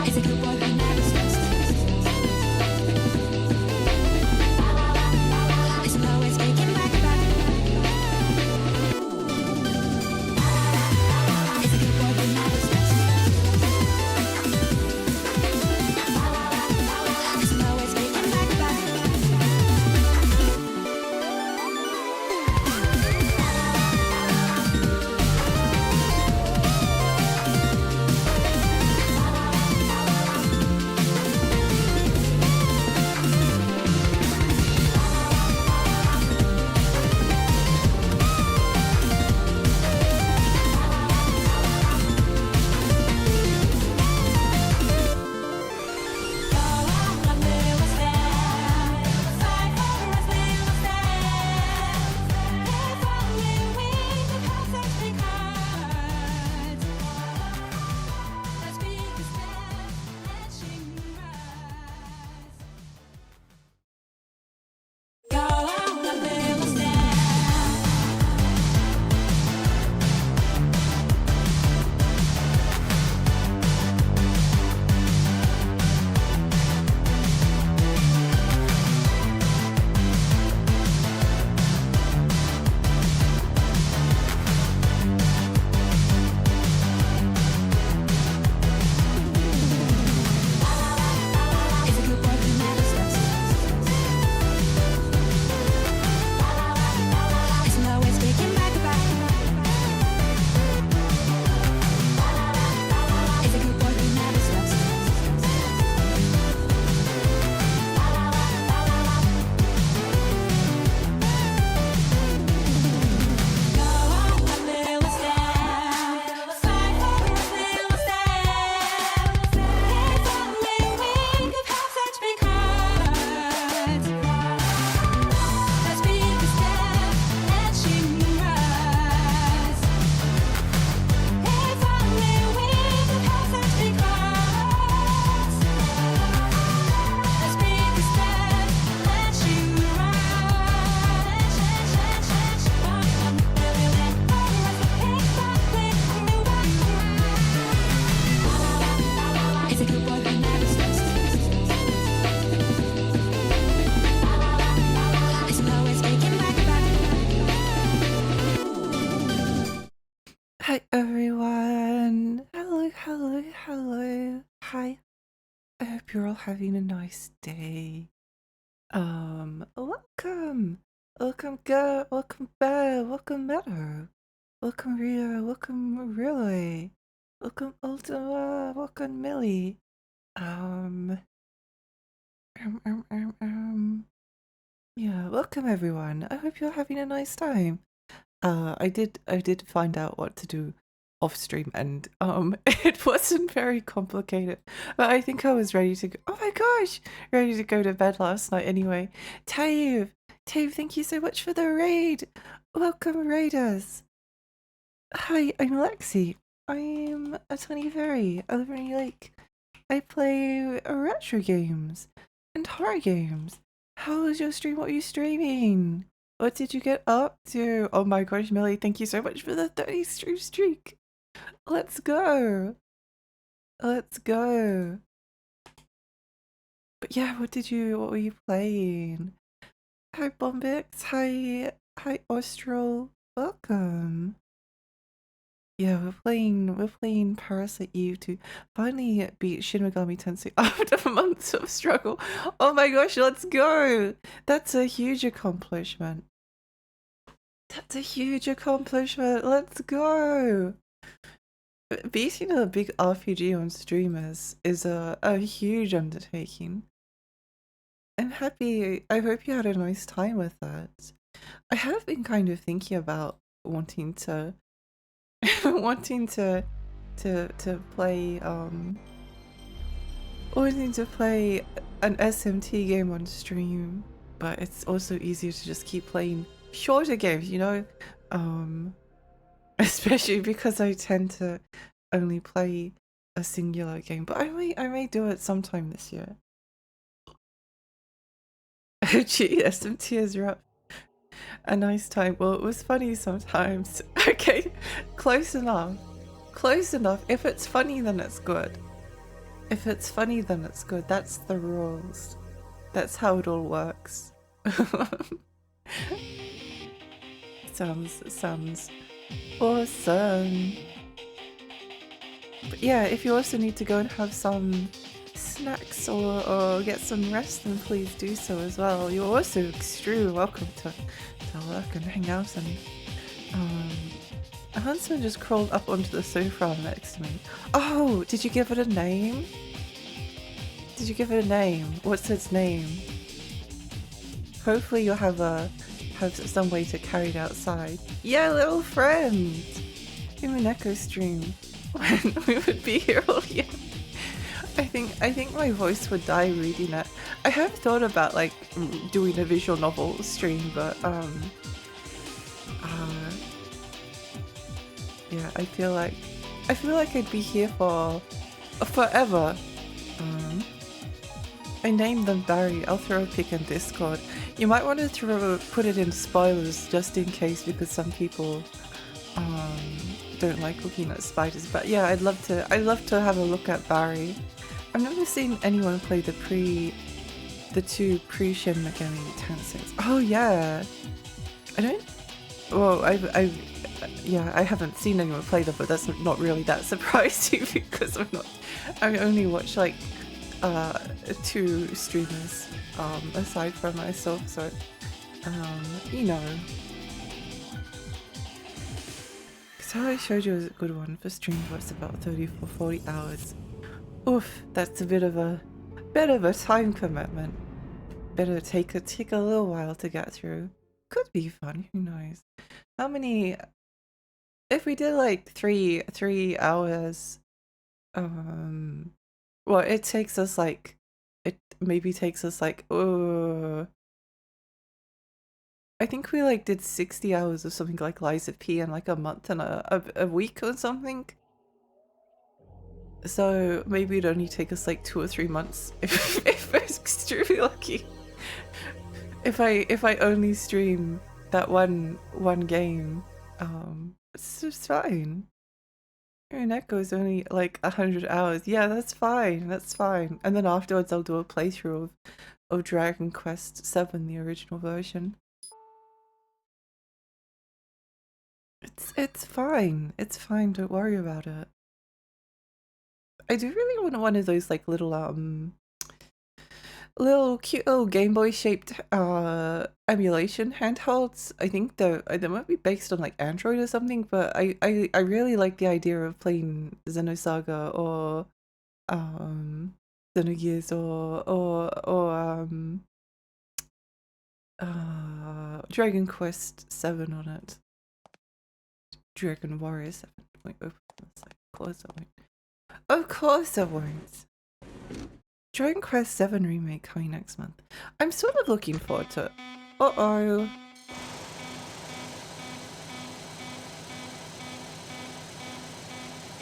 Is a good boy who never stops. Isn't always taking back a back. Is a good boy who never stops. Isn't always taking back a back. Hi everyone! Hello, hello, hello. Hi. I hope you're all having a nice day. Welcome! Welcome Go, welcome Bear, welcome Meadow, welcome Rio, welcome Relay, welcome Ultima, welcome Millie. Yeah, welcome everyone. I hope you're having a nice time. I did find out what to do off stream, and it wasn't very complicated, but I think I was ready to go. Oh my gosh, ready to go to bed last night anyway. Tave, thank you so much for the raid. Welcome raiders. Hi, I'm Lexi. I'm a 20 fairy. I live in Lake. I play retro games and horror games. How was your stream? What were you streaming? What did you get up to? Oh my gosh, Millie, thank you so much for the 30 stream streak. Let's go. Let's go. But yeah, what were you playing? Hi Bombix, hi Austral, welcome. Yeah, we're playing Parasite Eve II. Finally beat Shin Megami Tensei after months of struggle. Oh my gosh, let's go! That's a huge accomplishment. That's a huge accomplishment. Let's go. Beating a big RPG on streamers is a huge undertaking. I'm happy. I hope you had a nice time with that. I have been kind of thinking about wanting to wanting to play wanting to play an SMT game on stream, but it's also easier to just keep playing shorter games, you know? Especially because I tend to only play a singular game, but I may do it sometime this year. Oh gee, SMT is rough. A nice time. Well, it was funny sometimes. Okay, close enough. Close enough. If it's funny, then it's good. If it's funny, then it's good. That's the rules. That's how it all works. Sounds awesome. But yeah, if you also need to go and have some snacks or get some rest, then please do so as well. You're also extremely welcome to work and hang out. And a huntsman just crawled up onto the sofa next to me. Oh, did you give it a name? Did you give it a name? What's its name? Hopefully you'll have some way to carry it outside. Yeah, little friend! In an echo stream. When we would be here all year. I think my voice would die reading it. I have thought about like doing a visual novel stream, but yeah, I feel like I'd be here for forever. I named them Barry. I'll throw a pic in Discord. You might want to put it in spoilers just in case, because some people don't like looking at spiders. But yeah, I'd love to have a look at Barry. I've never seen anyone play the two pre-Shin Megami Tenseis. Oh yeah, I don't. Well, I haven't seen anyone play them, but that's not really that surprising because I only watch like two streamers aside from myself, so you know. Because how I showed you is a good one for stream, what's about 30-40 hours. Oof, that's a bit of a time commitment. Better take a little while to get through. Could be fun, who knows. How many, if we did like three hours, well, it maybe takes us like, I think we like did 60 hours of something like Liza P in like a month and a week or something. So maybe it'd only take us like 2 or 3 months if we're extremely lucky. If I only stream that one game, it's just fine. Your Neko's only like 100 hours. Yeah, that's fine. That's fine. And then afterwards, I'll do a playthrough of Dragon Quest VII, the original version. It's fine. It's fine. Don't worry about it. I do really want one of those like little cute little Game Boy shaped emulation handhelds. I think they might be based on like Android or something, but I really like the idea of playing Xenosaga or Xenogears or Dragon Quest VII on it. Dragon Warrior 7. Wait, of course I won't. Of course I won't. Dragon Quest VII Remake coming next month. I'm sort of looking forward to it. Uh-oh.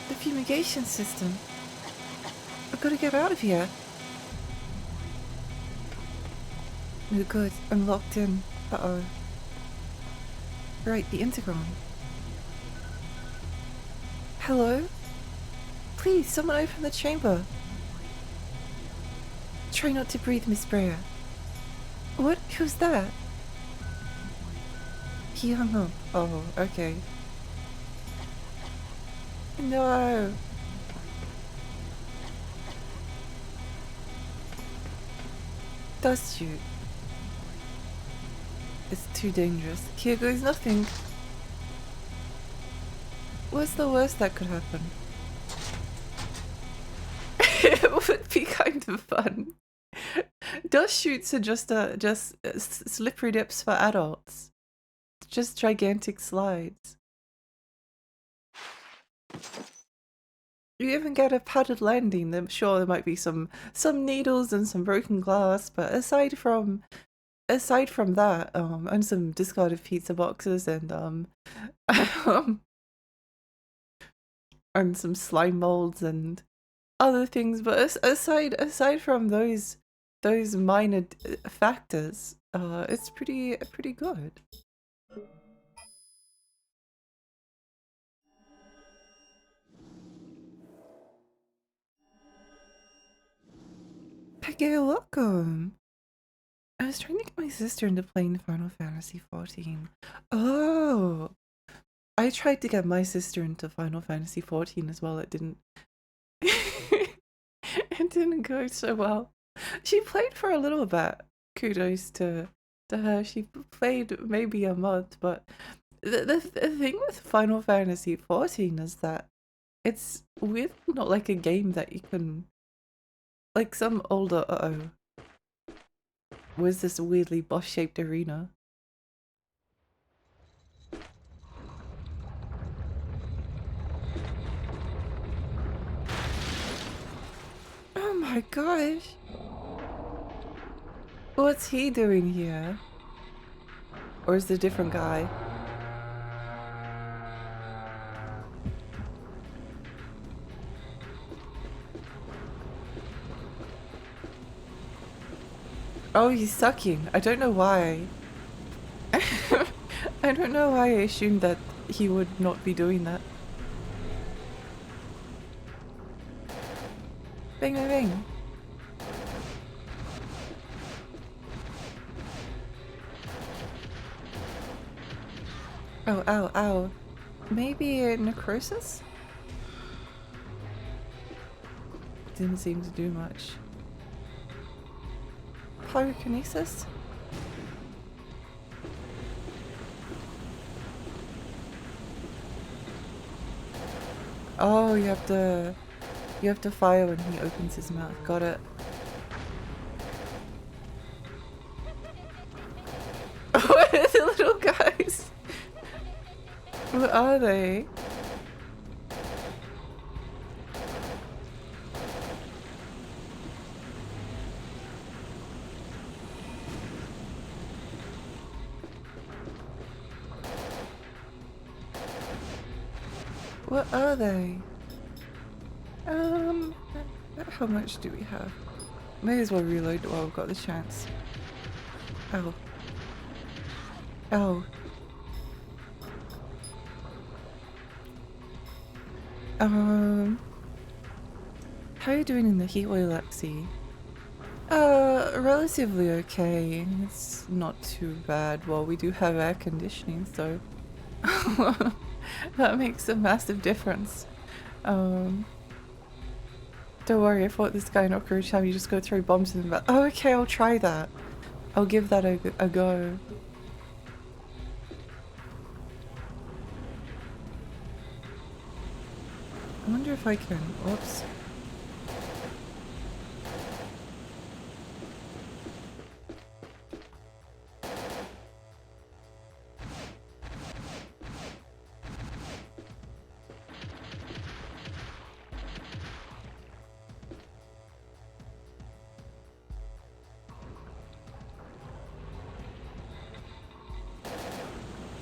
The fumigation system. I've got to get out of here. No good. I'm locked in. Uh-oh. Right, the Intergon. Hello? Please, someone open the chamber. Try not to breathe, Miss Brea. What? Who's that? He hung up. Oh, okay. No! Dust shoot. It's too dangerous. Here goes nothing. What's the worst that could happen? It would be kind of fun. Dust shoots are just slippery dips for adults. Just gigantic slides. You even get a padded landing. I'm sure there might be some needles and some broken glass, but aside from that, and some discarded pizza boxes and and some slime molds and other things, but aside from those minor factors, it's pretty good. Okay, welcome. I was trying to get my sister into playing Final Fantasy 14. Oh, I tried to get my sister into Final Fantasy 14 as well. It didn't. It didn't go so well. She played for a little bit. Kudos to her. She played maybe a month, but the thing with Final Fantasy 14 is that it's weirdly not like a game that you can, like some older was this weirdly boss-shaped arena. Oh my gosh. What's he doing here? Or is it a different guy? Oh, he's sucking. I don't know why. I don't know why I assumed that he would not be doing that. Bing, bing, bing. Oh, ow, ow. Maybe necrosis? Didn't seem to do much. Pyrokinesis? Oh, you have to fire when he opens his mouth. Got it. What are the little guys? What are they? What are they? How much do we have? May as well reload while I've got the chance. Oh. Oh. How are you doing in the heatwave, Lexi? Relatively okay. It's not too bad. Well, we do have air conditioning, so that makes a massive difference. Don't worry, I fought this guy in Ocarina Time. You just go throw bombs in the back. Oh, okay, I'll try that. I'll give that a go. I wonder if I can. Whoops.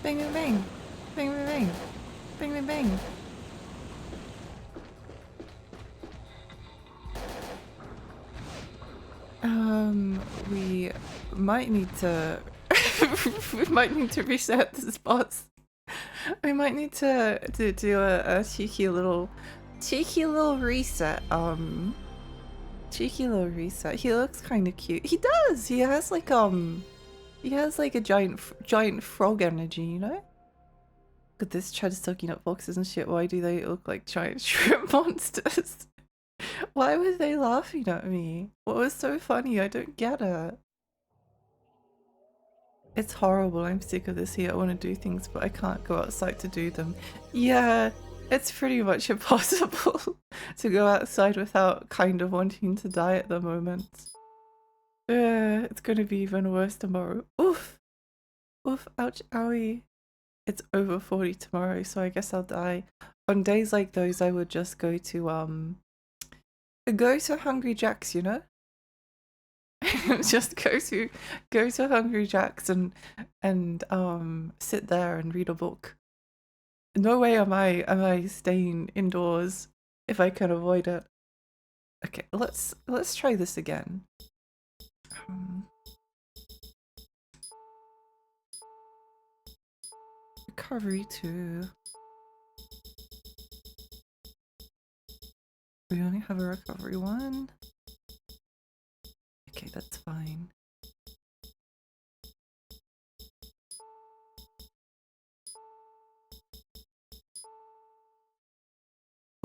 Bing, bing, bing. Bing, bing, bing. Bing, bing, bing. We might need to we might need to reset the spots. We might need to do a cheeky little reset. Cheeky little reset. He looks kind of cute. He does. He has like a giant frog energy, you know? Look at this, Chad sucking up foxes and shit. Why do they look like giant shrimp monsters? Why were they laughing at me? What was so funny? I don't get it. It's horrible. I'm sick of this here. I want to do things, but I can't go outside to do them. Yeah, it's pretty much impossible to go outside without kind of wanting to die at the moment. It's gonna be even worse tomorrow. Oof! Oof, ouch, owie. It's over 40 tomorrow, so I guess I'll die. On days like those, I would just go to Hungry Jack's, you know? Just go to Hungry Jack's and sit there and read a book. No way am I staying indoors if I can avoid it. Okay, let's try this again. Recovery 2. We only have a recovery 1. Okay, that's fine.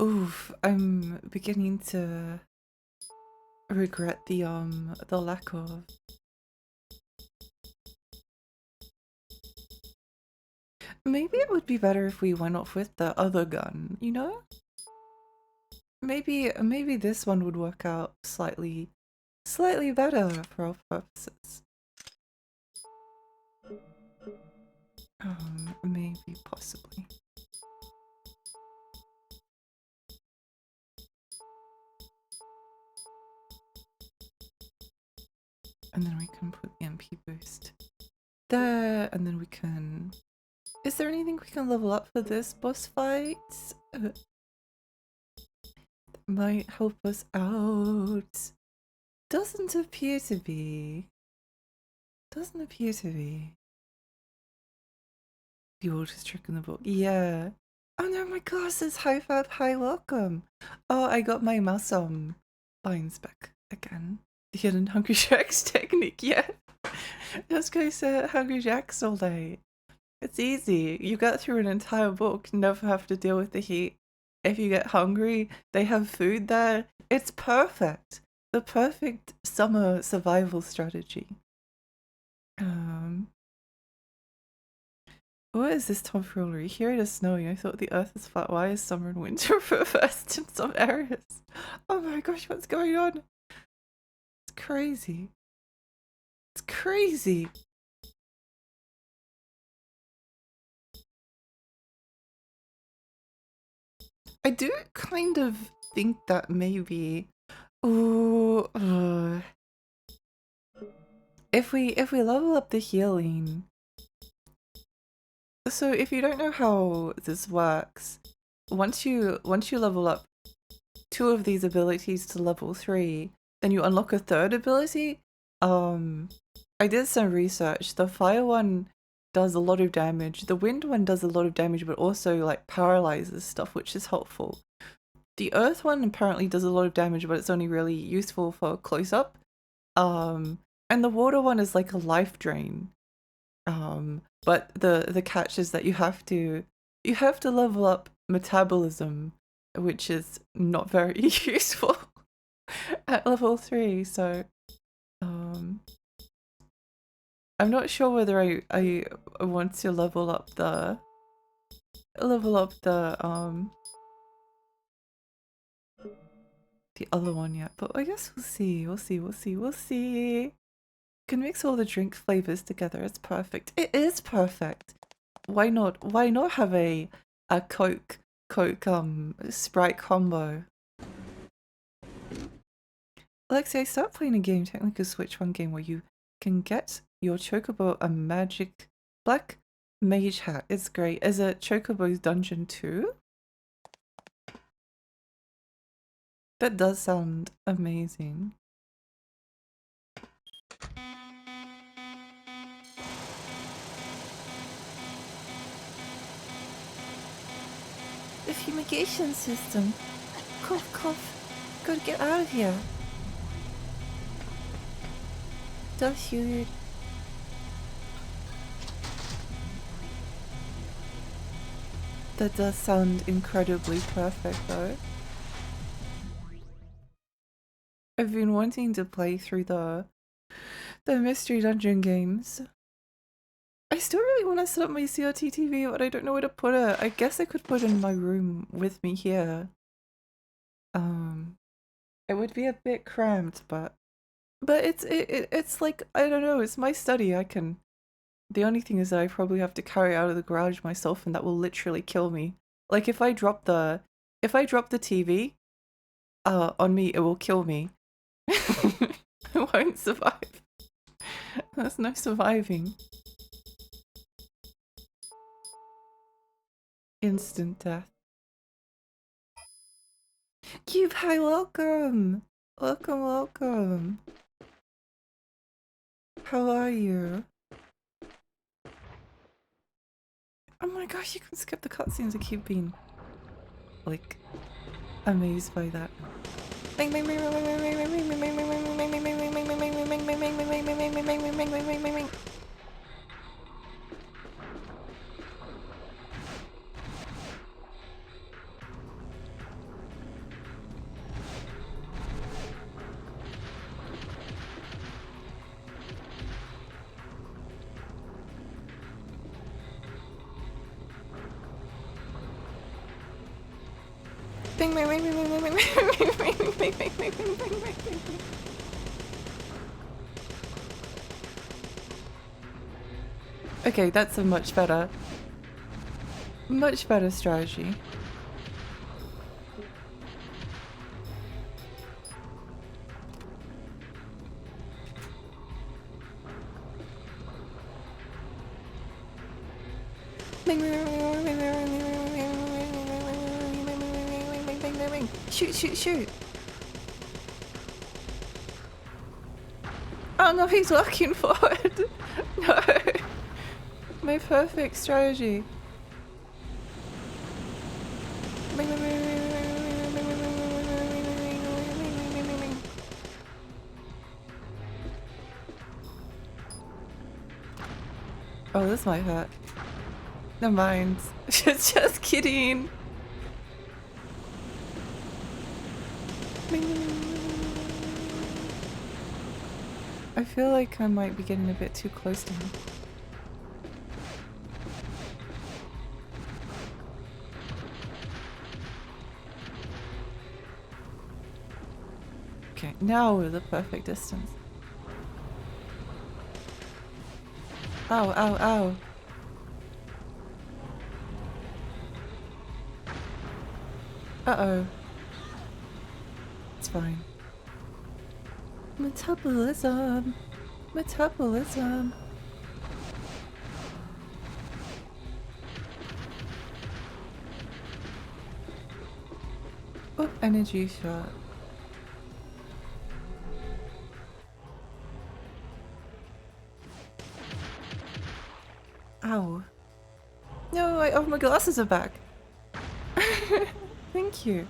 Oof, I'm beginning to regret the lack of. Maybe it would be better if we went off with the other gun, you know? Maybe this one would work out slightly better for our purposes. Maybe, possibly. And then we can put the MP boost there, and then we can... Is there anything we can level up for this boss fight? That might help us out. Doesn't appear to be. Doesn't appear to be. The oldest trick in the book. Yeah. Oh no, my glasses! High five, hi, welcome! Oh, I got my mouse lines back again. The hidden Hungry Jacks technique, yeah. Just go to Hungry Jacks all day. It's easy. You get through an entire book, never have to deal with the heat. If you get hungry, they have food there. It's perfect. The perfect summer survival strategy. What is this tomfoolery? Here it is snowing. I thought the earth is flat. Why is summer and winter reversed in some areas? Oh my gosh, what's going on? It's crazy. It's crazy. I do kind of think that maybe... Ooh, if we level up the healing... So if you don't know how this works, once you level up 2 of these abilities to level 3, then you unlock a 3rd ability. I did some research. The fire one does a lot of damage. The wind one does a lot of damage, but also like paralyzes stuff, which is helpful. The earth one apparently does a lot of damage, but it's only really useful for close up. And the water one is like a life drain. But the catch is that you have to level up metabolism, which is not very useful at level 3, so I'm not sure whether I want to level up the other one yet, but I guess we'll see. Can mix all the drink flavors together. It's perfect. It is perfect. Why not have a Coke Sprite combo? Alexia, start playing a game, technically a Switch 1 game where you can get your Chocobo a magic black mage hat. It's great. Is it Chocobo's Dungeon 2? That does sound amazing. The fumigation system. Cough, cough. Gotta get out of here. That's huge. That does sound incredibly perfect though. I've been wanting to play through the Mystery Dungeon games. I still really want to set up my CRT TV, but I don't know where to put it. I guess I could put it in my room with me here. It would be a bit cramped, but it's like, I don't know, it's my study. I can... The only thing is that I probably have to carry it out of the garage myself, and that will literally kill me. Like if I drop the TV on me, it will kill me. I won't survive. There's no surviving. Instant death. Cube, hi, welcome! Welcome. How are you? Oh my gosh, you can skip the cutscenes. I keep being, like, amazed by that. bing, bing, bing, bing, bing. Bing, bing, bing, bing, bing, bing, bing, bing, bing, bing, bing, bing, bing, bing, bing, bing. Okay, that's a much better strategy. Shoot, shoot, shoot. Oh no, he's walking forward. No. My perfect strategy. Oh, this might hurt. Never mind. Just kidding. I feel like I might be getting a bit too close to him. Okay, now we're the perfect distance. Ow, ow, ow. Uh-oh. It's fine. Metabolism. Metabolism. Oh, energy shot. Ow. No, oh, my glasses are back. Thank you.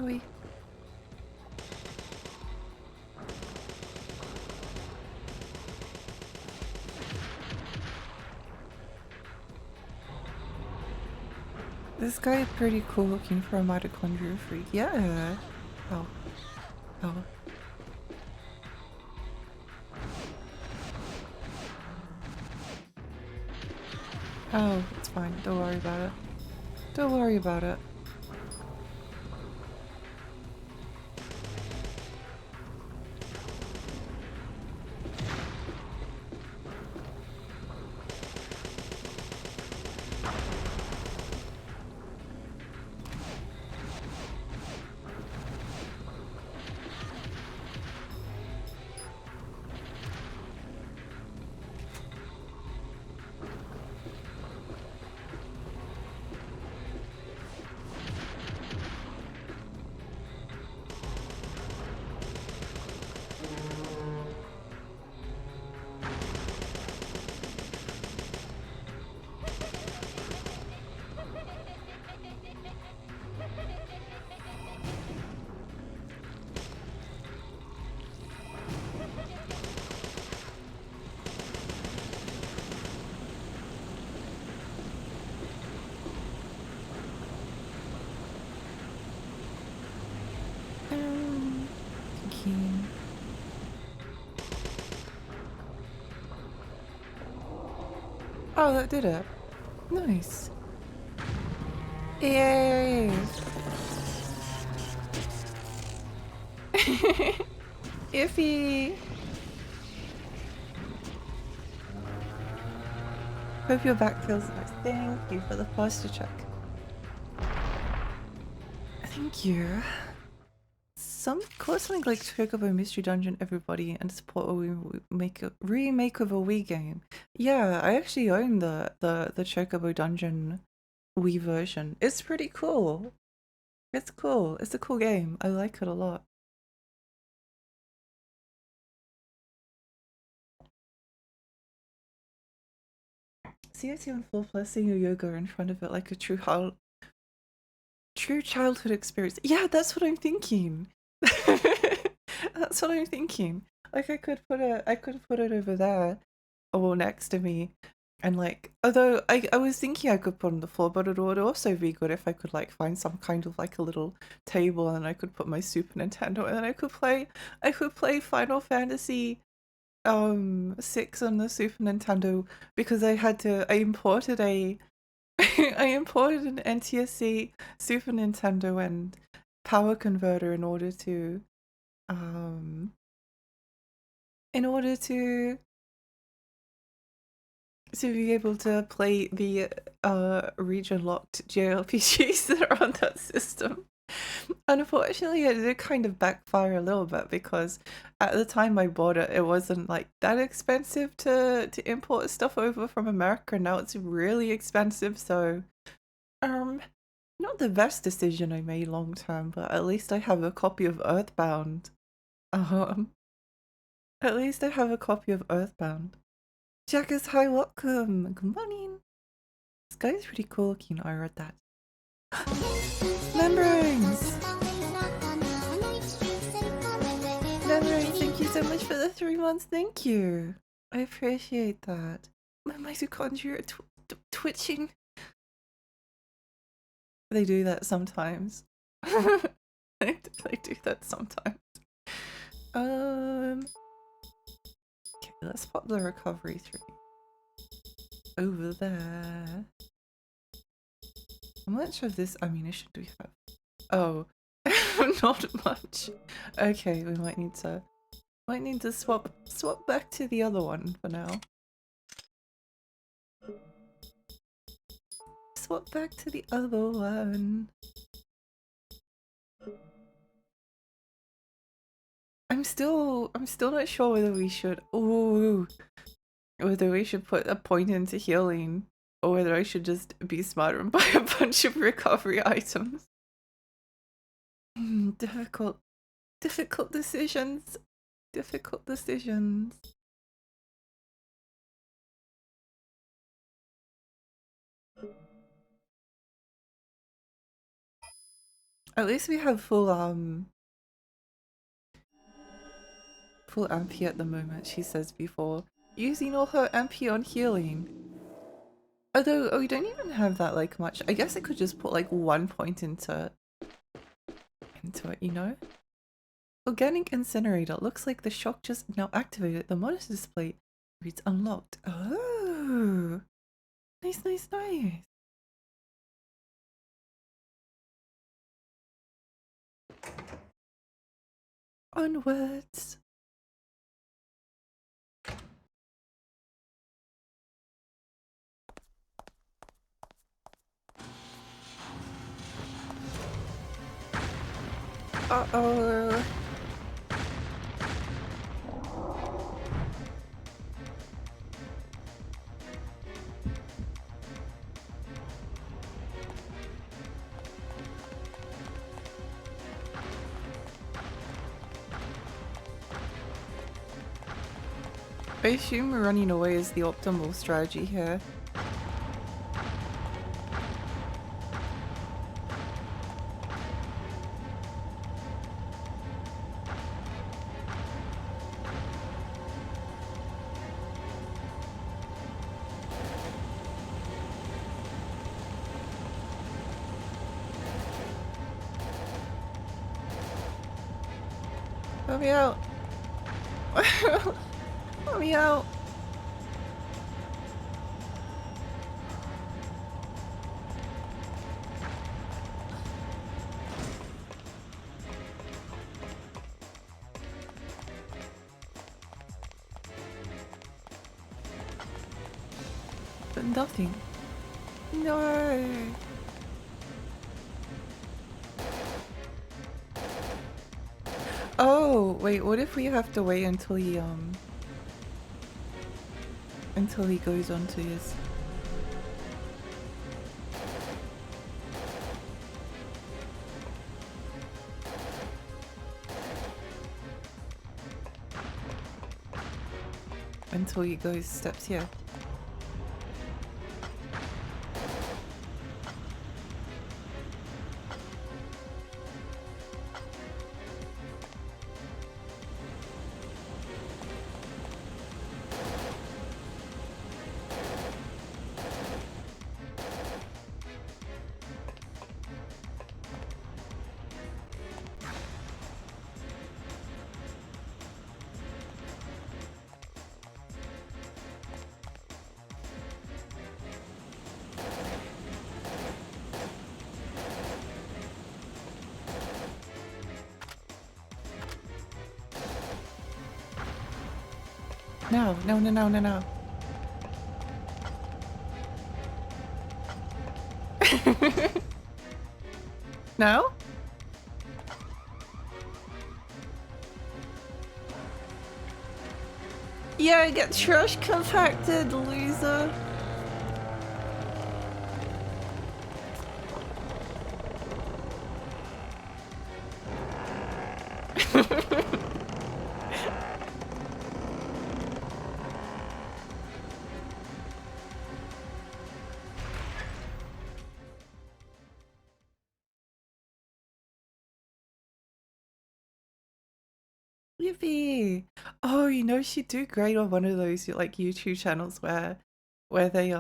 Owie. This guy is pretty cool looking for a mitochondria freak. Yeah. Oh. Oh. Oh, it's fine. Don't worry about it. Don't worry about it. Thinking. Oh, that did it. Nice. Yay! Iffy! Hope your back feels nice. Thank you for the posture check. Thank you. Call something like Chocobo Mystery Dungeon, everybody, and support a remake of a Wii game. Yeah, I actually own the Chocobo Dungeon Wii version. It's pretty cool. It's cool. It's a cool game. I like it a lot. see it on floor pressing your yoga in front of it like a true childhood experience. Yeah, that's what I'm thinking. That's what I'm thinking. Like I could put it over there or next to me. And like, although I was thinking I could put on the floor, but it would also be good if I could like find some kind of like a little table and I could put my Super Nintendo and I could play Final Fantasy 6 on the Super Nintendo because I imported I imported an NTSC Super Nintendo and power converter in order to um in order to be able to play the region locked JRPGs that are on that system. Unfortunately, it did kind of backfire a little bit because at the time I bought it, it wasn't like that expensive to import stuff over from America. Now it's really expensive, so not the best decision I made long term, but at least I have a copy of Earthbound. Um, at least I have a copy of Earthbound. Jackers, hi, welcome. Good morning. This guy is pretty cool looking. I read that. Membranes! Membranes, thank you so much for the 3 months. Thank you. I appreciate that. My mitochondria are twitching. They do that sometimes. They do that sometimes. Okay, let's pop the recovery through. Over there. How much of this ammunition do we have? Oh, not much. Okay, we might need to swap back to the other one for now. Swap back to the other one. I'm still not sure whether we should whether we should put a point into healing or whether I should just be smart and buy a bunch of recovery items. Difficult decisions. Difficult decisions. At least we have full MP at the moment, she says before. Using all her MP on healing. Although we don't even have that like much. I guess I could just put like 1 point into it, you know? Organic incinerator. Looks like the shock just now activated. The monitor display reads unlocked. Oh, nice, nice, nice. Onwards. Uh-oh. I assume running away is the optimal strategy here. Let me out. Let me out. But nothing. No. Oh, wait, what if we have to wait until he goes onto his... Until he goes steps here. No, no, no, no, no, no. No? Yeah, get trash compacted, loser. Yippee! Oh, you know she'd do great on one of those like YouTube channels where they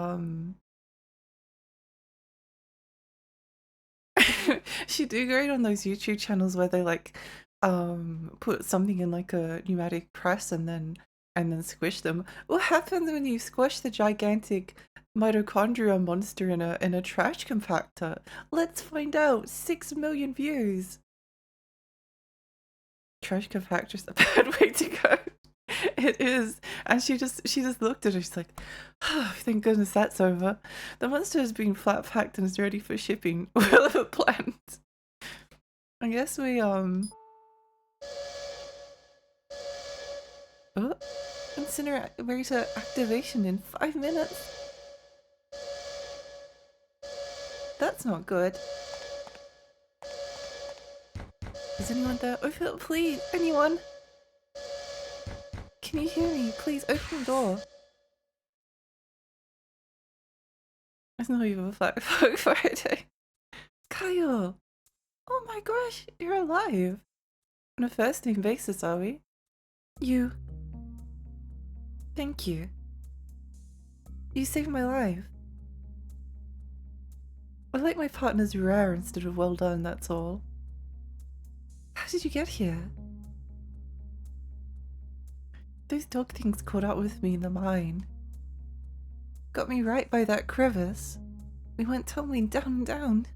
she'd do great on those YouTube channels where they like put something in like a pneumatic press and then squish them. What happens when you squish the gigantic mitochondria monster in a trash compactor? Let's find out. 6 million views. Trash compactor's a bad way to go. It is. And she just looked at her, she's like, oh, thank goodness that's over. The monster has been flat packed and is ready for shipping. We'll have a plan. I guess we oh, incinerator activation in 5 minutes. That's not good. Is anyone there? Oh, please, anyone? Can you hear me? Please open the door. It's not even a Flag Friday. Kyle! Oh my gosh, you're alive! On a first name basis, are we? You. Thank you. You saved my life. I like my partner's rare instead of well done, that's all. How did you get here? Those dog things caught up with me in the mine. Got me right by that crevice. We went tumbling down and down.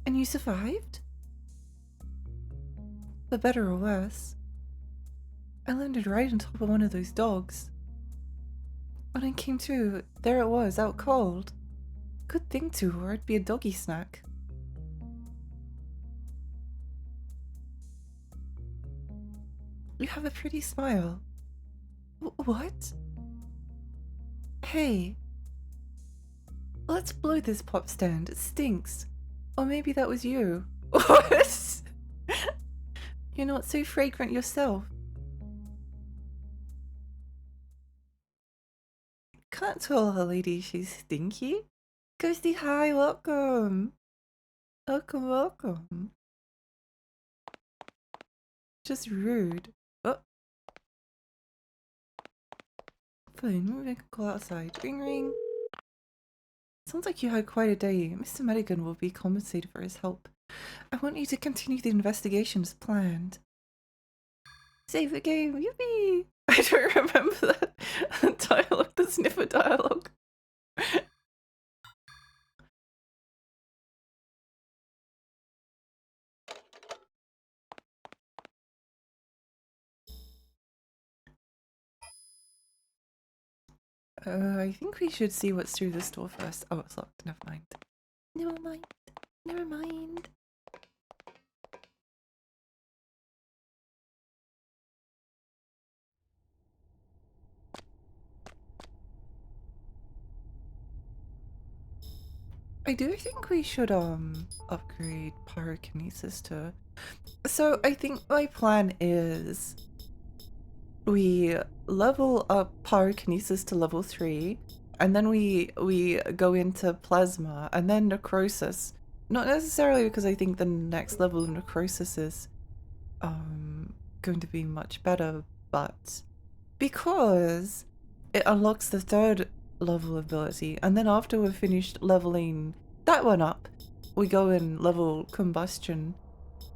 And you survived? For better or worse. I landed right on top of one of those dogs. When I came to, there it was, out cold. Good thing too, or it'd be a doggy snack. You have a pretty smile. What? Hey. Let's blow this pop stand, it stinks. Or maybe that was you. What? You're not so fragrant yourself. Can't tell a lady she's stinky. Ghosty, hi, welcome. Welcome, welcome. Just rude. Oh. Phone, maybe I can call outside. Ring, ring. Sounds like you had quite a day. Mr. Madigan will be compensated for his help. I want you to continue the investigation as planned. Save the game, yippee! I don't remember that dialogue, the sniffer dialogue. I think we should see what's through this door first. Oh, it's locked. Never mind. Never mind. Never mind. I do think we should upgrade pyrokinesis to. So I think my plan is we level up pyrokinesis to level 3, and then we go into plasma and then necrosis. Not necessarily because I think the next level of necrosis is going to be much better, but because it unlocks the 3rd level ability, and then after we've finished leveling that one up, we go and level combustion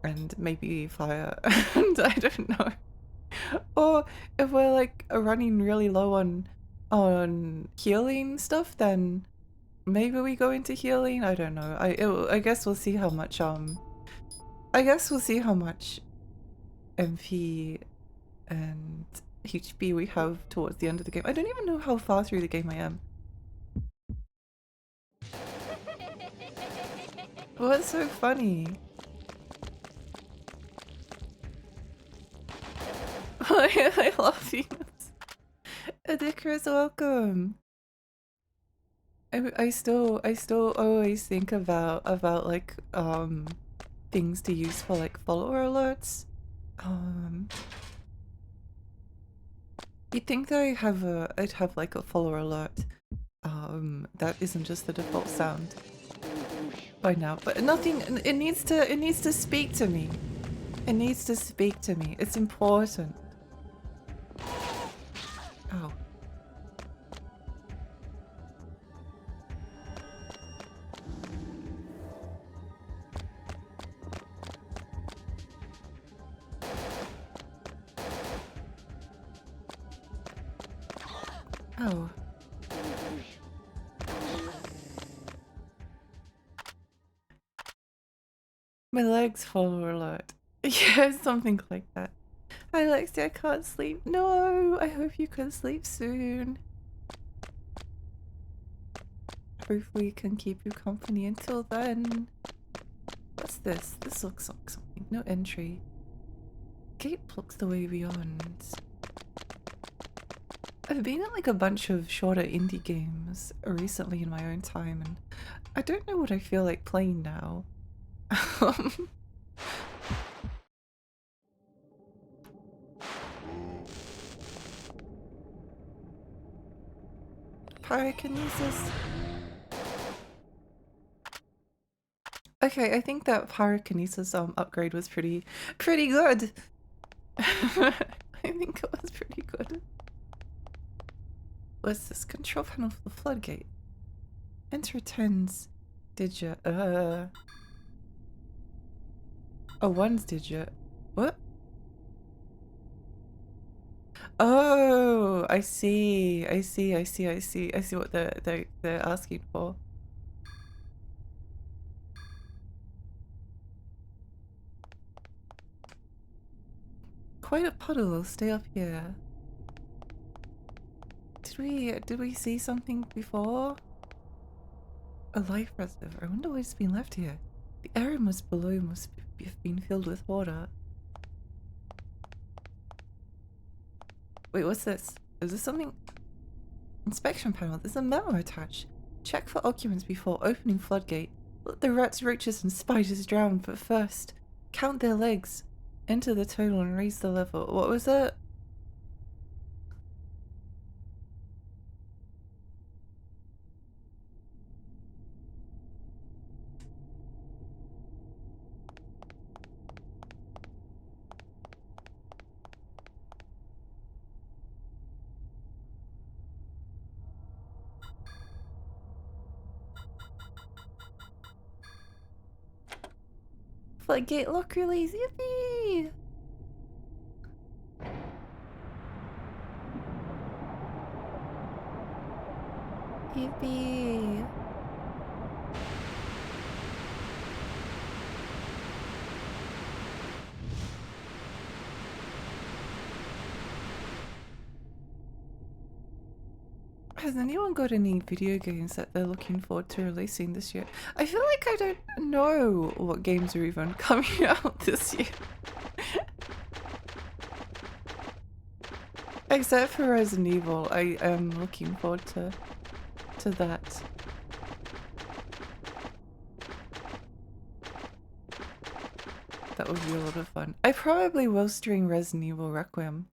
and maybe fire, and I don't know. Or if we're like running really low on healing stuff, then maybe we go into healing. I don't know. I guess we'll see how much I guess we'll see how much MP and HP we have towards the end of the game. I don't even know how far through the game I am. What's so funny? I love you. Adikris, welcome. I still always think about like things to use for like follower alerts. You'd think that I'd have like a follower alert. That isn't just the default sound by now, but nothing. It needs to speak to me. It needs to speak to me. It's important. Oh. Oh. My legs follower alert. Yeah, something like that. Hi Lexi, I can't sleep. No, I hope you can sleep soon. Hopefully can keep you company until then. What's this? This looks like something. No entry. Gate blocks the way beyond. I've been at like a bunch of shorter indie games recently in my own time, and I don't know what I feel like playing now. Pyrokinesis. Okay, I think that pyrokinesis upgrade was pretty good. I think it was pretty good. What's this? Control panel for the floodgate. Enter 10's digit. A 1's digit. What? Oh, I see what they're asking for. Quite a puddle. I'll stay up here. Did we see something before? A life reservoir. I wonder what's been left here. The area below must have been filled with water. Wait, what's this? Is this something? Inspection panel. There's a memo attached. Check for occupants before opening floodgate. Let the rats, roaches, and spiders drown, but first, count their legs. Enter the total and raise the level. What was it? Floodgate lock release. Yippee! Yippee! Has anyone got any video games that they're looking forward to releasing this year? I feel like I don't know what games are even coming out this year. Except for Resident Evil, I am looking forward to that. That would be a lot of fun. I probably will stream Resident Evil Requiem.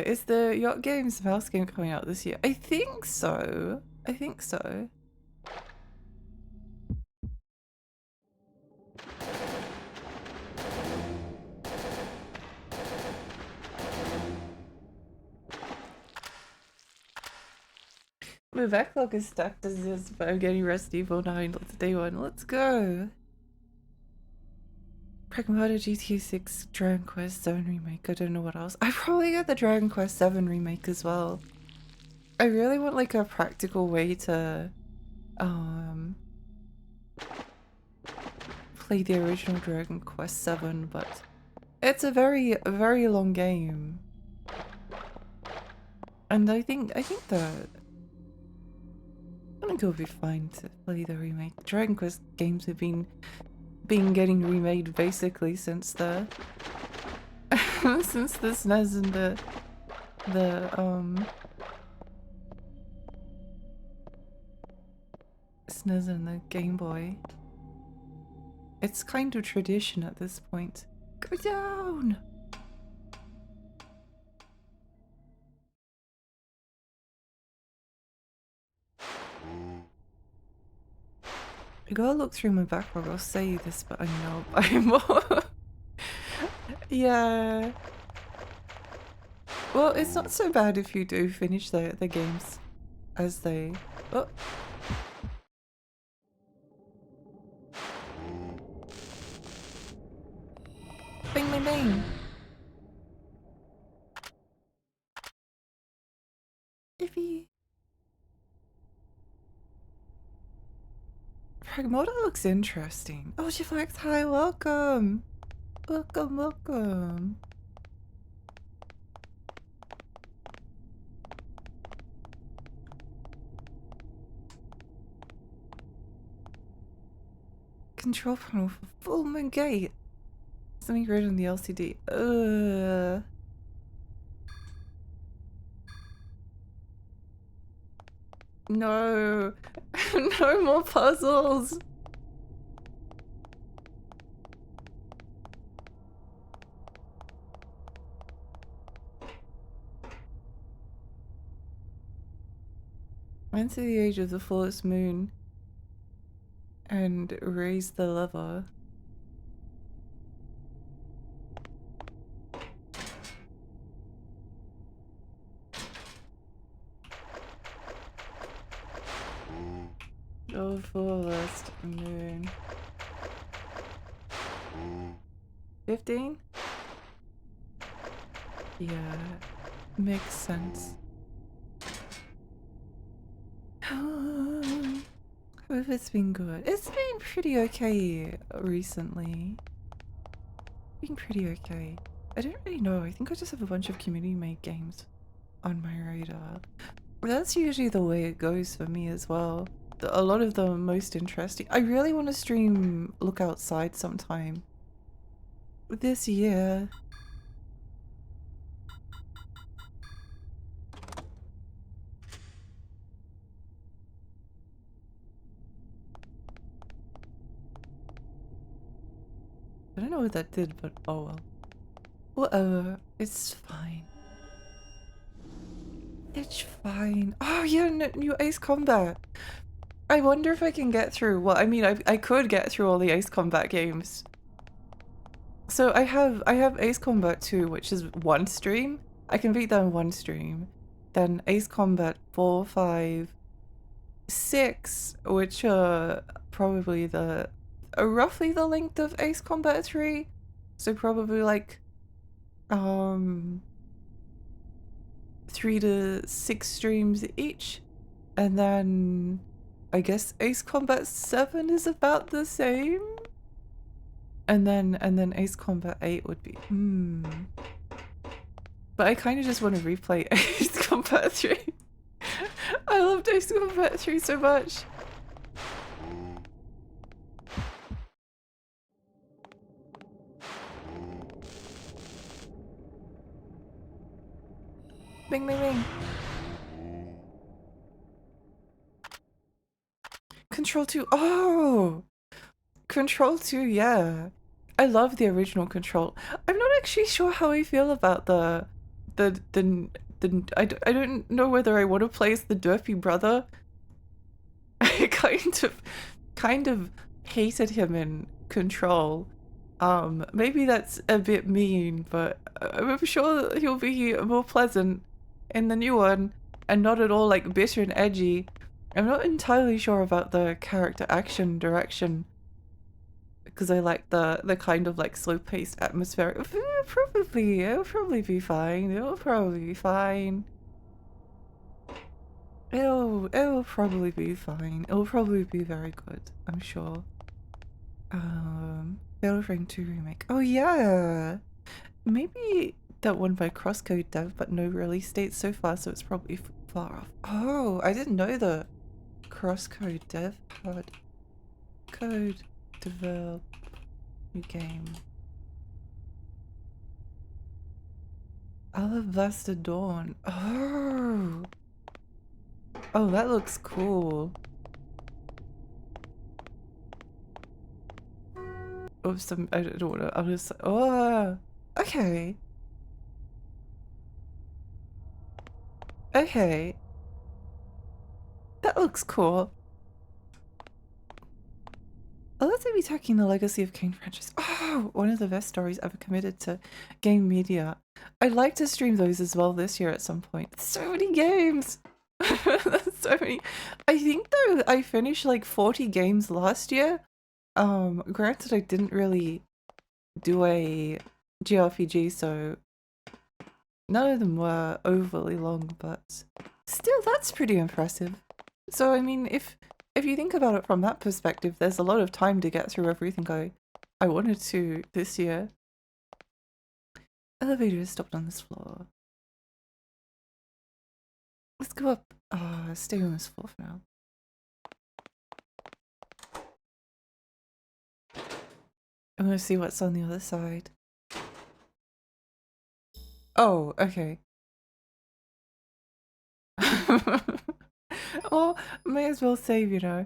Is the Yacht Games mouse game coming out this year? I think so. I think so. My backlog is stacked as is, but I'm getting Resident Evil 9 on day one. Let's go! Pragmata GTA 6 Dragon Quest 7 remake. I don't know what else. I probably get the Dragon Quest 7 remake as well. I really want like a practical way to play the original Dragon Quest VII, but it's a very long game. And I think that I think it'll be fine to play the remake. Dragon Quest games have been getting remade basically since the since the SNES and the SNES and the Game Boy. It's kind of tradition at this point. Go down! I gotta look through my backlog. I'll say this, but I know by more. Yeah. Well, it's not so bad if you do finish the games as they. Oh. Bing, bing, bing. Iffy. Pragmata looks interesting. Oh, Shiflex, hi, welcome. Welcome, welcome. Control panel for full moon gate. Something great on the LCD. No. No more puzzles. Enter the age of the fullest moon and raise the lever. Oh, fullest moon. 15? Yeah, makes sense. Hope it's been good. It's been pretty okay recently. Been pretty okay. I don't really know. I think I just have a bunch of community-made games on my radar. That's usually the way it goes for me as well. A lot of the most interesting. I really want to stream Look Outside sometime this year. I don't know what that did, but oh well. Whatever. It's fine. It's fine. Oh yeah, new Ace Combat. I wonder if I can get through. Well, I mean, I could get through all the Ace Combat games. So I have Ace Combat 2, which is one stream. I can beat that in one stream. Then Ace Combat 4, 5, 6, which are probably the roughly the length of Ace Combat 3. So probably like 3 to 6 streams each. And then I guess Ace Combat 7 is about the same. And then Ace Combat 8 would be But I kind of just want to replay Ace Combat 3. I loved Ace Combat 3 so much. Bing, bing, bing. Control 2. Oh! Control 2, yeah. I love the original Control. I'm not actually sure how I feel about I don't know whether I want to play as the derpy brother. I kind of hated him in Control. Maybe that's a bit mean, but I'm sure he'll be more pleasant in the new one and not at all like bitter and edgy. I'm not entirely sure about the character action direction because I like the kind of like slow-paced atmosphere. It'll probably be fine. It'll probably be fine. It'll probably be fine. It'll probably be very good, I'm sure. Battlefield 2 remake. Oh yeah! Maybe that one by Crosscode Dev, but no release date so far, so it's probably far off. Oh, I didn't know the Crosscode Dev had code develop new game. Alabaster Dawn. Oh! Oh, that looks cool. Oops, I don't want to. I'll just. Oh! Okay. Okay. That looks cool. Oh, let's be tackling the legacy of Kane franchise. Oh, one of the best stories ever committed to game media. I'd like to stream those as well this year at some point. So many games! So many. I think though I finished like 40 games last year. Granted I didn't really do a JRPG, so none of them were overly long, but still that's pretty impressive. So I mean, if you think about it from that perspective, there's a lot of time to get through everything I wanted to this year. Elevator stopped on this floor. Let's go up. Stay on this floor for now. I'm gonna see what's on the other side. Oh, okay. Well, may as well save, you know.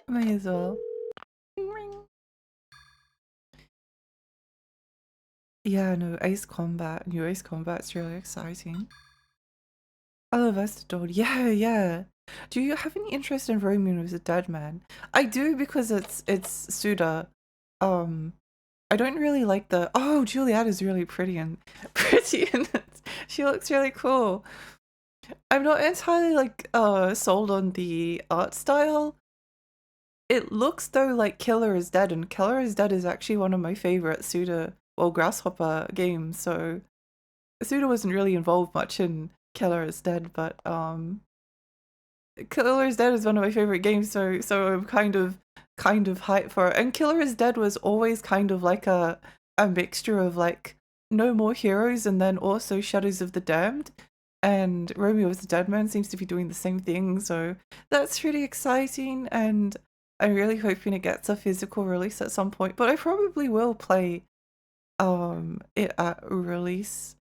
May as well. Yeah, no, new Ace Combat's really exciting. I love Estador. Yeah, yeah. Do you have any interest in Romeo as a dead man? I do because it's Suda. I don't really like the Juliet is really pretty and pretty and she looks really cool. I'm not entirely like sold on the art style. It looks though like Killer is Dead, and Killer is Dead is actually one of my favorite Suda, well, Grasshopper games, so Suda wasn't really involved much in Killer is Dead, but Killer is Dead is one of my favorite games, so I'm kind of hyped for it. And Killer is Dead was always kind of like a mixture of like No More Heroes and then also Shadows of the Damned. And Romeo as the Dead Man seems to be doing the same thing, so that's really exciting, and I'm really hoping it gets a physical release at some point, but I probably will play it at release.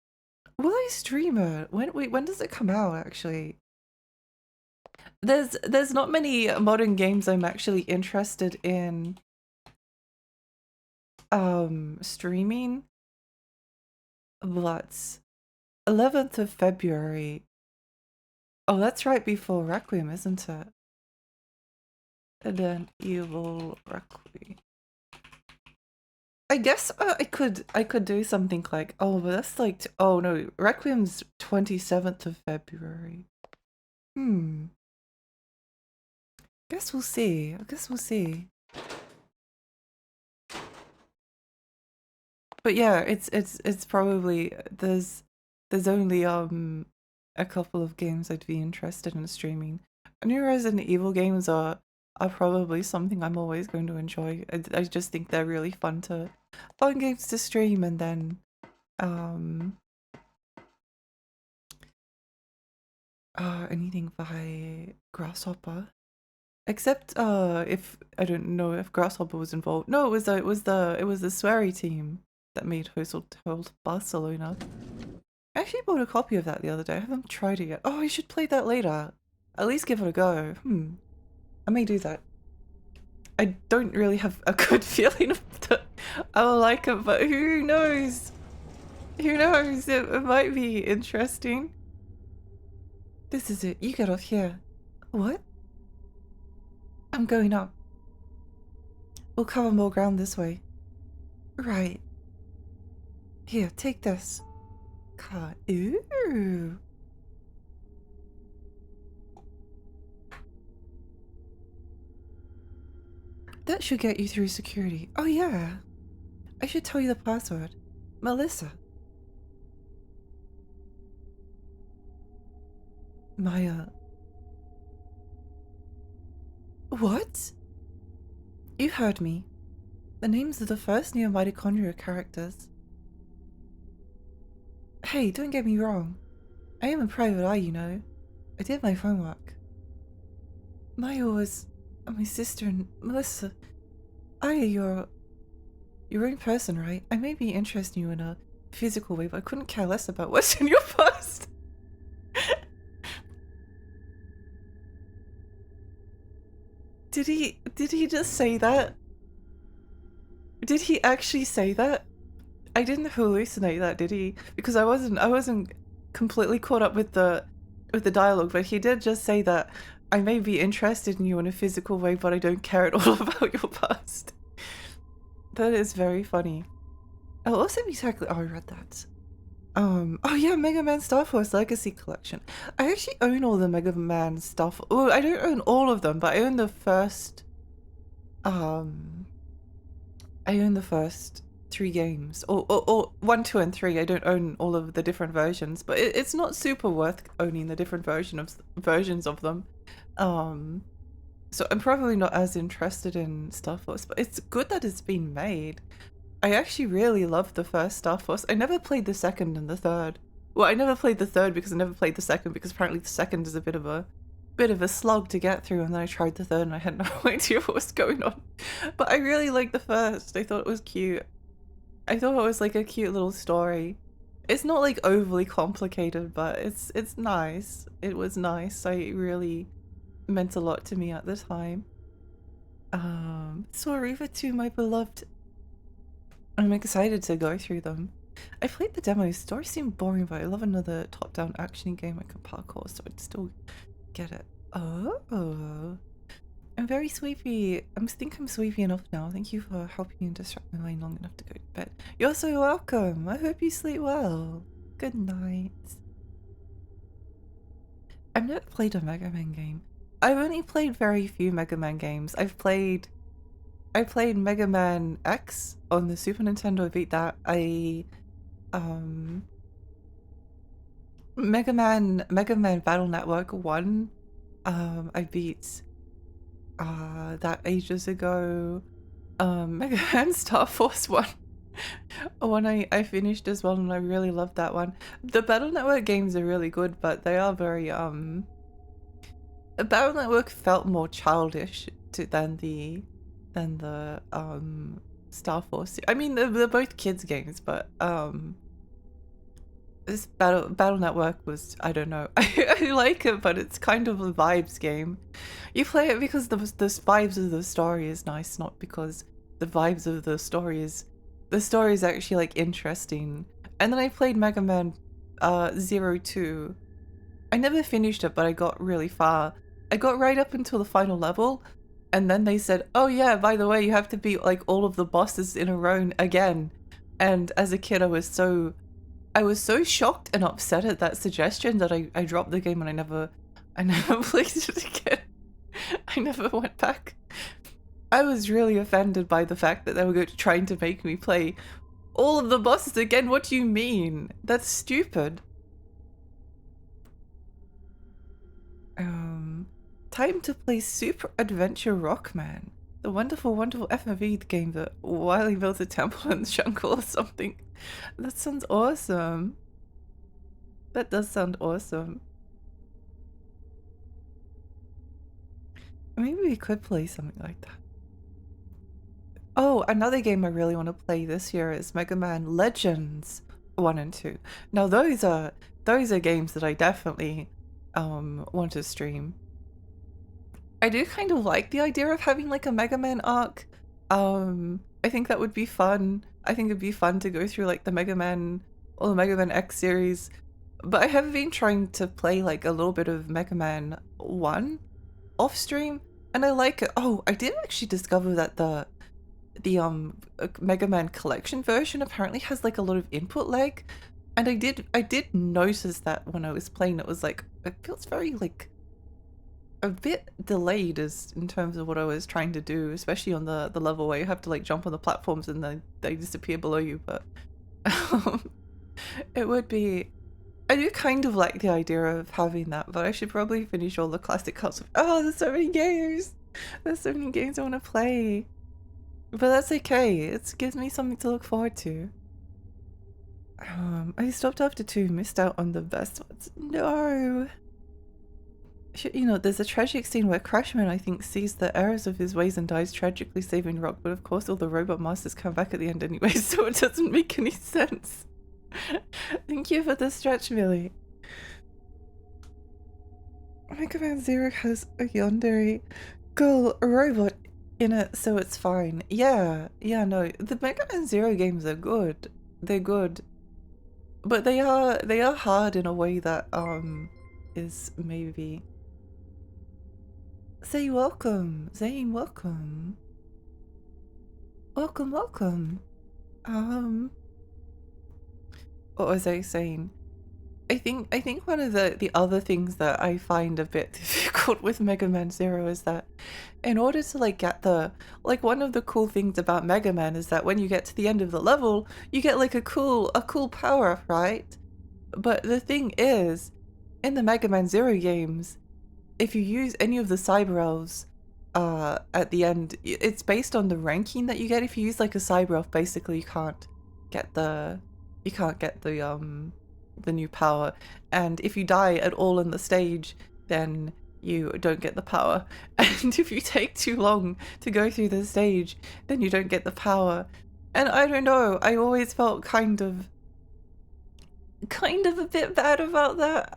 Will I stream it? When does it come out actually? There's not many modern games I'm actually interested in streaming, but 11th of February. Oh, that's right before Requiem, isn't it? And then Evil Requiem. I guess I could do something like, oh, but that's like, oh no, Requiem's 27th of February. Guess we'll see. I guess we'll see. But yeah, it's probably there's only a couple of games I'd be interested in streaming. New Resident Evil games are probably something I'm always going to enjoy. I just think they're really fun games to stream, and then anything by Grasshopper. Except if I don't know if Grasshopper was involved. No, it was the Swery team that made Hotel Barcelona. I actually bought a copy of that the other day. I haven't tried it yet. Oh, I should play that later. At least give it a go. I may do that. I don't really have a good feeling that I'll like it, but who knows? Who knows? It might be interesting. This is it. You get off here. What? I'm going up. We'll cover more ground this way. Right. Here, take this. Card. Ooh. That should get you through security. Oh yeah. I should tell you the password. Melissa. Maya. What? You heard me. The names of the first Neo mitochondria characters. Hey, don't get me wrong. I am a private eye, you know. I did my homework. Maya was my sister and Melissa. You're your own person, right? I may be interested in you in a physical way, but I couldn't care less about what's in your past. Did he just say that? Did he actually say that? I didn't hallucinate that, did he? Because I wasn't completely caught up with the dialogue, but he did just say that I may be interested in you in a physical way, but I don't care at all about your past. That is very funny. Oh, also exactly. Oh, I read that. Oh yeah, Mega Man Star Force Legacy Collection. I actually own all the Mega Man stuff. Oh, I don't own all of them, but I own the first. I own the first 3 games, or 1, 2, and 3. I don't own all of the different versions, but it's not super worth owning the different versions of them. So I'm probably not as interested in Star Force, but it's good that it's been made. I actually really loved the first Star Force. I never played the second and the third. Well, I never played the third because I never played the second because apparently the second is a bit of a slog to get through, and then I tried the third and I had no idea what was going on. But I really liked the first. I thought it was cute. I thought it was like a cute little story. It's not like overly complicated, but it's nice. It was nice. I really meant a lot to me at the time. Soar Eve II, my beloved. I'm excited to go through them. I played the demos. Story seemed boring, but I love another top-down action game I can parkour, so I'd still get it. Oh, I'm very sleepy. I think I'm sleepy enough now. Thank you for helping me distract my mind long enough to go to bed. You're so welcome. I hope you sleep well. Good night. I've never played a Mega Man game. I've only played very few Mega Man games. I played Mega Man X on the Super Nintendo. I beat that. Mega Man Battle Network 1. I beat that ages ago. Mega Man Star Force 1. One I finished as well, and I really loved that one. The Battle Network games are really good, but they are very Battle Network felt more childish than the Star Force. I mean, they're both kids games, but this Battle Network was, I don't know. I like it, but it's kind of a vibes game. You play it because the vibes of the story is nice, not because the vibes of the story is actually like interesting. And then I played Mega Man 02. I never finished it, but I got really far. I got right up until the final level, and then they said, oh yeah, by the way, you have to beat like all of the bosses in a row again. And as a kid, I was so shocked and upset at that suggestion that I dropped the game and I never played it again. I never went back. I was really offended by the fact that they were trying to make me play all of the bosses again. What do you mean? That's stupid. Time to play Super Adventure Rockman. The wonderful, wonderful FMV game that Wily built a temple in the jungle or something. That sounds awesome. That does sound awesome. Maybe we could play something like that. Oh, another game I really want to play this year is Mega Man Legends 1 and 2. Now those are games that I definitely want to stream. I do kind of like the idea of having like a Mega Man arc. I think that would be fun. I think it'd be fun to go through like the Mega Man or the Mega Man X series. But I have been trying to play like a little bit of Mega Man 1 off stream, and I like it. Oh, I did actually discover that the Mega Man collection version apparently has like a lot of input lag, and I did notice that when I was playing. It was like, it feels very like a bit delayed as in terms of what I was trying to do, especially on the level where you have to like jump on the platforms and then they disappear below you. But it would be, I do kind of like the idea of having that, but I should probably finish all the classic Castle. Oh, there's so many games! There's so many games I want to play. But that's okay. It gives me something to look forward to. I stopped after 2, missed out on the best ones. No! You know, there's a tragic scene where Crashman, I think, sees the errors of his ways and dies tragically saving Rock, but of course all the robot masters come back at the end anyway, so it doesn't make any sense. Thank you for the stretch, Millie. Mega Man Zero has a yandere girl robot in it, so it's fine. Yeah, no, the Mega Man Zero games are good. They're good. But they are hard in a way that, is maybe... Say welcome, Zane, welcome. Welcome. What was I saying? I think one of the other things that I find a bit difficult with Mega Man Zero is that in order to like get the one of the cool things about Mega Man is that when you get to the end of the level, you get like a cool power up, right? But the thing is, in the Mega Man Zero games, if you use any of the Cyber Elves at the end, it's based on the ranking that you get. If you use like a Cyber Elf, basically you can't get the new power, and if you die at all in the stage, then you don't get the power. And if you take too long to go through the stage, then you don't get the power. And I don't know, I always felt kind of a bit bad about that.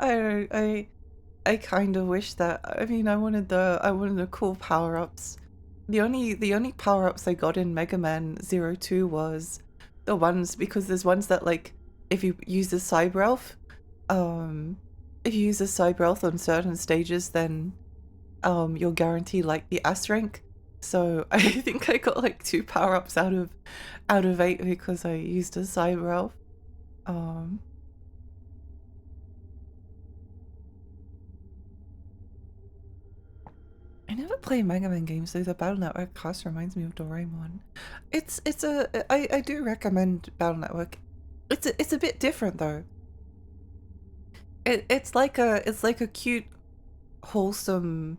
I kind of wish that, I mean, I wanted the cool power-ups. The only power-ups I got in Mega Man 02 was the ones, because there's ones that like if you use a Cyber Elf, if you use a Cyber Elf on certain stages, then you'll guarantee like the S rank. So I think I got like 2 power-ups out of 8 because I used a Cyber Elf. I never play Mega Man games, though the Battle Network cast reminds me of Doraemon. I do recommend Battle Network. It's a bit different though. It's like a cute, wholesome.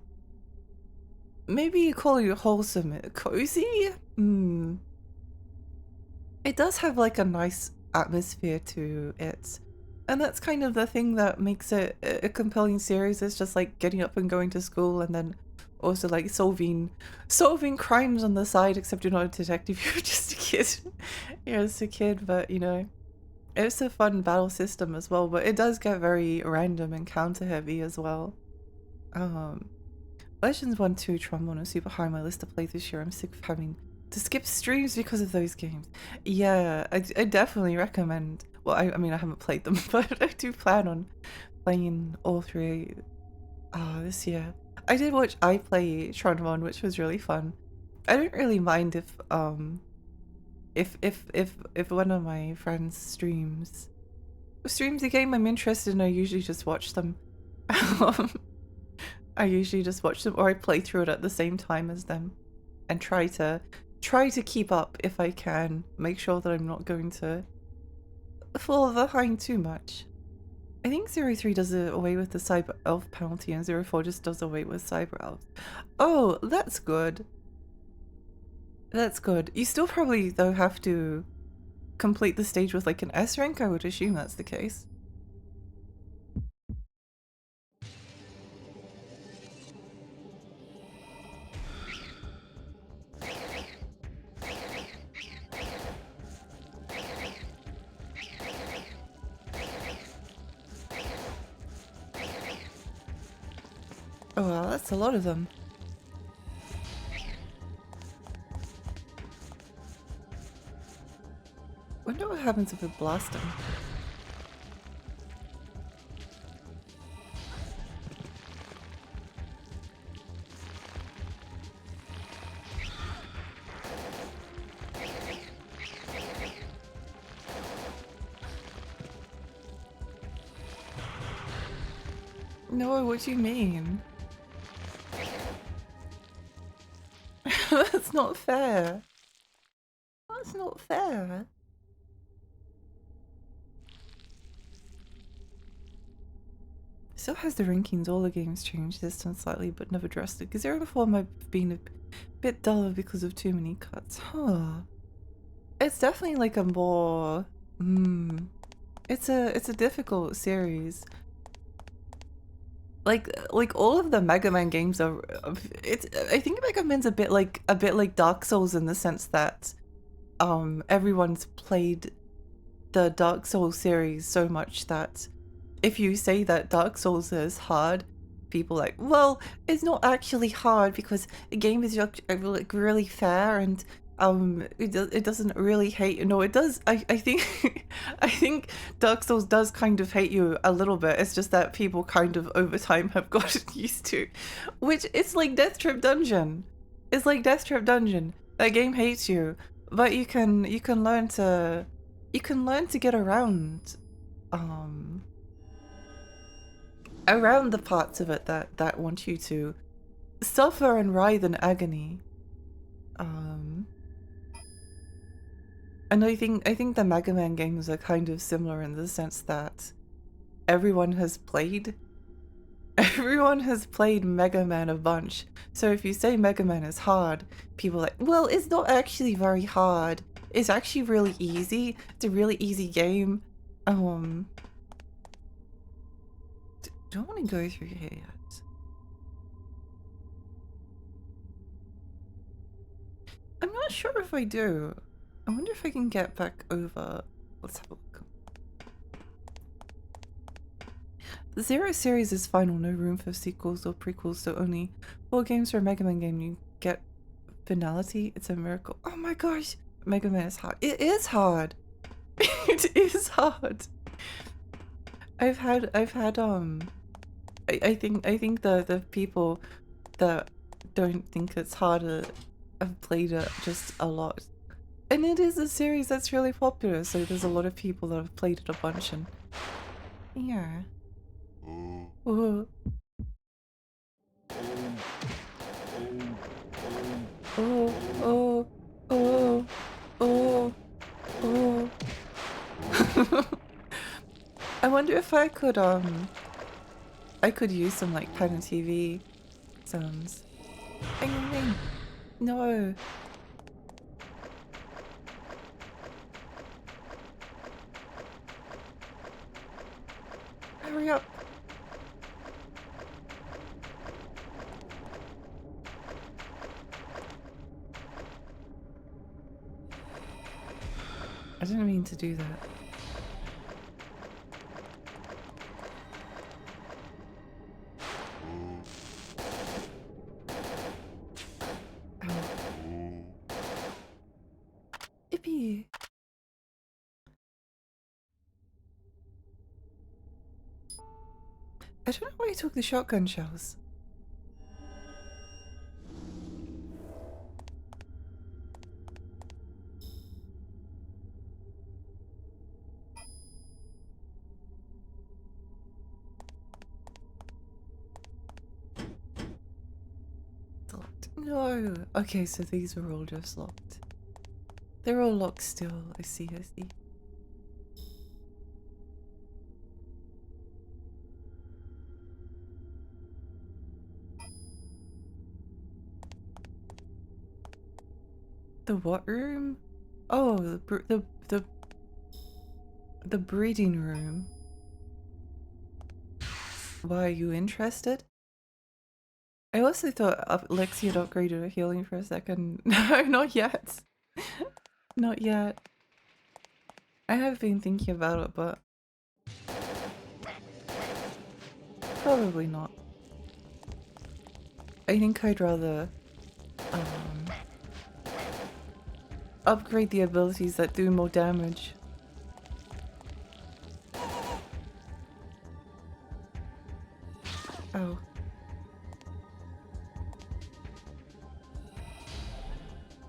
Maybe you call it wholesome, cozy. It does have like a nice atmosphere to it, and that's kind of the thing that makes it a compelling series. Is just like getting up and going to school, and then also like solving crimes on the side. Except you're not a detective; you're just a kid. You're just a kid, but you know. It's a fun battle system as well, but it does get very random and counter heavy as well. Legends 1, 2, Trombone are super high on my list to play this year. I'm sick of having to skip streams because of those games. Yeah, I definitely recommend. Well, I mean, I haven't played them, but I do plan on playing all 3 this year. I did watch I play Trombone, which was really fun. I don't really mind if one of my friends streams a game I'm interested in, I usually just watch them. I usually just watch them, or I play through it at the same time as them and try to keep up if I can. Make sure that I'm not going to fall behind too much. I think 03 does away with the Cyber Elf penalty and 04 just does away with Cyber Elves. Oh, that's good. That's good. You still probably, though, have to complete the stage with like an S rank. I would assume that's the case. Oh well, that's a lot of them. Wonder what happens if we blast them. No, what do you mean? That's not fair. That's not fair. still has the rankings. All the games changed this time slightly, but never drastic. Because Zero 4 might have been a bit duller because of too many cuts. Huh. It's definitely like a more... It's a difficult series. Like all of the Mega Man games are... I think Mega Man's a bit like Dark Souls in the sense that everyone's played the Dark Souls series so much that if you say that Dark Souls is hard, people are like, well, it's not actually hard because the game is like really fair and it doesn't really hate you. No, it does. I think I think Dark Souls does kind of hate you a little bit. It's just that people kind of over time have gotten used to, which it's like Death Trip Dungeon. It's like Death Trip Dungeon. That game hates you, but you can learn to get around around the parts of it that want you to suffer and writhe in agony. And I think the Mega Man games are kind of similar in the sense that everyone has played Mega Man a bunch. So if you say Mega Man is hard, people are like, well, it's not actually very hard. It's actually really easy. It's a really easy game. Don't want to go through here yet. I'm not sure if I do. I wonder if I can get back over. Let's have a look. The Zero series is final, no room for sequels or prequels, so only 4 games for a Mega Man game. You get finality. It's a miracle. Oh my gosh! Mega Man is hard. It is hard! It is hard! I think the people that don't think it's harder have played it just a lot. And it is a series that's really popular, so there's a lot of people that have played it a bunch and... Yeah. Oh. Oh, oh, oh, oh, oh. I wonder if I could use some like pen and TV sounds. No. Hurry up. I didn't mean to do that. Yippee! I don't know why you took the shotgun shells. It's locked. No! Okay, so these were all just locked. They're all locked still. I see, I see. The what room? Oh, the breeding room. Why, are you interested? I also thought Lexi had upgraded her healing for a second. No, not yet. Not yet. I have been thinking about it, but probably not. I think I'd rather upgrade the abilities that do more damage. Oh.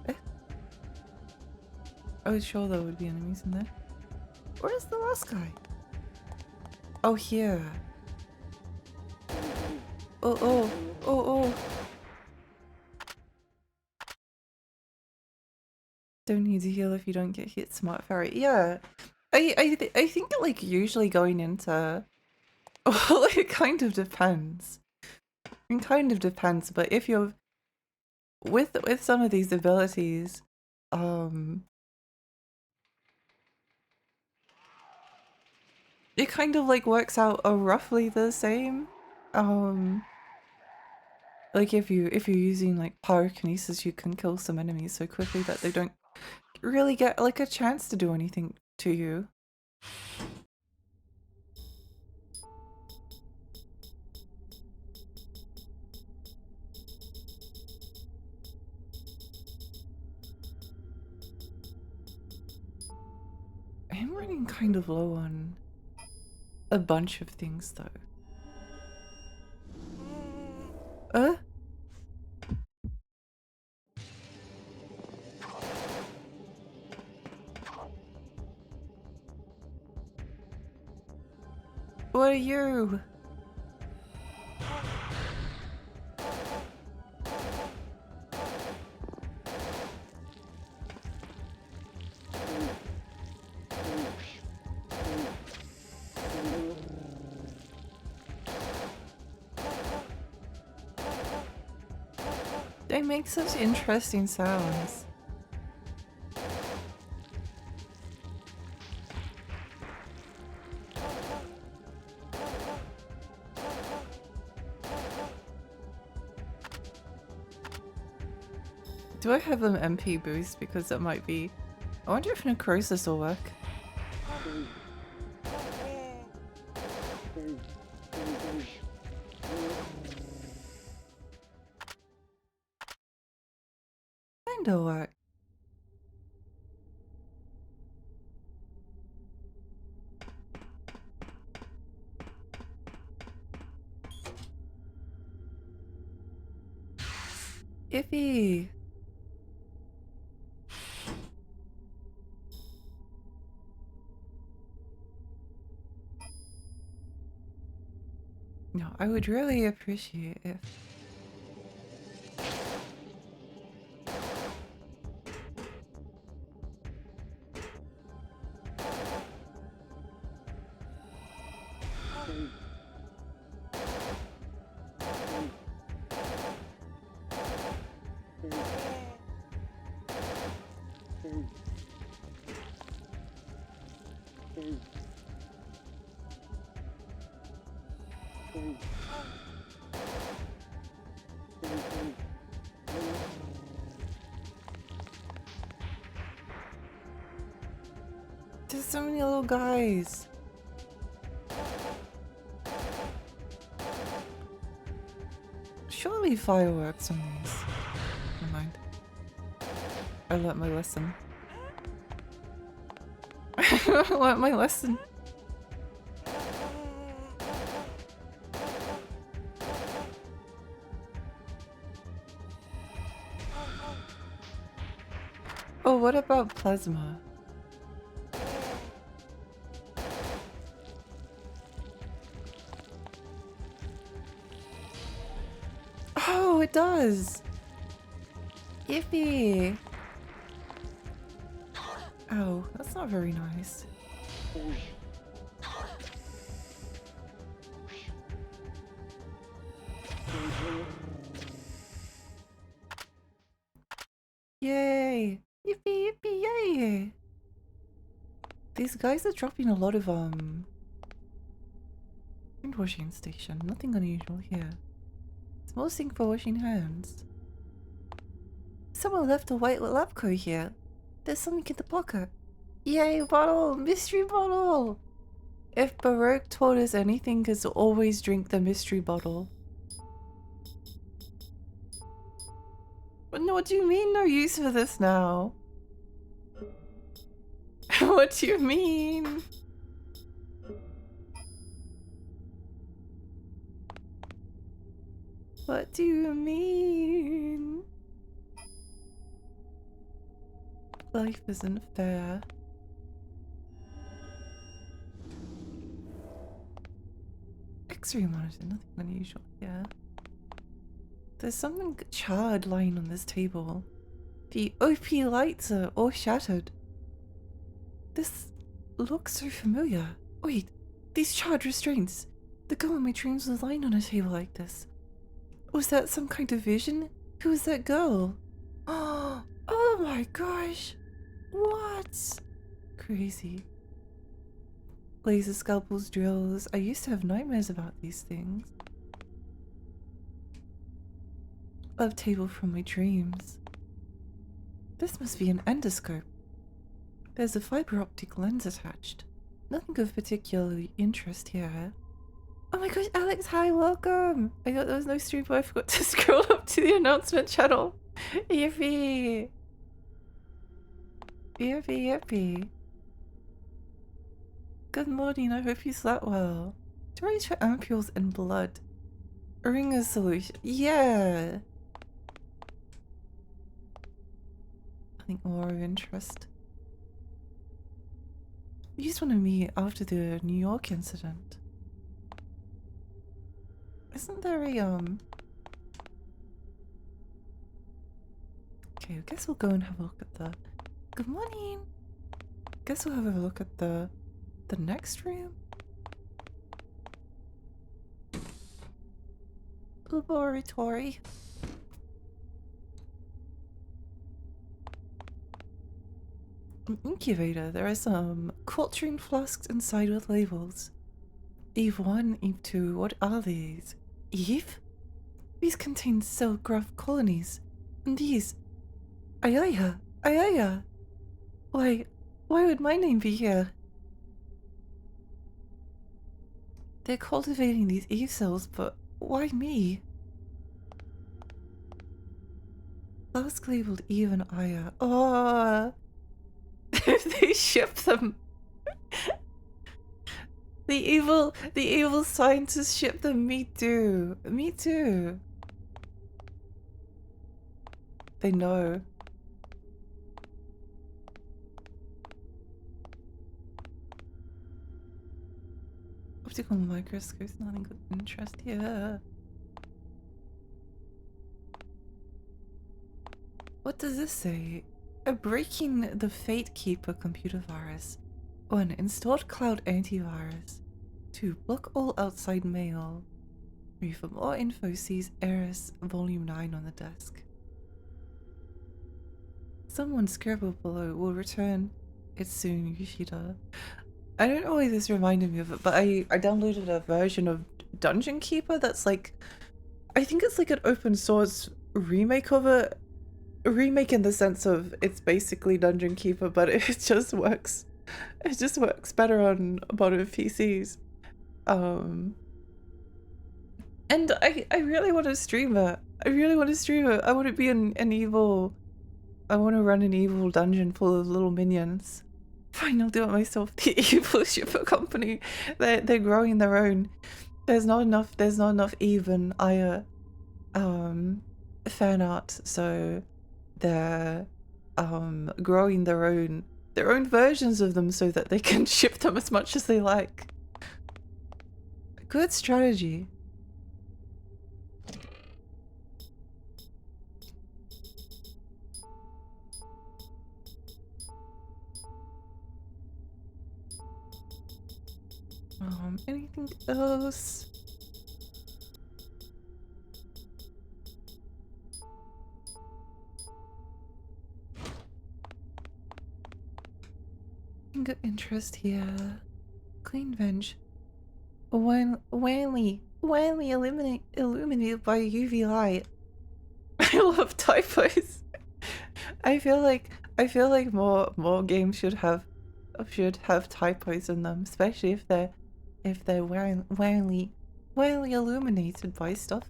Eh? I was sure there would be enemies in there. Where's the last guy? Oh, here. Oh, oh, oh, oh. Don't need to heal if you don't get hit, smart fairy. Yeah. I think like usually going into Well, it kind of depends. It kind of depends, but if you're with some of these abilities, it kind of like works out roughly the same. Like if you're using like pyrokinesis, you can kill some enemies so quickly that they don't really get like a chance to do anything to you. I'm running kind of low on a bunch of things though. What are you? They make such interesting sounds. Do I have an MP boost? Because that might be... I wonder if necrosis will work. Kinda work. Iffy. No, I would really appreciate if... There's so many little guys. Surely fireworks on these. Never mind. I learnt my lesson. I learnt my lesson. Oh, what about plasma? Oh, it does! Yippee! Oh, that's not very nice. Yay! Yippee, yippee, yay! These guys are dropping a lot of, hand washing station. Nothing unusual here. Small sink for washing hands. Someone left a white lab coat here. There's something in the pocket. Yay, bottle! Mystery bottle! If Baroque taught us anything, it's to always drink the mystery bottle. But no, what do you mean no use for this now? What do you mean? What do you mean? Life isn't fair. X-ray monitor, nothing unusual here. There's something charred lying on this table. The OP lights are all shattered. This looks so familiar. Wait, these charred restraints. The girl in my dreams was lying on a table like this. Was that some kind of vision? Who was that girl? Oh my gosh! What? Crazy. Laser scalpels, drills. I used to have nightmares about these things. Love table from my dreams. This must be an endoscope. There's a fiber optic lens attached. Nothing of particular interest here. Oh my gosh, Alex, hi, welcome! I thought there was no stream, but I forgot to scroll up to the announcement channel. Yippee! Yippee, yippee. Good morning, I hope you slept well. Storage for ampules and blood. Ringer solution. Yeah! Nothing more of interest. You just want to meet after the New York incident. Isn't there a, Okay, I guess we'll go and have a look at the... Good morning! Guess we'll have a look at the next room? Laboratory. An incubator. There are some culturing flasks inside with labels. Eve I, Eve II, what are these? Eve? These contain cell growth colonies. And these... Ayaya! Ayaya! Why would my name be here? They're cultivating these Eve cells, but why me? Flask labeled Eve and Aya. Oh! If they ship them... The evil scientists ship them. Me too. Me too. They know. Optical microscopes, nothing of interest here. What does this say? Breaking the Fate Keeper computer virus. 1. Installed cloud antivirus. 2. Block all outside mail. 3. For more info, sees Eris Volume 9 on the desk. Someone scribbled below. Will return it soon, Yoshida. I don't know why this reminded me of it, but I downloaded a version of Dungeon Keeper that's like... I think it's like an open source remake of it. A remake in the sense of it's basically Dungeon Keeper, but it just works. It just works better on modern PCs. And I really want to stream it. I really want to stream it. I want to be an evil... I want to run an evil dungeon full of little minions. Fine, I'll do it myself. The evil shipper company. They're growing their own. There's not enough even Aya fan art, so they're growing their own versions of them so that they can ship them as much as they like. Good strategy. Anything else? Good interest here. Clean bench. Wildly illuminated by UV light. I love typos. I feel like more games should have typos in them, especially if they're wildly illuminated by stuff.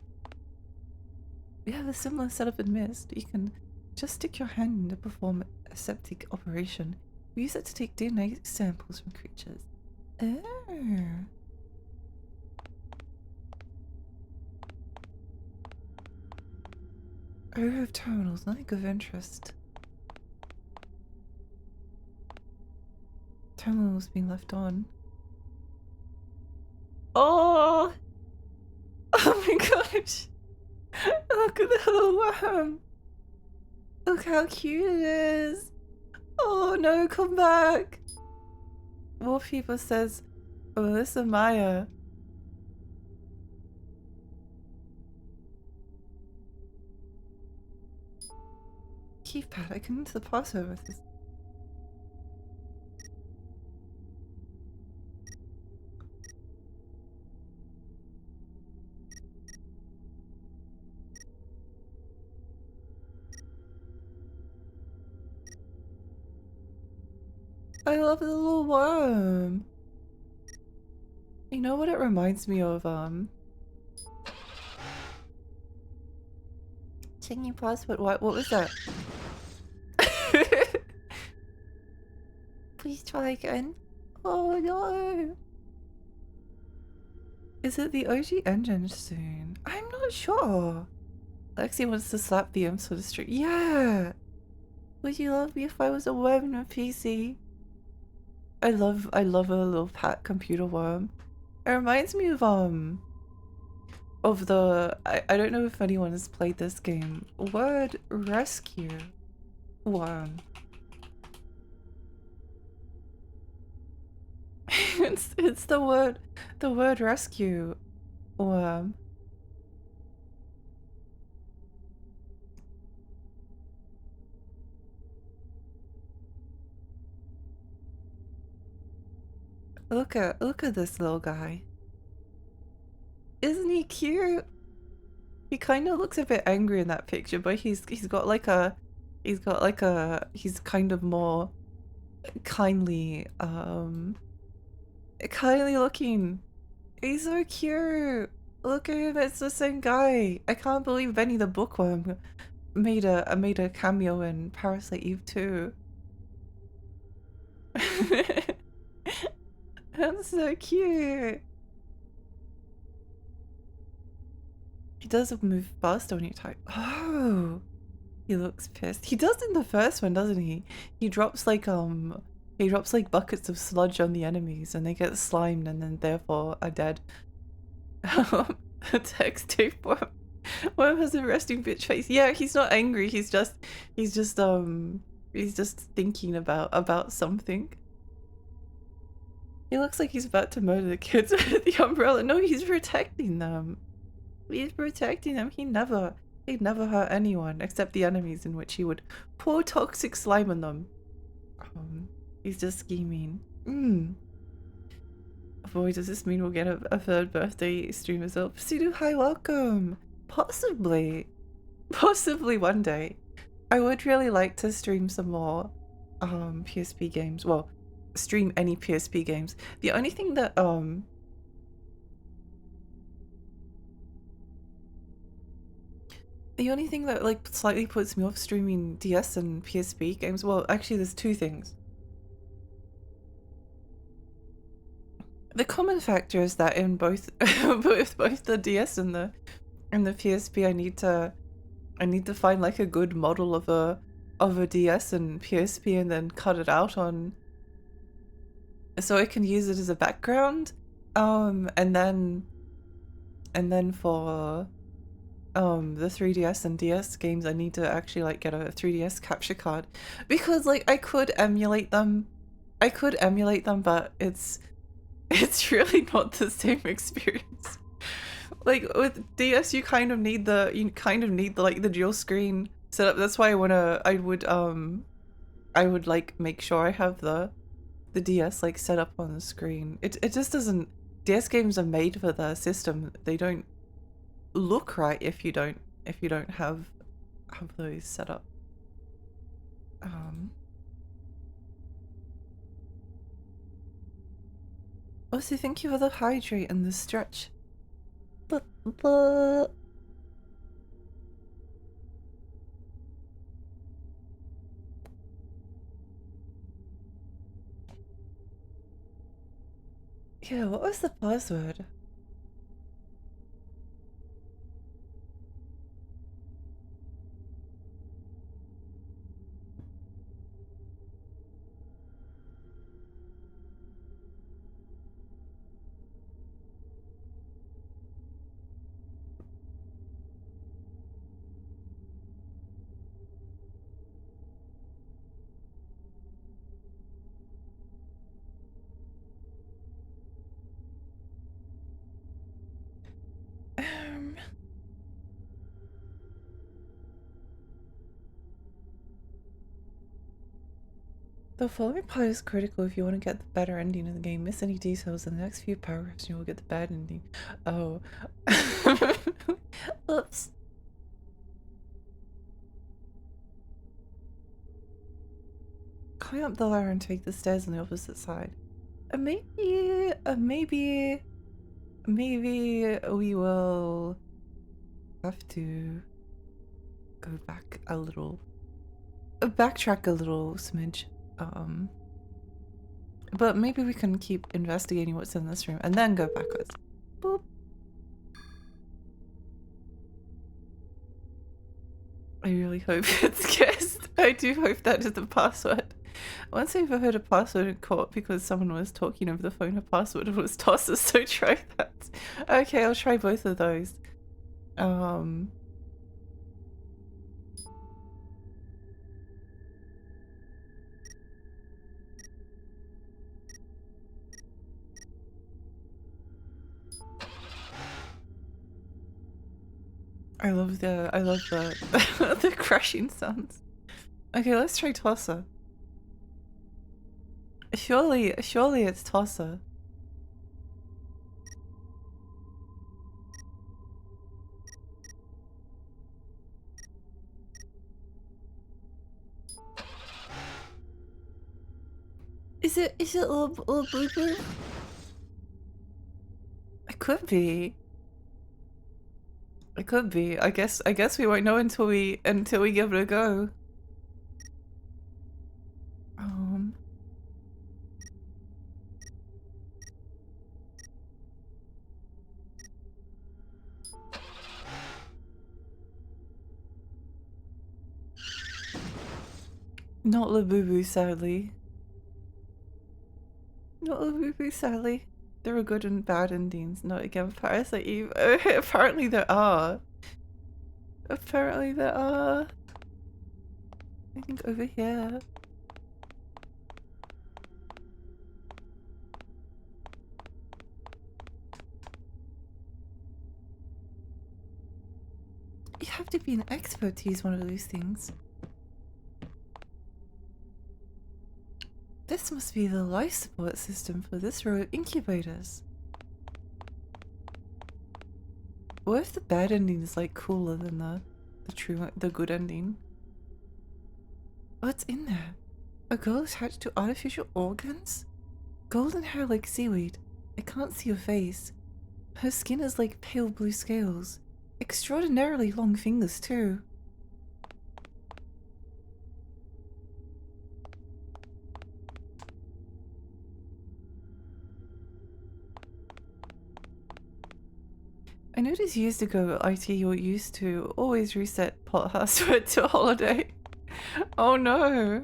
We have a similar setup in Mist. You can just stick your hand in to perform a septic operation. We use it to take DNA samples from creatures. Oh. Row of terminals, nothing of interest. Terminals being left on. Oh! Oh my gosh! Look at the little worm! Look how cute it is! Oh no, come back! More people says, Melissa Maya. keypad. I can enter the password with this. I love the little worm. You know what it reminds me of? Checking password. What was that? Please try again. Oh no. Is it the OG engine soon? I'm not sure. Lexi wants to slap the imps for the street. Yeah. Would you love me if I was a worm in a PC? I love a little pat computer worm. It reminds me of the I don't know if anyone has played this game. Word Rescue Worm. it's the word rescue worm. Look at this little guy. Isn't he cute? He kind of looks a bit angry in that picture, but he's kind of more kindly kindly looking. He's so cute. Look at him, it's the same guy. I can't believe Benny the Bookworm made a cameo in Parasite Eve II. That's so cute. He does move faster when you type. Oh, he looks pissed. He does in the first one, doesn't he? He drops like buckets of sludge on the enemies and they get slimed and then therefore are dead. Text tape worm. Worm has a resting bitch face. Yeah, he's not angry. He's just thinking about something. He looks like he's about to murder the kids with the umbrella. No, he's protecting them. He's protecting them. He'd never hurt anyone except the enemies in which he would pour toxic slime on them. He's just scheming. Boy, does this mean we'll get a third birthday stream as well? Pseudo, hi, welcome. Possibly one day. I would really like to stream some more PSP games. Well, stream any PSP games. The only thing that like slightly puts me off streaming DS and PSP games, well, actually there's two things. The common factor is that in both both the DS and the PSP I need to find like a good model of a DS and PSP and then cut it out on so I can use it as a background. And then for the 3DS and DS games I need to actually like get a 3DS capture card because like I could emulate them but it's really not the same experience. Like with DS you kind of need the like the dual screen setup. That's why I would like make sure I have the DS like set up on the screen. It just doesn't. DS games are made for the system. They don't look right if you don't have those set up. Also, thank you for the hydrate and the stretch. But yeah, what was the password? The following part is critical if you want to get the better ending of the game. Miss any details in the next few paragraphs and you will get the bad ending. Oh. Oops. Climb up the ladder and take the stairs on the opposite side. Maybe we will have to go back a little. Backtrack a little smidge. But maybe we can keep investigating what's in this room and then go backwards. Boop. I really hope it's guessed. I do hope that is the password. Once I overheard a password in court because someone was talking over the phone. Her password was tosser, so try that. Okay, I'll try both of those. I love the the crashing sounds. Okay, let's try tosser. Surely it's tosser. Is it little blue blue? It could be. It could be. I guess we won't know until we give it a go. Not Labubu, sadly. Not Labubu, sadly. There are good and bad endings. Not again Parasite Eve. Apparently there are. Apparently there are. I think over here. You have to be an expert to use one of these things. This must be the life support system for this row of incubators. What if the bad ending is like cooler than the good ending? What's in there? A girl attached to artificial organs? Golden hair like seaweed. I can't see her face. Her skin is like pale blue scales. Extraordinarily long fingers too. I noticed years ago IT used to always reset password to holiday. Oh no.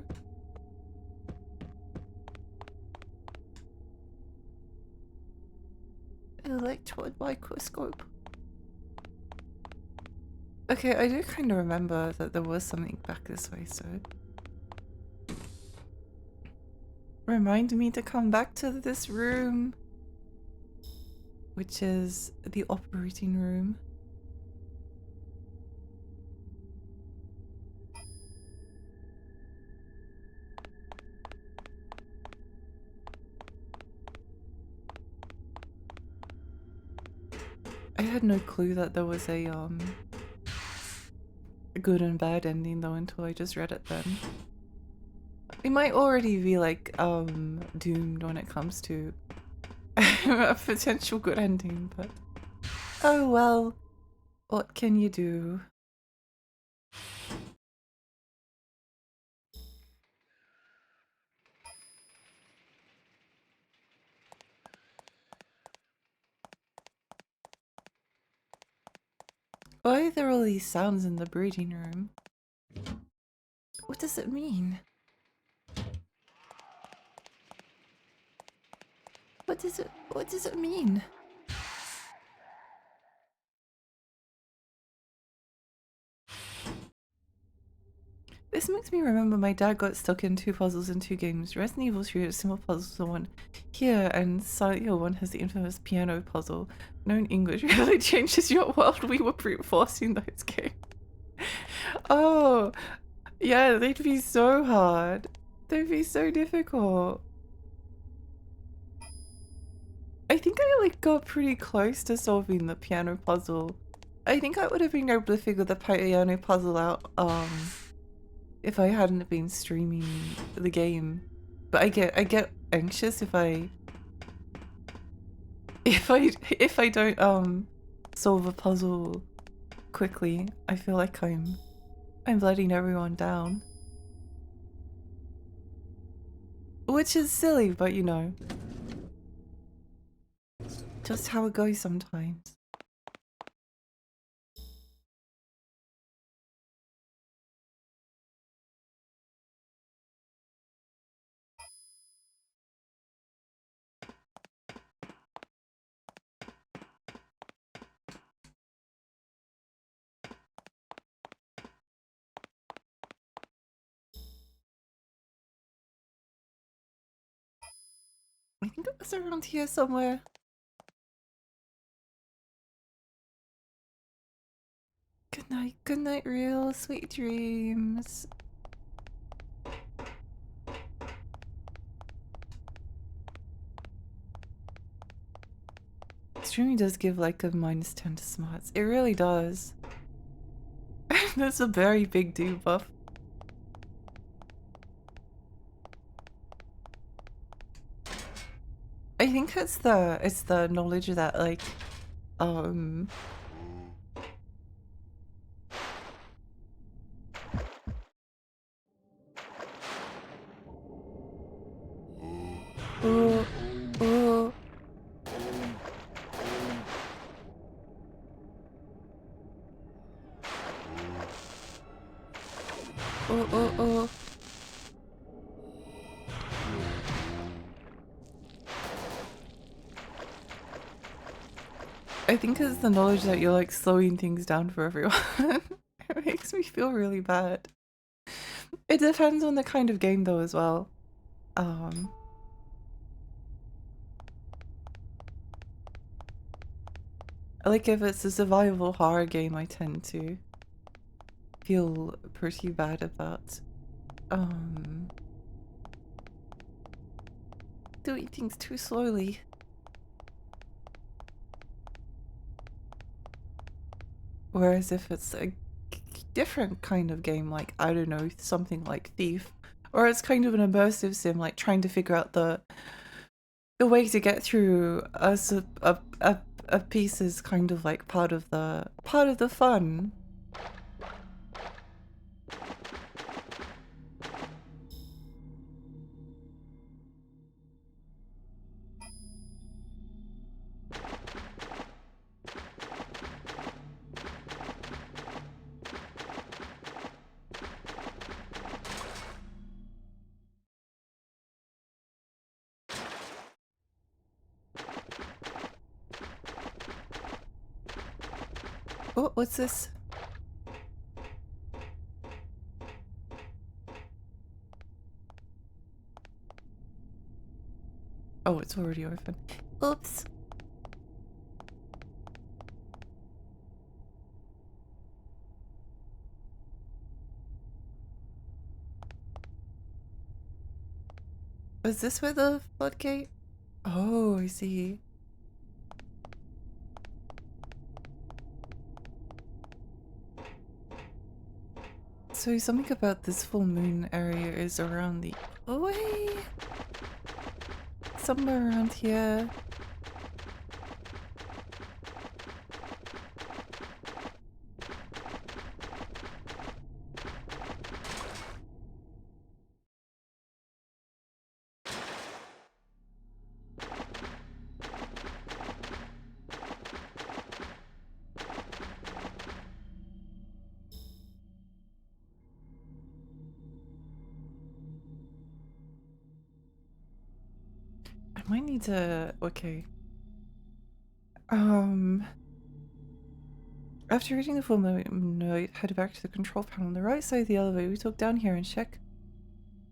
Electron microscope. Okay, I do kind of remember that there was something back this way, so... Remind me to come back to this room. Which is the operating room. I had no clue that there was a good and bad ending though until I just read it then. We might already be like doomed when it comes to a potential good ending, but oh well, what can you do? Why are there all these sounds in the breeding room? What does it mean? What does it mean? This makes me remember my dad got stuck in 2 puzzles in 2 games. Resident Evil 3 had simple puzzles for 1 here, and Silent Hill 1 has the infamous piano puzzle. Known English really changes your world. We were brute forcing those games. Oh, yeah, they'd be so hard. They'd be so difficult. I think I like got pretty close to solving the piano puzzle. I think I would have been able to figure the piano puzzle out if I hadn't been streaming the game. But I get anxious if I don't solve a puzzle quickly. I feel like I'm letting everyone down. Which is silly, but you know. Just how it goes sometimes. I think it was around here somewhere. Good night, real sweet dreams. Streaming does give like a -10 to smarts. It really does. That's a very big debuff. I think it's the knowledge that like oh oh oh. I think it's the knowledge that you're like slowing things down for everyone. It makes me feel really bad. It depends on the kind of game though as well. Like if it's a survival horror game, I tend to feel pretty bad about doing things too slowly. Whereas if it's a different kind of game, like, I don't know, something like Thief, or it's kind of an immersive sim, like trying to figure out the way to get through a piece is kind of like part of the fun. Oh, what's this? Oh, it's already open. Oops. Is this where the floodgate? Oh, I see. So something about this full moon area is around the way. Somewhere around here. I might need to... okay. After reading the full note, head back to the control panel on the right side of the elevator. We took down here and check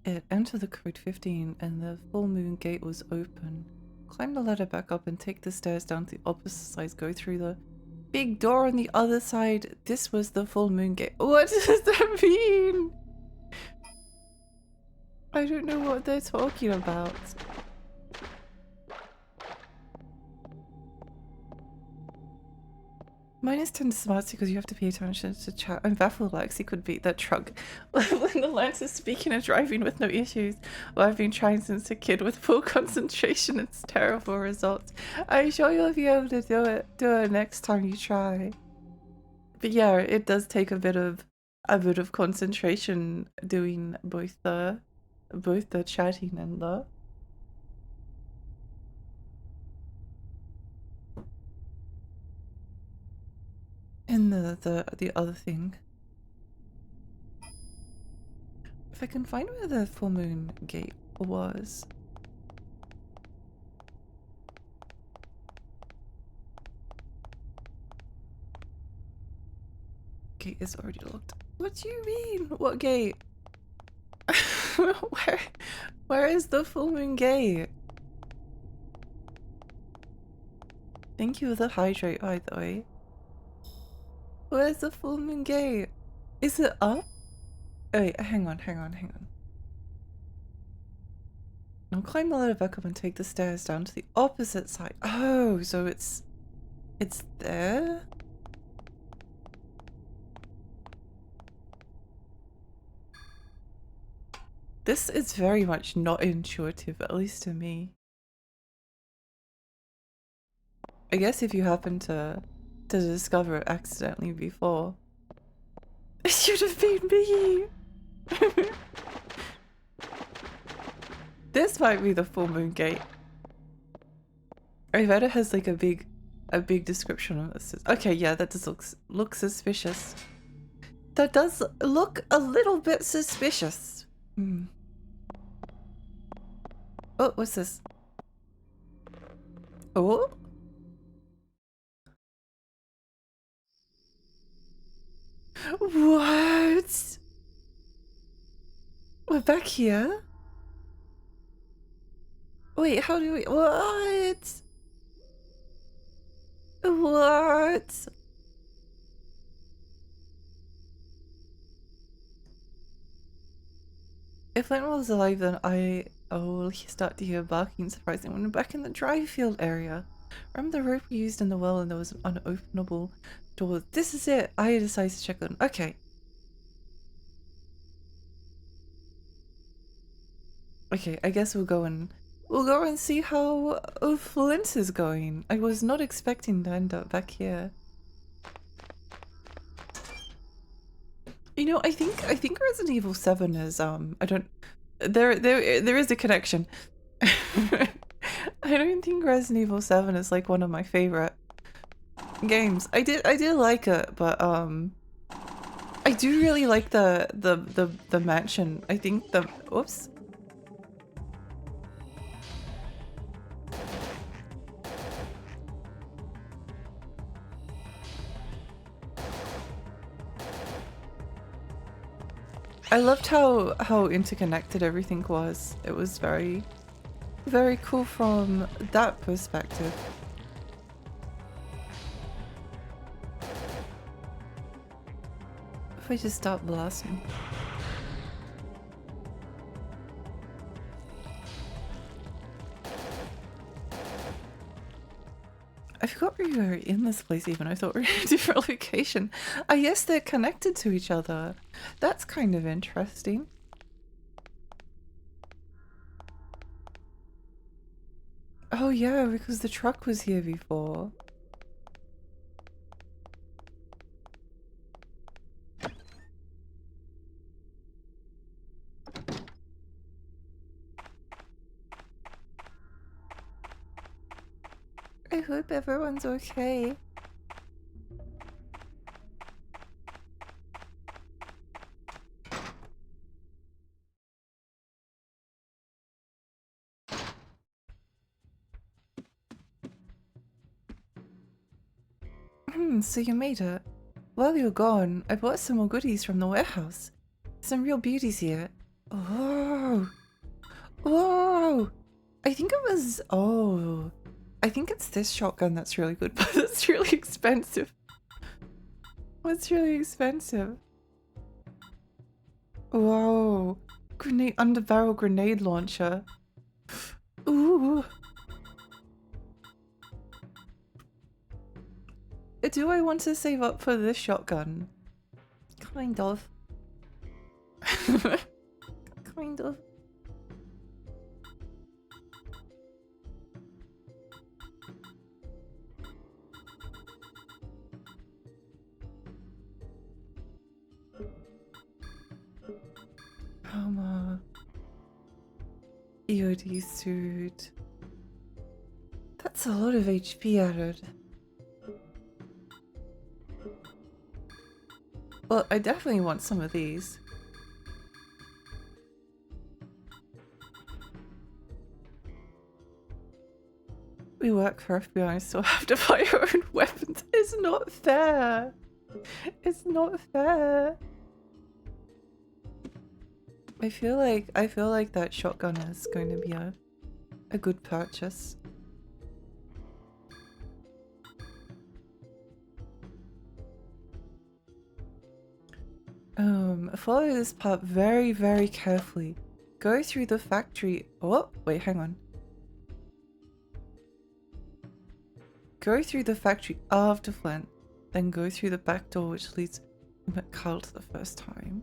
it. Enter the code 15 and the full moon gate was open. Climb the ladder back up and take the stairs down to the opposite side. Go through the big door on the other side. This was the full moon gate. What does that mean? I don't know what they're talking about. Mine is turned smart because you have to pay attention to chat. I'm baffled Lexi could beat that truck when the lens is speaking and driving with no issues. Well, I've been trying since a kid with full concentration. It's terrible results. I'm sure you'll be able to do it next time you try. But yeah, it does take a bit of concentration doing both the chatting and the the other thing. If I can find where the full moon gate was. Gate is already locked. What do you mean? What gate? Where is the full moon gate? Thank you for the hydrate, by the way. Where's the full moon gate? Is it up? Oh, wait, hang on. I'll climb the ladder back up and take the stairs down to the opposite side. Oh, so it's there? This is very much not intuitive, at least to me. I guess if you happen to discover it accidentally before. It should have been me! This might be the full moon gate. I bet it has like a big description on this. Okay, yeah, that does look suspicious. That does look a little bit suspicious. Hmm. Oh, what's this? Oh? What? We're back here? Wait, how do we— what? What? If Flint was alive, then I will start to hear barking surprisingly when we're back in the dry field area. Remember the rope we used in the well and there was an unopenable door? This is it! I decided to check on. Okay. Okay, I guess we'll go and see how Flint is going. I was not expecting to end up back here. You know, I think Resident Evil 7 is I don't— there is a connection. I don't think Resident Evil 7 is like one of my favorite games. I did like it, but I do really like the mansion. I think the— whoops. I loved how interconnected everything was. It was very cool from that perspective. If I just start blasting. I forgot we were in this place even. I thought we were in a different location. I guess they're connected to each other. That's kind of interesting. Oh yeah, because the truck was here before. I hope everyone's okay. So you made it. While you were gone, I bought some more goodies from the warehouse. Some real beauties here. Oh. Whoa! I think it was— oh. I think it's this shotgun that's really good, but it's really expensive. What's really expensive? Whoa. Grenade underbarrel grenade launcher. Ooh. Do I want to save up for this shotgun? Kind of. Kind of. Armor. EOD suit. That's a lot of HP added. Well, I definitely want some of these. We work for FBI and still have to buy our own weapons. It's not fair. It's not fair. I feel like that shotgun is going to be a good purchase. Follow this part very, very carefully. Go through the factory. Oh, wait, hang on. Go through the factory after Flint, then go through the back door which leads to McCult the first time.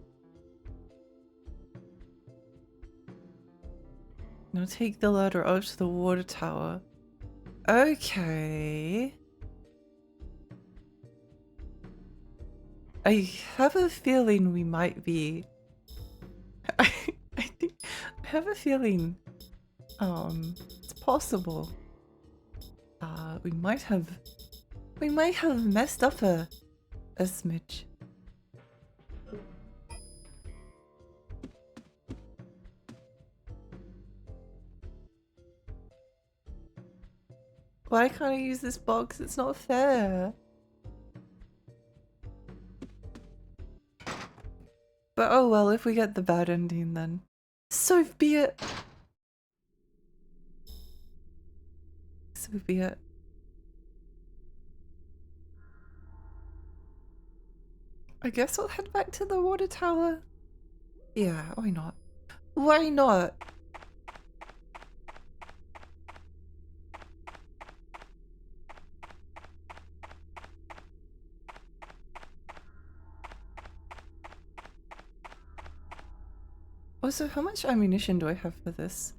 Now take the ladder up to the water tower. Okay. I have a feeling we might be... I have a feeling it's possible. We might have messed up a smidge. Why can't I use this box? It's not fair. But oh well, if we get the bad ending then so be it. So be it. I guess we'll head back to the water tower. Yeah, why not? Why not? Also, how much ammunition do I have for this?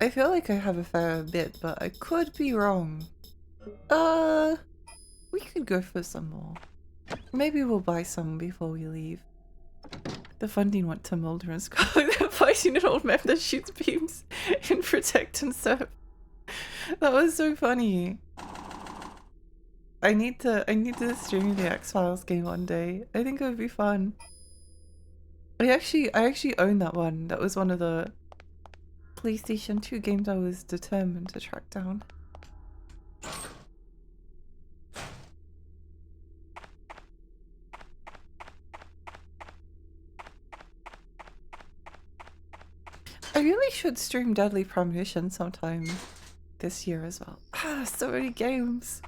I feel like I have a fair bit, but I could be wrong. We could go for some more. Maybe we'll buy some before we leave. The funding went to Mulder and Scully. They're fighting an old man that shoots beams in Protect and Serve. That was so funny. I need to stream the X-Files game one day. I think it would be fun. I actually own that one. That was one of the PlayStation 2 games I was determined to track down. I really should stream Deadly Premonition sometime this year as well. Ah, so many games.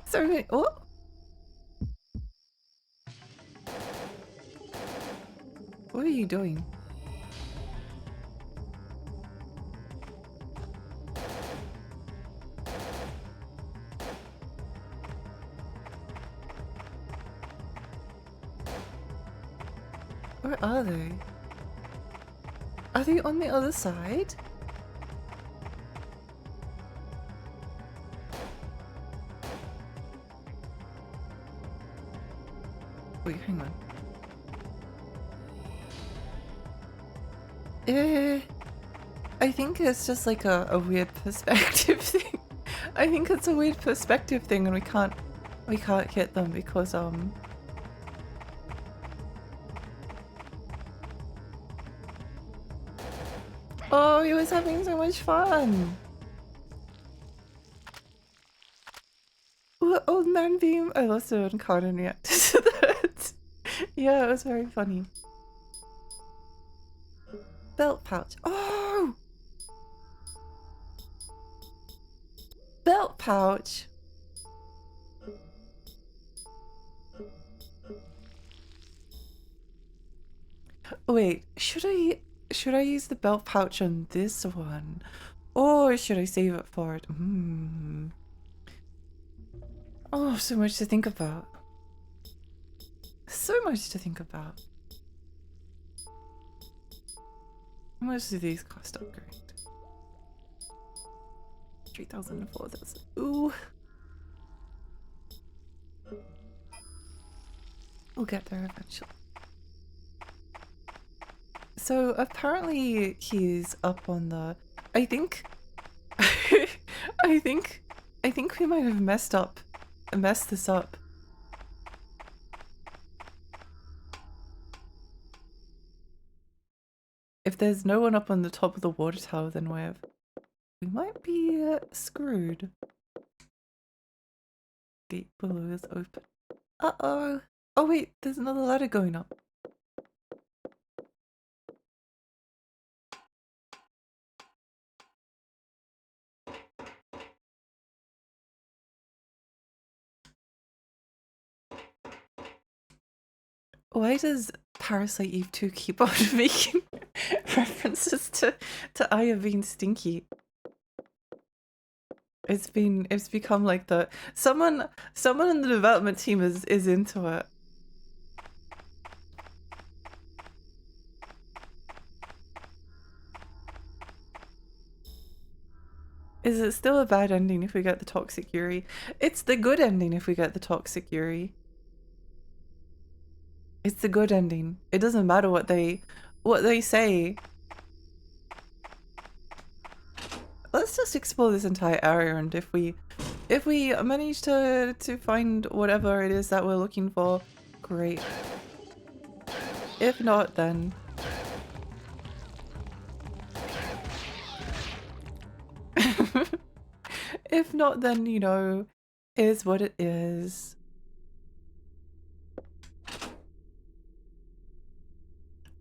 So many. Oh! What are you doing? Where are they? Are they on the other side? Wait, hang on. I think it's just like a weird perspective thing. I think it's a weird perspective thing and we can't hit them because oh, he was having so much fun! What old man beam? I lost it when Carden reacted to that. Yeah, it was very funny. Belt pouch. Oh! Belt pouch! Wait, should I... Should I use the belt pouch on this one? Or should I save it for it? Oh, so much to think about. So much to think about. How much do these cost upgrade? 3,000 and 4,000. Ooh. We'll get there eventually. So apparently he's up on the... I think... I think we might have messed this up. If there's no one up on the top of the water tower, then we might be screwed. Gate below is open. Uh-oh. Oh wait, there's another ladder going up. Why does Parasite Eve II keep on making references to Aya being stinky? It's become like the someone in the development team is into it. Is it still a bad ending if we get the toxic Yuri? It's the good ending if we get the toxic Yuri. It's the good ending. It doesn't matter what they say. Let's just explore this entire area, and if we manage to find whatever it is that we're looking for, great. If not, then if not, then you know, is what it is.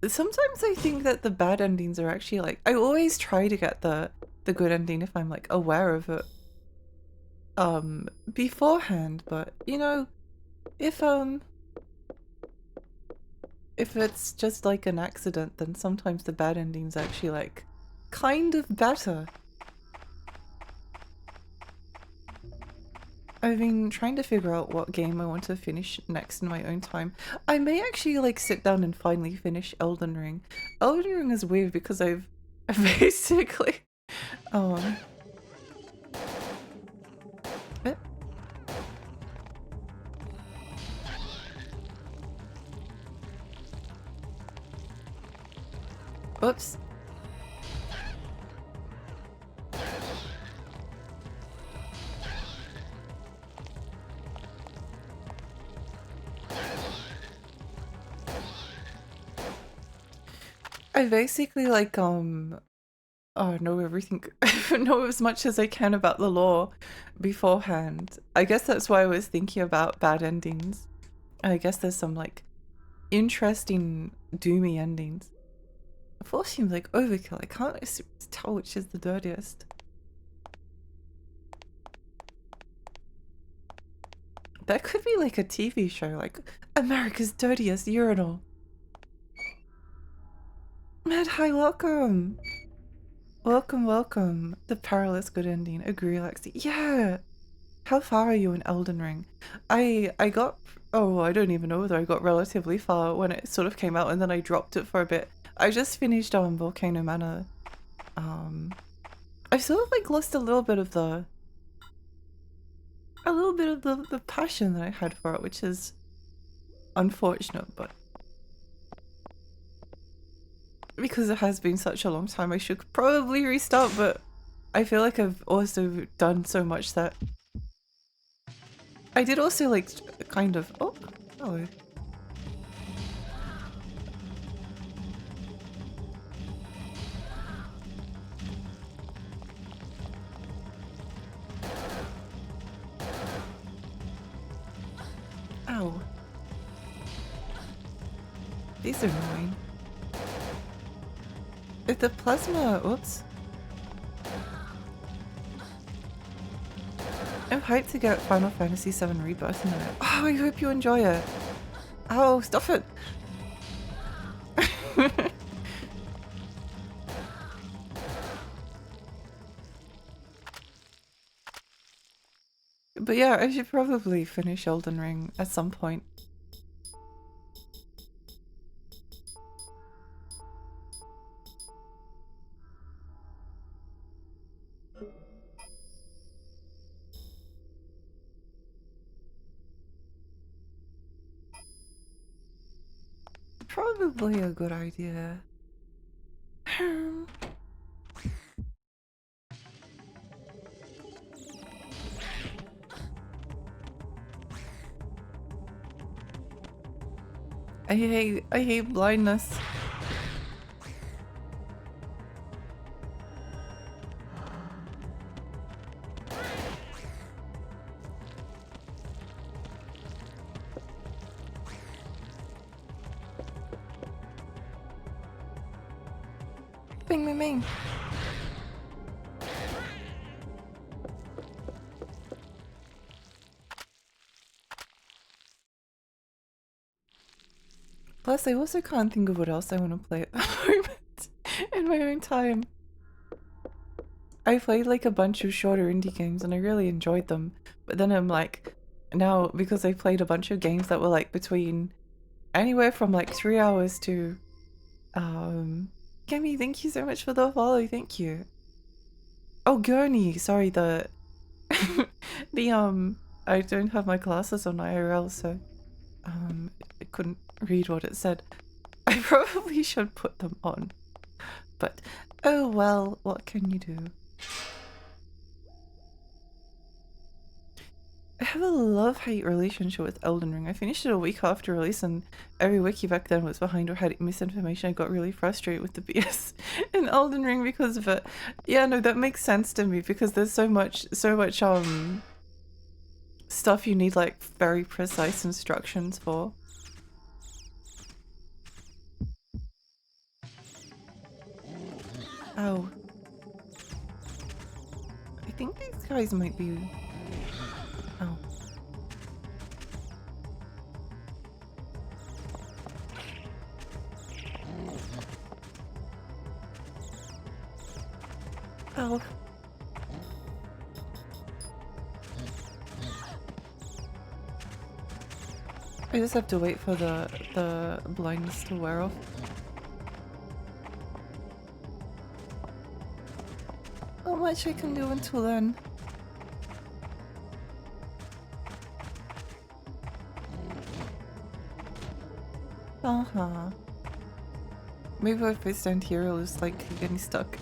Sometimes I think that the bad endings are actually like, I always try to get the good ending if I'm like aware of it beforehand, but you know, if it's just like an accident, then sometimes the bad ending's actually like kind of better. I've been trying to figure out what game I want to finish next in my own time. I may actually like sit down and finally finish Elden Ring. Elden Ring is weird because I've basically eh? Oops. I basically like know everything know as much as I can about the lore beforehand. I guess that's why I was thinking about bad endings. I guess there's some like interesting doomy endings. 4 seems like overkill. I can't tell which is the dirtiest. That could be like a TV show, like America's Dirtiest Urinal. Mad, hi, welcome. Welcome. The perilous good ending. Agree, Lexi. Yeah. How far are you in Elden Ring? I got, oh, I don't even know whether I got relatively far when it sort of came out, and then I dropped it for a bit. I just finished Volcano Manor. I've sort of like lost a little bit of the passion that I had for it, which is unfortunate, but because it has been such a long time, I should probably restart, but I feel like I've also done so much that I did also like kind of, oh, hello. Ow. These are annoying. If the plasma, oops. I'm hyped to get Final Fantasy VII Rebirth in a minute. Oh, I hope you enjoy it. Oh, stop it. But yeah, I should probably finish Elden Ring at some point. Probably a good idea. I hate blindness. Bing, bing, bing. Plus, I also can't think of what else I want to play at the moment in my own time. I played like a bunch of shorter indie games and I really enjoyed them. But then I'm like, now because I played a bunch of games that were like between anywhere from like 3 hours to Kemi, thank you so much for the follow, thank you. Oh, Gurney, sorry, the I don't have my glasses on IRL, so I couldn't read what it said. I probably should put them on. But oh well, what can you do? I have a love-hate relationship with Elden Ring. I finished it a week after release and every wiki back then was behind or had misinformation. I got really frustrated with the BS in Elden Ring because of it. Yeah, no, that makes sense to me because there's so much stuff you need like very precise instructions for. Oh. I think these guys might be... Oh. Oh. I just have to wait for the blindness to wear off. Not much I can do until then. Uh-huh. Maybe if I stand here, I'll just like keep getting stuck.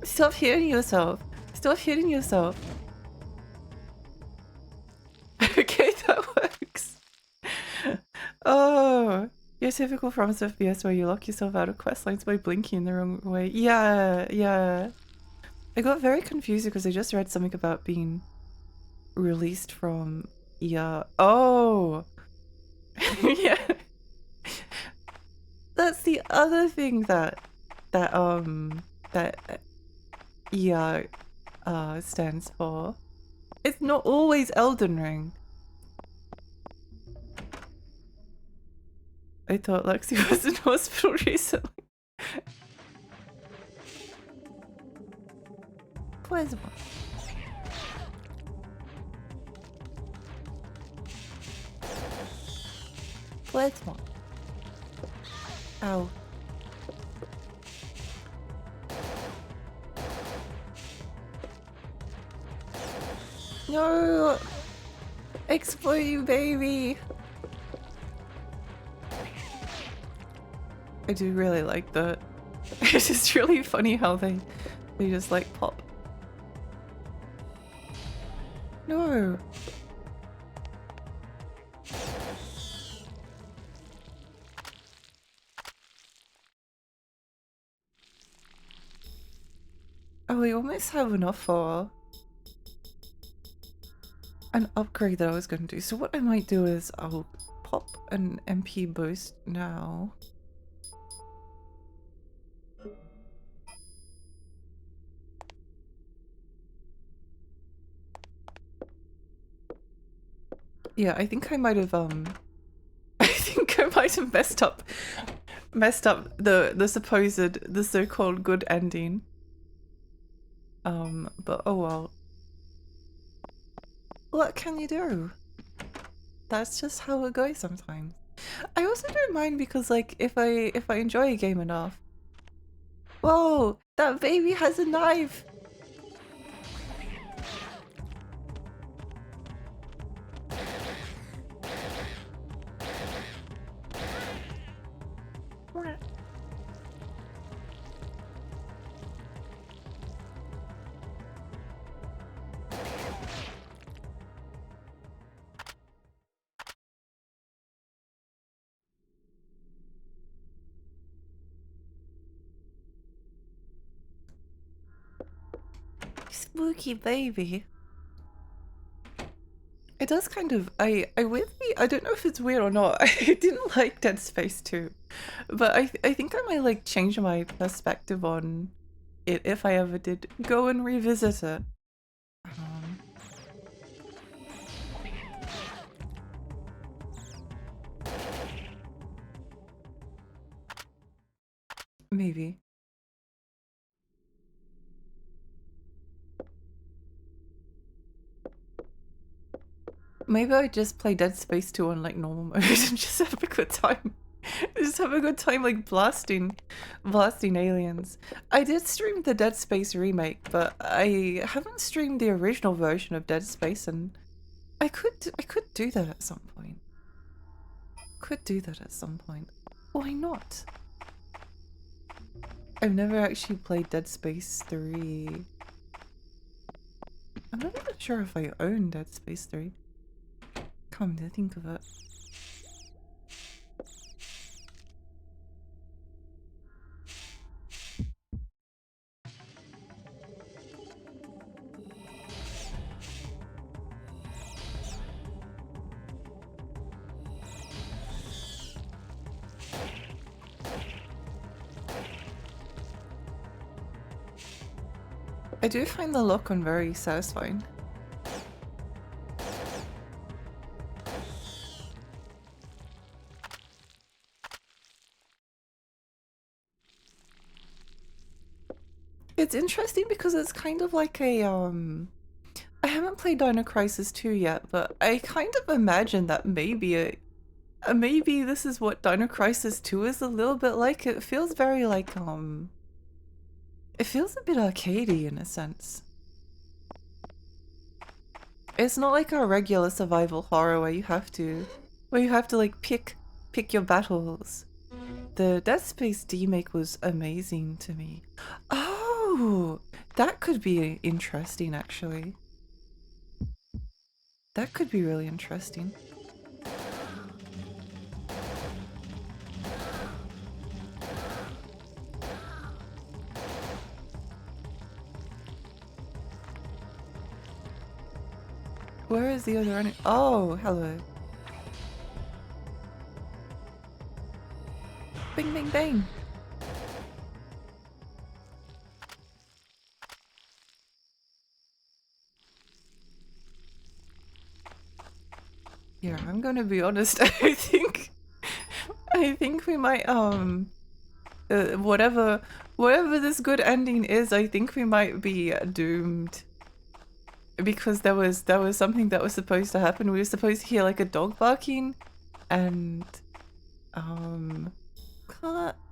Stop hitting yourself. Stop hitting yourself. Okay, that works. Oh, your typical promise FPS where you lock yourself out of quest lines by blinking the wrong way. Yeah, yeah. I got very confused because I just read something about being released from... Yeah. Oh! Yeah. That's the other thing that EA stands for. It's not always Elden Ring. I thought Lexi was in hospital recently. Where's one? Where's one? Ow. No! Exploit you, baby! I do really like that. It's just really funny how they just like pop. No! Oh, we almost have enough for an upgrade that I was going to do. So what I might do is I'll pop an MP boost now. Yeah, I think I might have I think I might have messed up the so-called good ending. But oh well. What can you do? That's just how it goes sometimes. I also don't mind because like if I enjoy a game enough. Whoa, that baby has a knife. Spooky baby. It does kind of I weirdly I don't know if it's weird or not. I didn't like Dead Space 2. But I think I might like change my perspective on it if I ever did go and revisit it. Um, maybe. Maybe I just play Dead Space 2 on like normal mode and just have a good time. Just have a good time like blasting aliens. I did stream the Dead Space remake, but I haven't streamed the original version of Dead Space, and I could do that at some point. Could do that at some point. Why not? I've never actually played Dead Space 3. I'm not even sure if I own Dead Space 3. Come to think of it. I do find the lock-on very satisfying. It's interesting because it's kind of like a I haven't played Dino Crisis 2 yet, but I kind of imagine that maybe this is what Dino Crisis 2 is a little bit like. It feels very like it feels a bit arcadey in a sense. It's not like a regular survival horror where you have to like pick your battles. The Dead Space remake was amazing to me. Oh, that could be interesting actually. That could be really interesting. Where is the other enemy? Oh, hello. Bing, bing, bang. Yeah, I'm gonna be honest. I think we might whatever this good ending is, I think we might be doomed. Because there was something that was supposed to happen. We were supposed to hear like a dog barking, and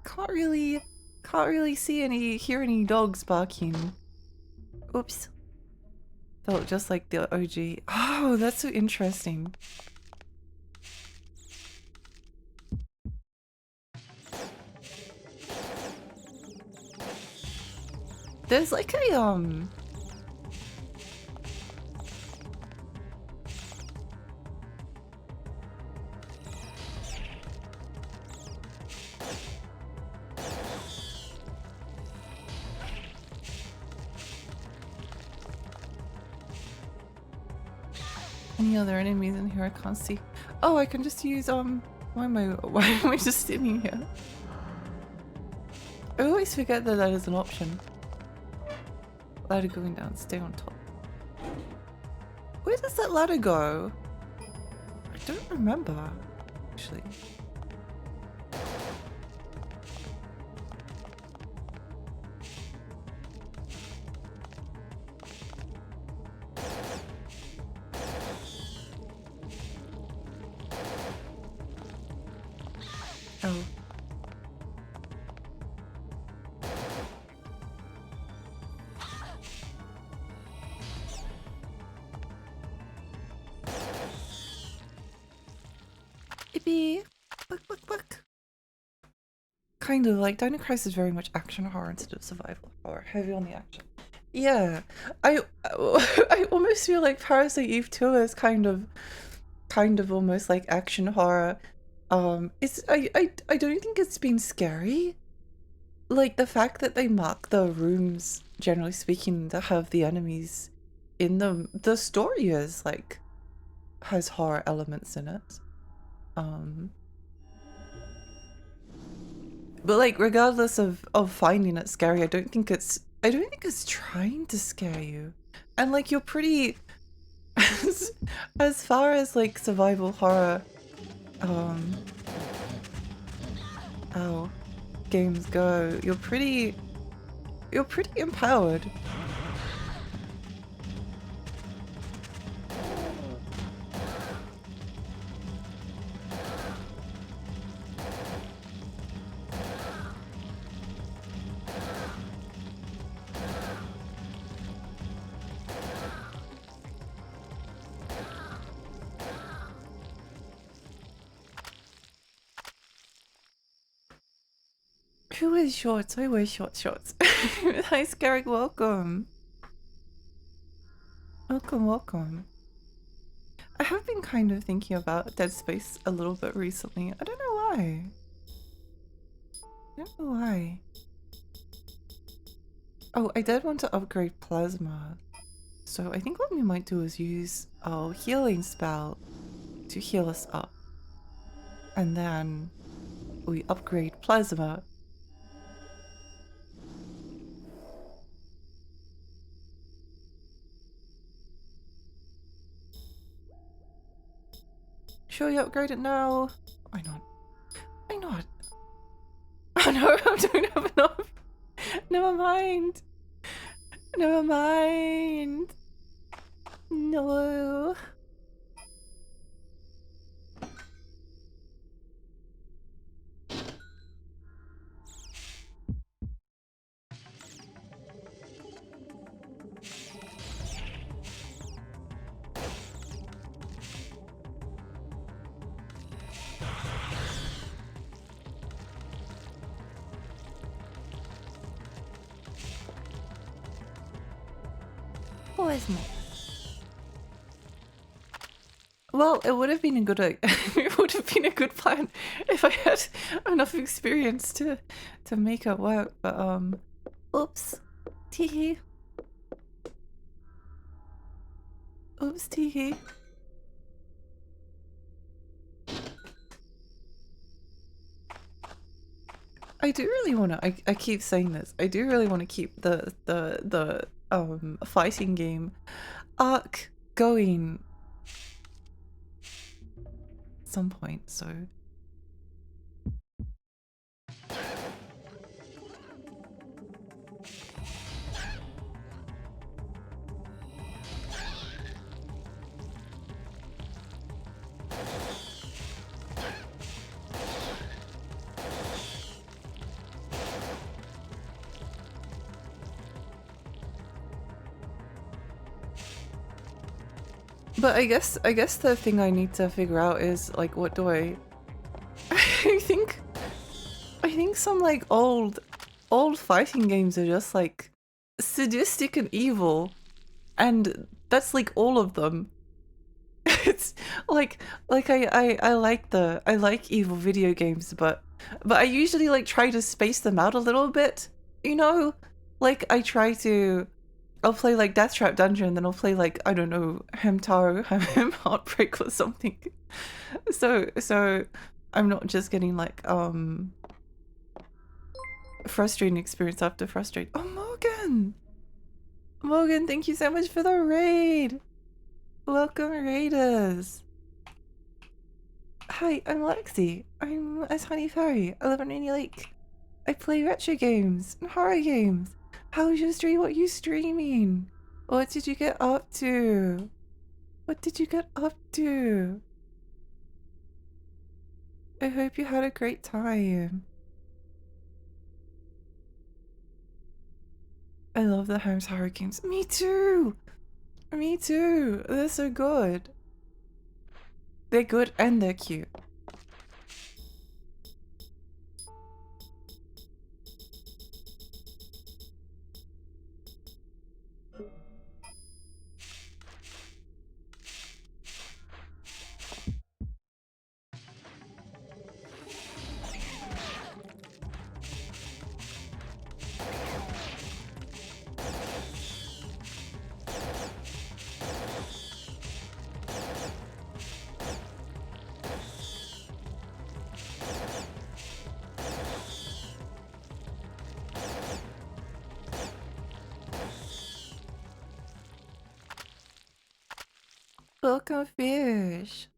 can't really hear any dogs barking. Oops. Felt just like the OG. Oh, that's so interesting. There's like a any other enemies in here I can't see. Oh, I can just use why am I just sitting here? I always forget that that is an option. Ladder going down, stay on top. Where does that ladder go? I don't remember, actually. kind of like Dino Crisis is very much action horror instead of survival horror, heavy on the action. Yeah, I I almost feel like Parasite Eve II is kind of almost like action horror. It's I don't think it's been scary. Like the fact that they mark the rooms, generally speaking, that have the enemies in them. The story is like has horror elements in it. But like regardless of finding it scary, I don't think it's trying to scare you. And like you're pretty as far as like survival horror oh games go, you're pretty empowered. Who wears shorts? I wear shorts. Hi Scarrick, welcome. Welcome. I have been kind of thinking about Dead Space a little bit recently. I don't know why. Oh, I did want to upgrade Plasma. So I think what we might do is use our healing spell to heal us up. And then we upgrade Plasma. Shall we upgrade it now? Why not? Oh no, I don't have enough. Never mind. No. More. Well, it would have been a good it would have been a good plan if I had enough experience to make it work, but oops. Teehee. Oops, teehee. I do really want to I keep saying this. I do really want to keep the fighting game arc going at some point, so but I guess the thing I need to figure out is like what do I I think some like old fighting games are just like sadistic and evil, and that's like all of them. It's like I like evil video games, but I usually like try to space them out a little bit, you know? Like I'll play like Death Trap Dungeon, then I'll play like, I don't know, Hamtaro, Heartbreak or something. So I'm not just getting like frustrating experience after frustrating. Oh, Morgan, thank you so much for the raid. Welcome, raiders. Hi, I'm Lexi. I'm a tiny fairy. I live on Rainy Lake. I play retro games and horror games. How was your stream? What are you streaming? What did you get up to? I hope you had a great time. I love the Harm's horror games. Me too! They're so good. They're good and they're cute. welcome, fish.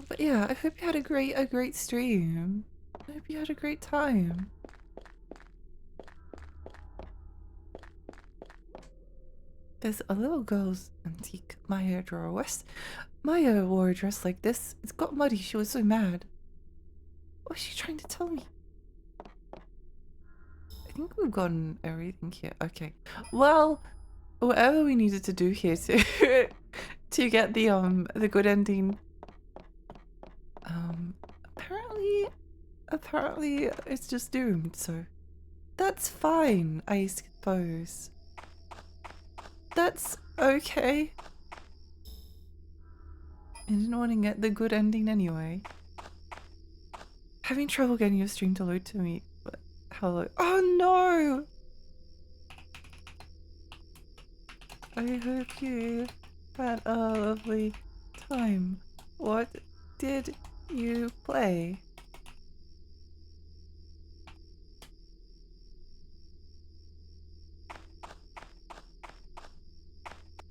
But yeah, I hope you had a great stream. I hope you had a great time. There's a little girl's antique Maya drawer. Maya wore a dress like this. It's got muddy. She was so mad. What's she trying to tell me? I think we've gotten everything here. Okay. Well, whatever we needed to do here to to get the good ending. Apparently it's just doomed, so that's fine, I suppose. That's okay. I didn't want to get the good ending anyway. Having trouble getting your stream to load to me. But hello. Oh no! I hope you had a lovely time. What did you play?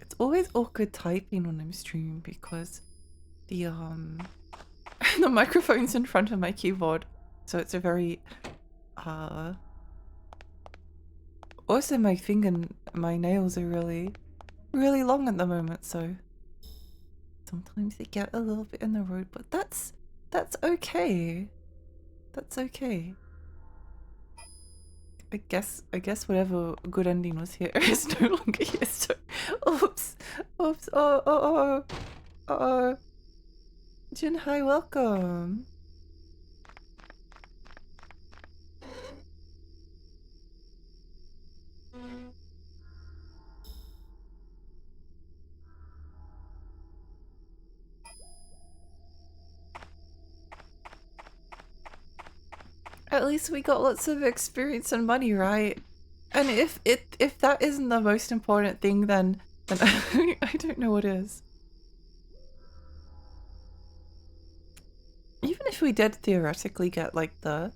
It's always awkward typing when I'm streaming because the the microphone's in front of my keyboard, so it's a very also my nails are really long at the moment, so sometimes they get a little bit in the road, but that's okay. That's okay. I guess whatever good ending was here is no longer here, so oops. Oh. Jin, hi, welcome. At least we got lots of experience and money, right? And if that isn't the most important thing, then I don't know what is. Even if we did theoretically get like the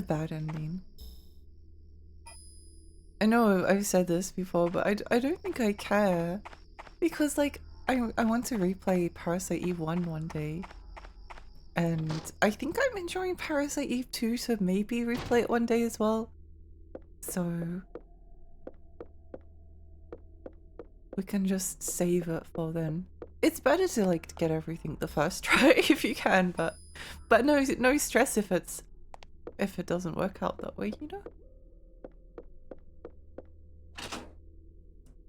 bad ending. I know I've said this before, but I don't think I care. Because like I want to replay Parasite Eve 1 one day. And I think I'm enjoying Parasite Eve 2, so maybe replay it one day as well. So we can just save it for then. It's better to like get everything the first try if you can, but no stress if it doesn't work out that way, you know?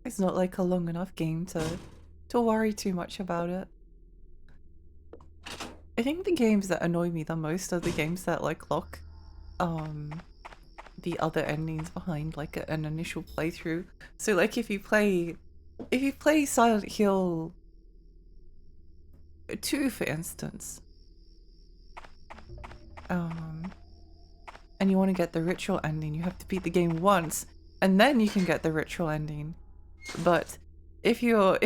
It's not like a long enough game to worry too much about it. I think the games that annoy me the most are the games that like lock the other endings behind like an initial playthrough. So like if you play Silent Hill 2 for instance, and you want to get the ritual ending, you have to beat the game once and then you can get the ritual ending. But if you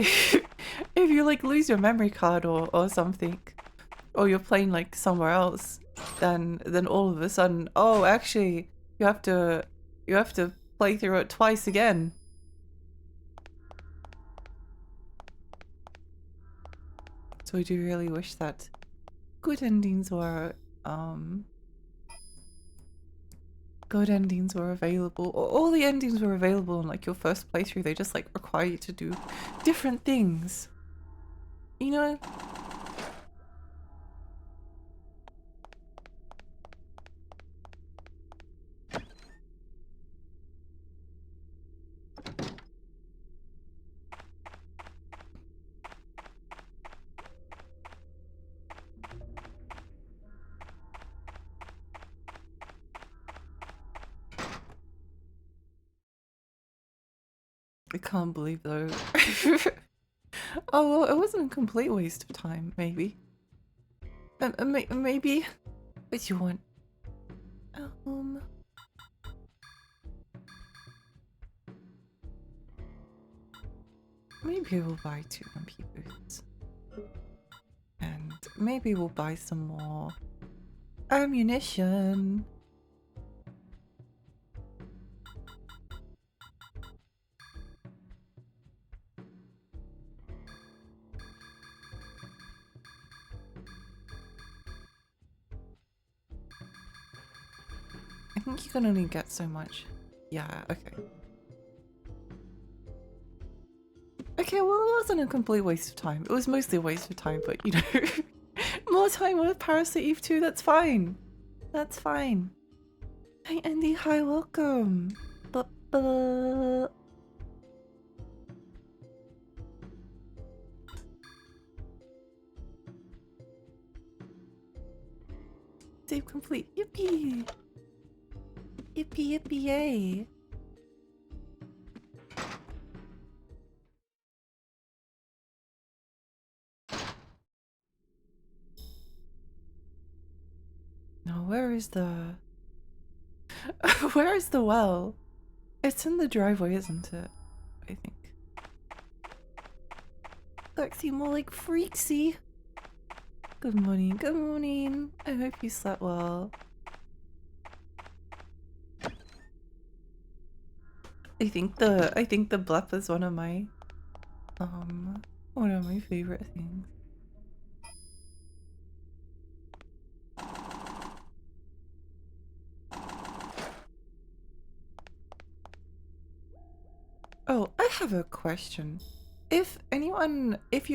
like lose your memory card or something, or you're playing like somewhere else, then all of a sudden, oh actually you have to play through it twice again. So I do really wish that good endings were available, or all the endings were available in like your first playthrough. They just like require you to do different things, you know? I can't believe though. Oh well, it wasn't a complete waste of time, maybe. Maybe. What you want? Maybe we'll buy 2 MP boots. And maybe we'll buy some more ammunition. think you can only get so much. Yeah, okay. Okay, well, it wasn't a complete waste of time. It was mostly a waste of time, but you know, more time with Parasite Eve II, that's fine. That's fine. Hi, Andy. Hi, welcome. Ba-ba. Save complete. Yippee! Yippee, yippee, yay! Now, where is the... where is the well? It's in the driveway, isn't it? I think. Lexi, more like freaksy. Good morning, good morning. I hope you slept well. I think the blep is one of my favorite things. Oh, I have a question. If anyone, if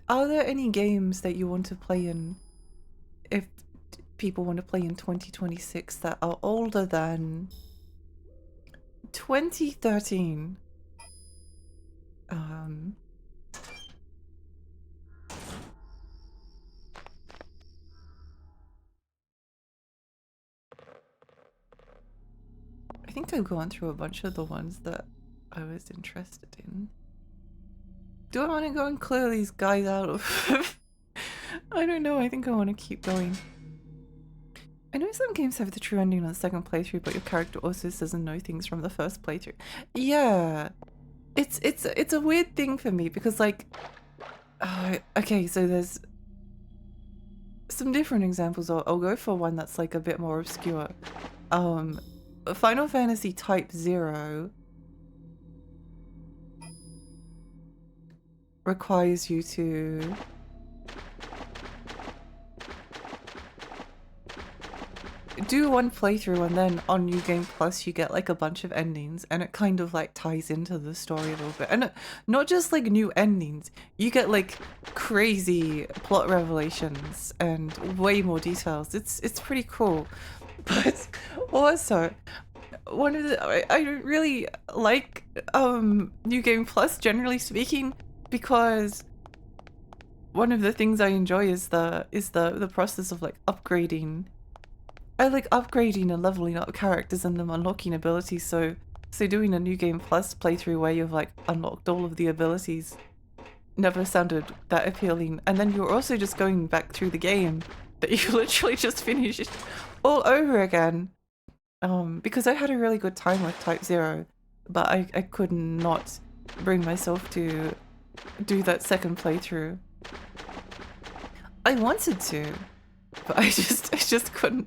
are there any games that you want to play in, if people want to play in 2026 that are older than 2013? I think I've gone through a bunch of the ones that I was interested in. Do I want to go and clear these guys out of... I don't know, I think I want to keep going. I know some games have the true ending on the second playthrough, but your character also doesn't know things from the first playthrough. Yeah, it's a weird thing for me because like, okay, so there's some different examples. I'll go for one that's like a bit more obscure. Final Fantasy Type 0 requires you to do one playthrough and then on New Game Plus you get like a bunch of endings and it kind of like ties into the story a little bit. And not just like new endings, you get like crazy plot revelations and way more details. It's pretty cool. But also one of the I really like New Game Plus generally speaking because one of the things I enjoy is the process of like upgrading. I like upgrading and leveling up characters and them unlocking abilities, so doing a New Game Plus playthrough where you've like unlocked all of the abilities never sounded that appealing. And then you're also just going back through the game that you literally just finished all over again. Because I had a really good time with Type 0, but I could not bring myself to do that second playthrough. I wanted to, but I just couldn't.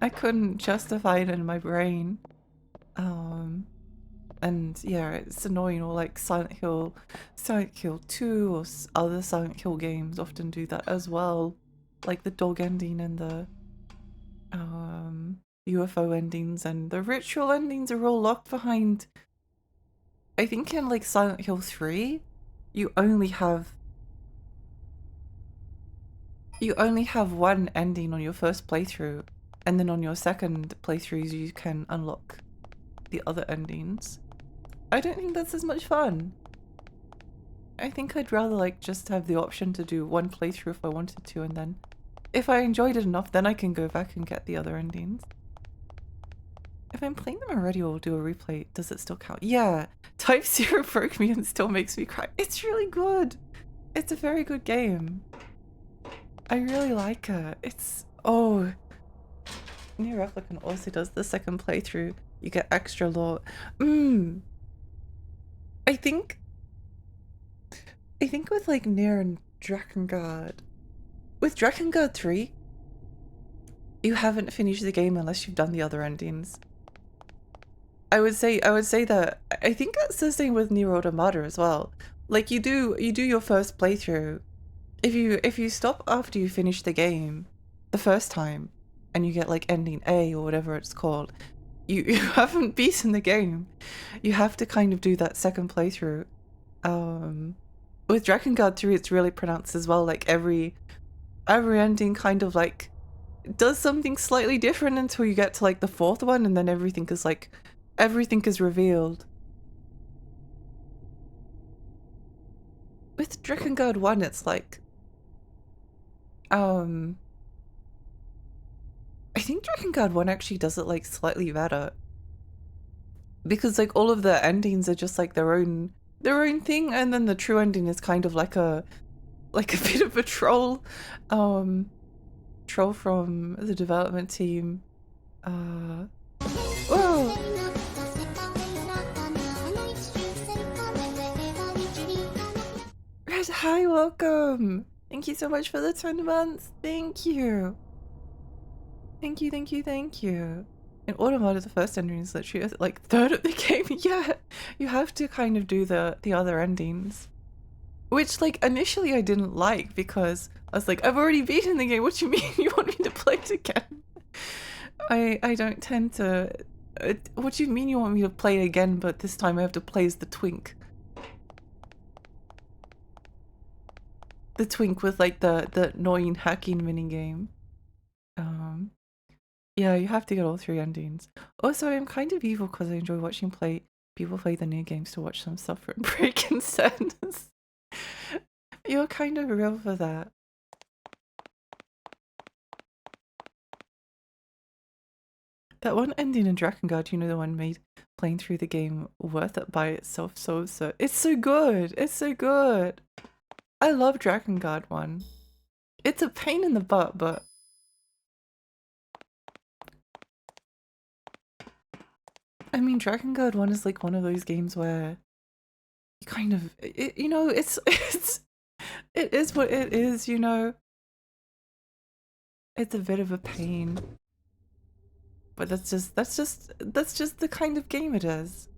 I couldn't justify it in my brain. And yeah, it's annoying. Or like Silent Hill 2 or other Silent Hill games often do that as well. Like the dog ending and the UFO endings and the ritual endings are all locked behind. I think in like Silent Hill 3, you only have one ending on your first playthrough, and then on your second playthroughs you can unlock the other endings. I don't think that's as much fun. I think I'd rather like just have the option to do one playthrough if I wanted to, and then if I enjoyed it enough, then I can go back and get the other endings. If I'm playing them already or do a replay, does it still count? Yeah, Type 0 broke me and still makes me cry. It's really good. It's a very good game. I really like it. It's... oh... Nier Replicant also does the second playthrough. You get extra lore. I think with like Nier and Drakengard... with Drakengard 3, you haven't finished the game unless you've done the other endings. I would say that I think that's the same with Nier Automata as well. Like you do your first playthrough. If you stop after you finish the game the first time, and you get like ending A or whatever it's called, you haven't beaten the game. You have to kind of do that second playthrough. With Drakengard 3 it's really pronounced as well, like every ending kind of like does something slightly different until you get to like the fourth one, and then everything is revealed. With Drakengard 1 it's like I think Drakengard 1 actually does it like slightly better, because like all of the endings are just like their own thing, and then the true ending is kind of like a bit of a troll from the development team. Whoa! Red, hi, welcome! Thank you so much for the 10 months. Thank you. Thank you, thank you, thank you. In Automata, the first ending is literally like third of the game. Yeah, you have to kind of do the other endings. Which, like, initially I didn't like, because I was like, I've already beaten the game, what do you mean you want me to play it again? I don't tend to... what do you mean you want me to play it again, but this time I have to play as the twink? The twink with, like, the annoying hacking minigame. Yeah, you have to get all 3 endings. Also, I'm kind of evil because I enjoy watching people play the new games to watch them suffer and break in sadness. You're kind of real for that. That one ending in Drakengard, you know, the one made playing through the game worth it by itself. So it's so good. It's so good. I love Drakengard 1. It's a pain in the butt, but I mean, Drakengard 1 is like one of those games where you kind of, you know, it is what it is, you know. It's a bit of a pain, but that's just the kind of game it is.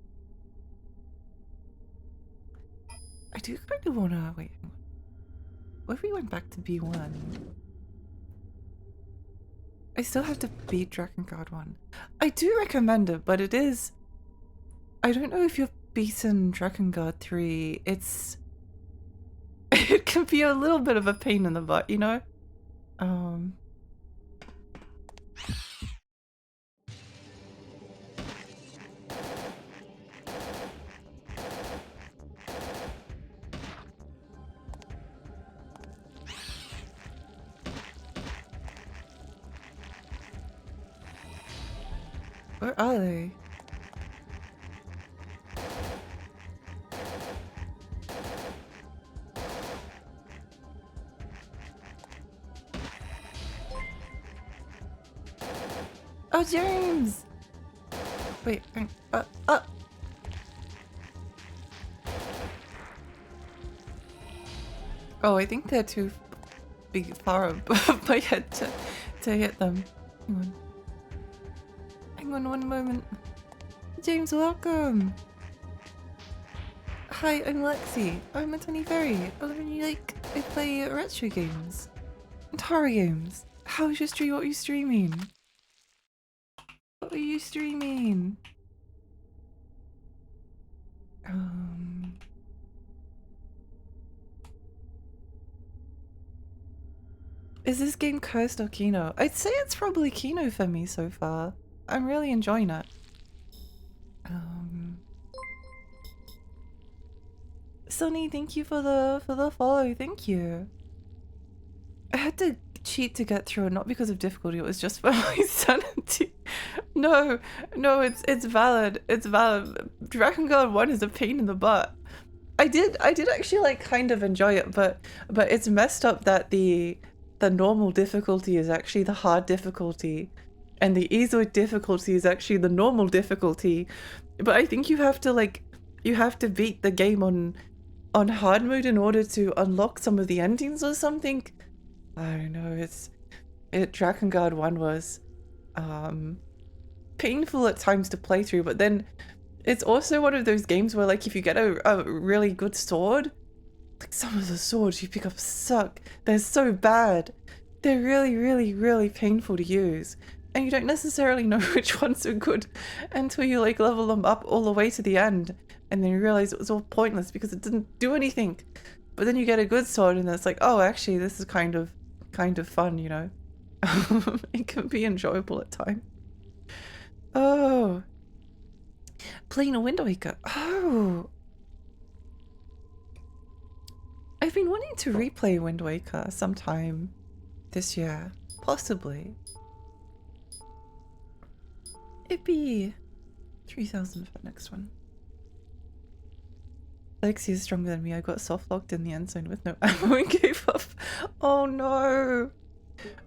I do kind of wanna wait. What if we went back to B1? I still have to beat Drakengard 1. I do recommend it, but it is... I don't know if you've beaten Drakengard 3. It's... it can be a little bit of a pain in the butt, you know? Where are they? Oh, James! Wait, oh, I think they're too far above my head to hit them. Hang on. Hang on one moment. James, welcome! Hi, I'm Lexi. I'm a tiny fairy. I play retro games. And horror games. How's your stream? What are you streaming? What are you streaming? Is this game cursed or Kino? I'd say it's probably Kino for me so far. I'm really enjoying it. Sonny, thank you for the follow. Thank you. I had to cheat to get through it, not because of difficulty. It was just for my sanity. No, it's valid. It's valid. Drakengard 1 is a pain in the butt. I did actually like kind of enjoy it, but it's messed up that the normal difficulty is actually the hard difficulty, and the easy difficulty is actually the normal difficulty. But I think you have to beat the game on hard mode in order to unlock some of the endings or something. I don't know. Drakengard 1 was painful at times to play through, but then it's also one of those games where, like, if you get a really good sword, like some of the swords you pick up suck. They're so bad. they're really, really, really painful to use. And you don't necessarily know which ones are good until you like level them up all the way to the end. And then you realize it was all pointless because it didn't do anything. But then you get a good sword and it's like, oh, actually this is kind of fun, you know? It can be enjoyable at times. Oh. Playing a Wind Waker. Oh. I've been wanting to replay Wind Waker sometime this year. Possibly. It'd be 3,000 for the next one. Lexi is stronger than me. I got soft locked in the end zone with no ammo and gave up. Oh no.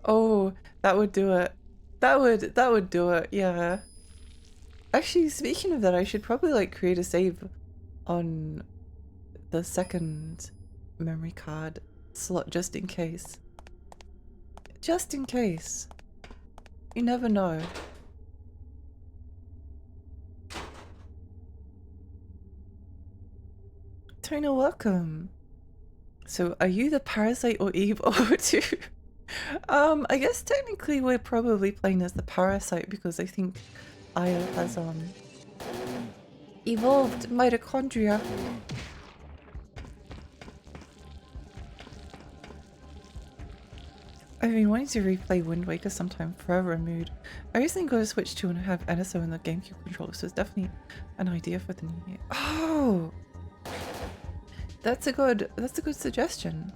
Oh, that would do it. That would do it, yeah. Actually, speaking of that, I should probably like create a save on the second memory card slot just in case. Just in case. You never know. Tona, welcome. So, are you the Parasite or Eve or two? I guess technically we're probably playing as the Parasite because I think Isle has evolved mitochondria. I've been wanting to replay Wind Waker sometime, forever mood. I recently got a Switch 2 and I have NSO in the GameCube controller, so it's definitely an idea for the new year. Oh! That's a good suggestion.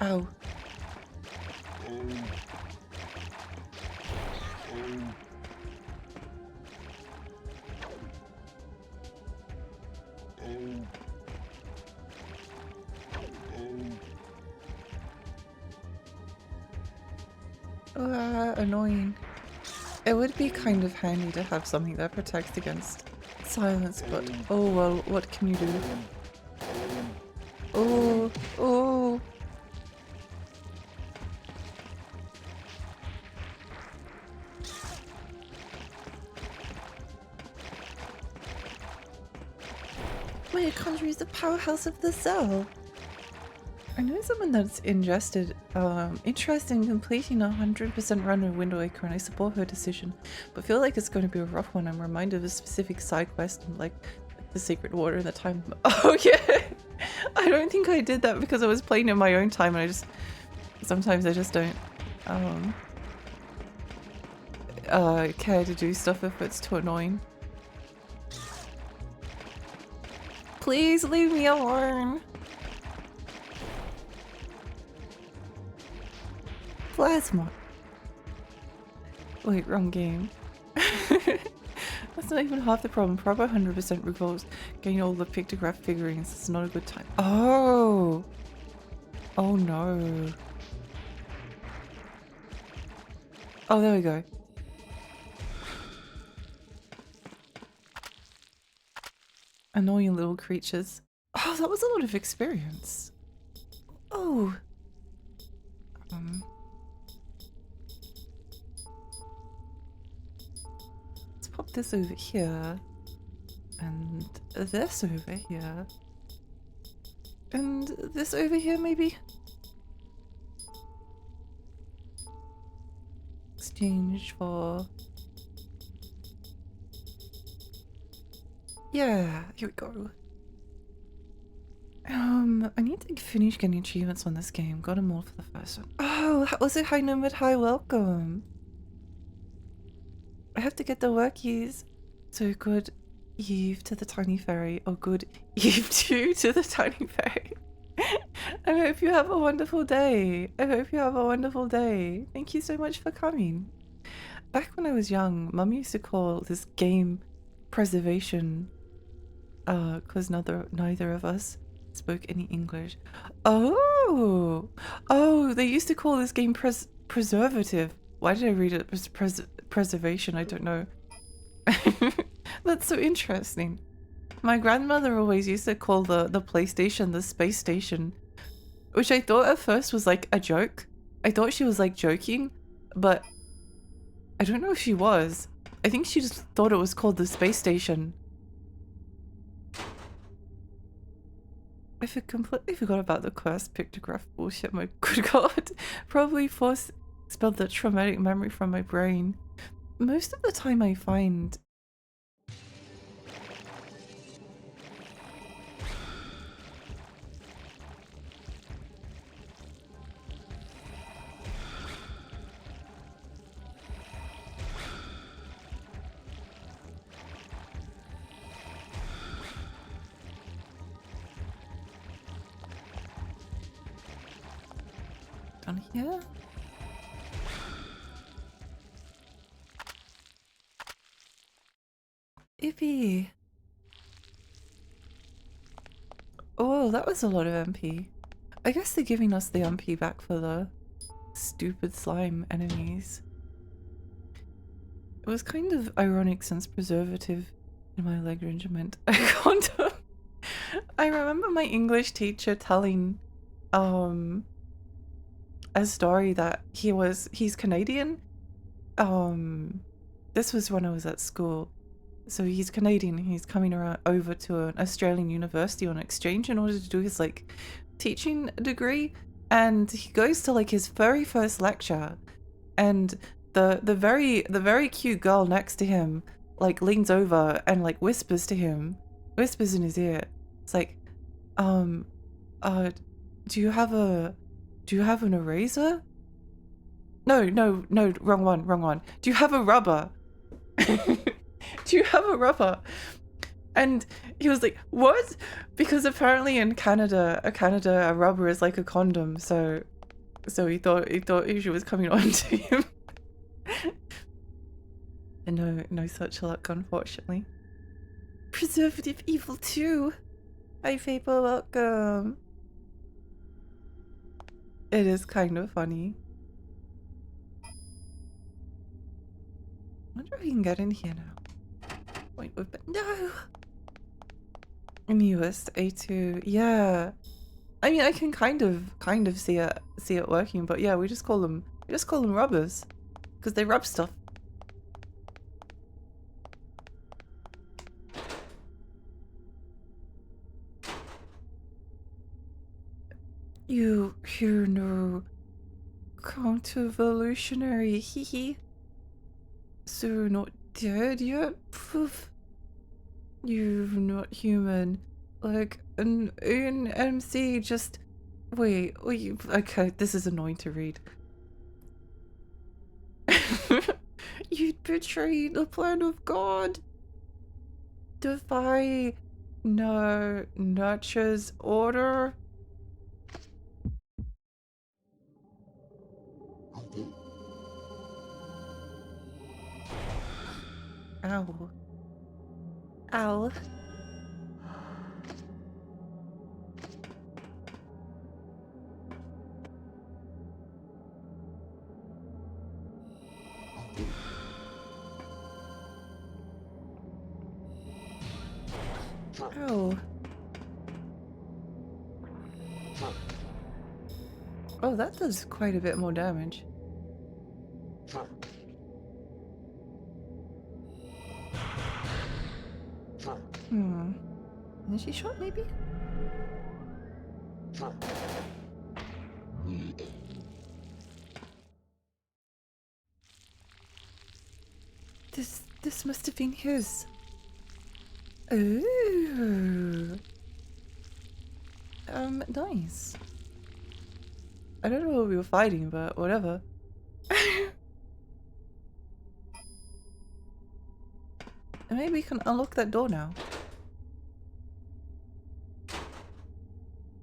Ow. Annoying. It would be kind of handy to have something that protects against silence, but oh well, what can you do? Oh, oh. Mitochondria is the powerhouse of the cell. I know someone that's interested in completing 100% run of Wind Waker, and I support her decision, but feel like it's going to be a rough one. I'm reminded of a specific side quest and like the secret water in the time. Oh yeah, I don't think I did that because I was playing in my own time, and sometimes I just don't care to do stuff if it's too annoying. Please leave me alone. Plasma. Wait, wrong game. That's not even half the problem. Proper 100% revolves getting all the pictograph figurines. It's not a good time. Oh! Oh no. Oh, there we go. Annoying little creatures. Oh, that was a lot of experience. Oh. Let's pop this over here. And this over here. And this over here, maybe? Exchange for... Yeah, here we go. I need to finish getting achievements on this game. Got them all for the first one. Oh, how was it? Hi, Nomad. Hi, welcome. I have to get the workies. So good Eve to the tiny fairy, or good Eve 2 to the tiny fairy. I hope you have a wonderful day. I hope you have a wonderful day. Thank you so much for coming. Back when I was young, Mum used to call this game preservation, because neither of us spoke any English. Oh, they used to call this game preservative. Why did I read it as preservation? I don't know. That's so interesting. My grandmother always used to call the PlayStation the space station, which I thought at first was like a joke. I thought she was like joking, but I don't know if she was. I think she just thought it was called the space station. completely forgot about the quest pictograph bullshit, my good god. Probably expelled that traumatic memory from my brain. Most of the time I find... Down here? Ippy! Oh, that was a lot of MP. I guess they're giving us the MP back for the stupid slime enemies. It was kind of ironic since preservative in my Lagrange meant a condom. I remember my English teacher telling a story that he's Canadian. This was when I was at school. So he's Canadian, he's coming over to an Australian university on exchange in order to do his like teaching degree, and he goes to like his very first lecture, and the very cute girl next to him like leans over and like whispers in his ear. It's like, do you have an eraser? No, wrong one. Do you have a rubber? Do you have a rubber? And he was like, what? Because apparently in Canada, a rubber is like a condom, so he thought she was coming on to him. And no such luck, unfortunately. Preservative Evil 2. Hi Faber, welcome. It is kind of funny. I wonder if we can get in here now. Wait, no! Newest A2, yeah. I mean, I can kind of see it working, but yeah, we just call them rubbers, because they rub stuff. You hear no counter-evolutionary, hee. So you're not dead yet? Poof. You're not human. Like an MC, just wait, okay, this is annoying to read. You'd betray the plan of God. Defy nature's order. Ow. Ow. Ow. Oh, that does quite a bit more damage. Energy shot, maybe? This must have been his. Ooh. Nice. I don't know what we were fighting, but whatever. And maybe we can unlock that door now.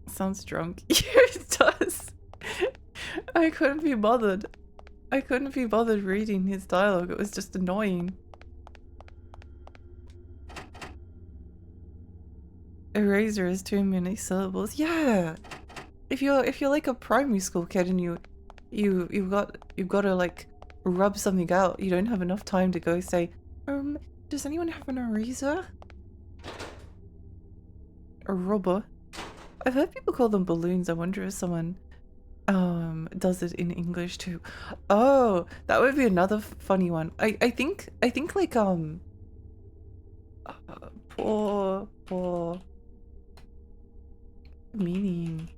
Sounds drunk. It does. I couldn't be bothered. Reading his dialogue. It was just annoying. Eraser is too many syllables. Yeah. If you're like a primary school kid and you've got to like rub something out, you don't have enough time to go say, does anyone have an eraser? A rubber. I've heard people call them balloons. I wonder if someone does it in English too. Oh, that would be another funny one. I think like poor meaning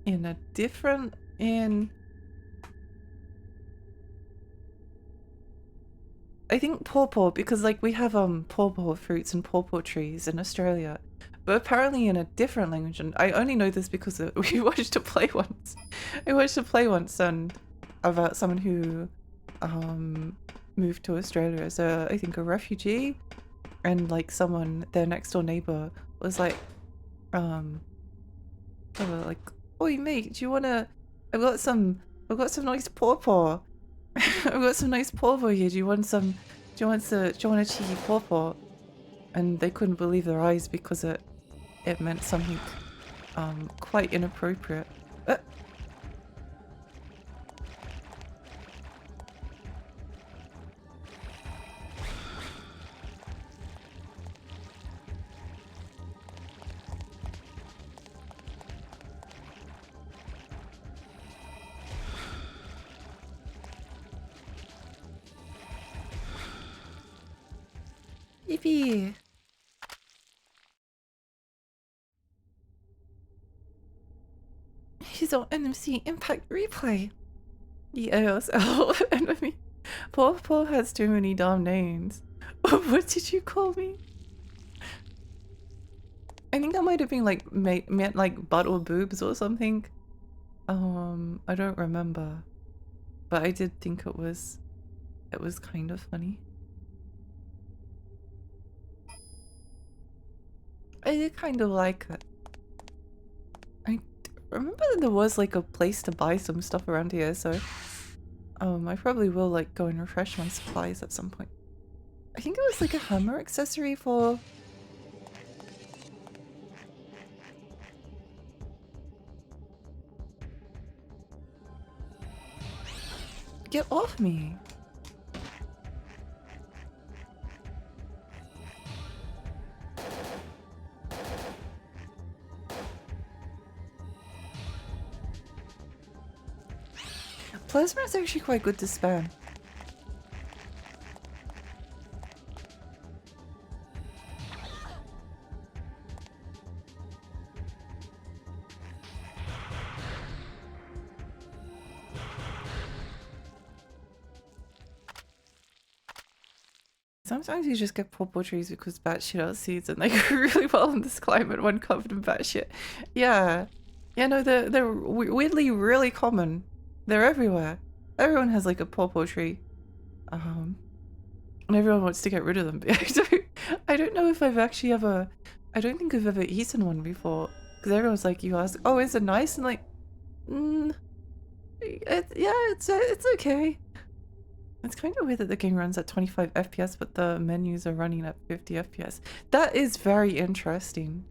in a different I think pawpaw, because like we have pawpaw fruits and pawpaw trees in Australia, but apparently in a different language, and I only know this because we watched a play once. I watched a play once and about someone who moved to Australia as I think a refugee, and like someone, their next door neighbor was like they were like, "Oi mate, do you wanna, I've got some nice pawpaw. I've got some nice pawpaw here. Do you want some? Do you want a cheeky pawpaw?" And they couldn't believe their eyes because it meant something quite inappropriate. Yippee! He's on NMC Impact Replay. The ASL enemy. Paw has too many damn names. What did you call me? I think that might have been like meant like butt or boobs or something. I don't remember, but I did think it was kind of funny. I did kind of like it. I remember that there was like a place to buy some stuff around here, so I probably will like go and refresh my supplies at some point. I think it was like a hammer accessory for... Get off me! Plasma is actually quite good to spam. Sometimes you just get purple trees because batshit out seeds and they go really well in this climate when covered in batshit. Yeah. Yeah, no, they're weirdly really common. They're everywhere. Everyone has like a pawpaw tree. And everyone wants to get rid of them. But I don't know if I've actually ever... I don't think I've ever eaten one before. Because everyone's like, you ask, oh, is it nice? And like, yeah, it's okay. It's kind of weird that the game runs at 25 FPS, but the menus are running at 50 FPS. That is very interesting.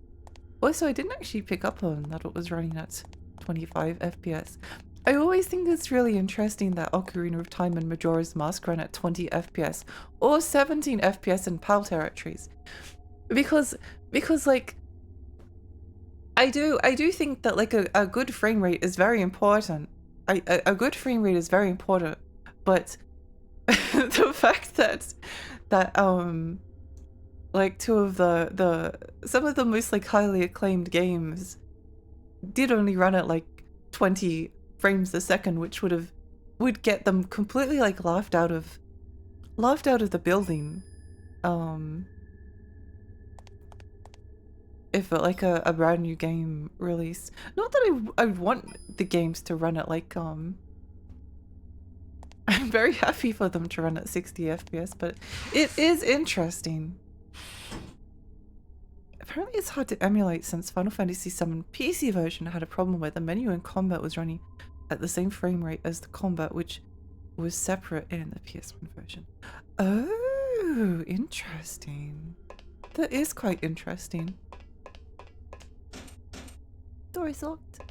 Also, I didn't actually pick up on that it was running at 25 FPS. I always think it's really interesting that Ocarina of Time and Majora's Mask run at 20 FPS or 17 FPS in PAL territories. Because like, I do think that like a good frame rate is very important. A good frame rate is very important, but the fact that like two of some of the most like highly acclaimed games did only run at like 20 frames a second, which would get them completely like laughed out of the building if like a brand new game release. Not that I want the games to run at like I'm very happy for them to run at 60 FPS, but it is interesting. Apparently it's hard to emulate since Final Fantasy VII PC version had a problem where the menu in combat was running at the same frame rate as the combat, which was separate in the PS1 version. Oh, interesting. That is quite interesting. Door is locked.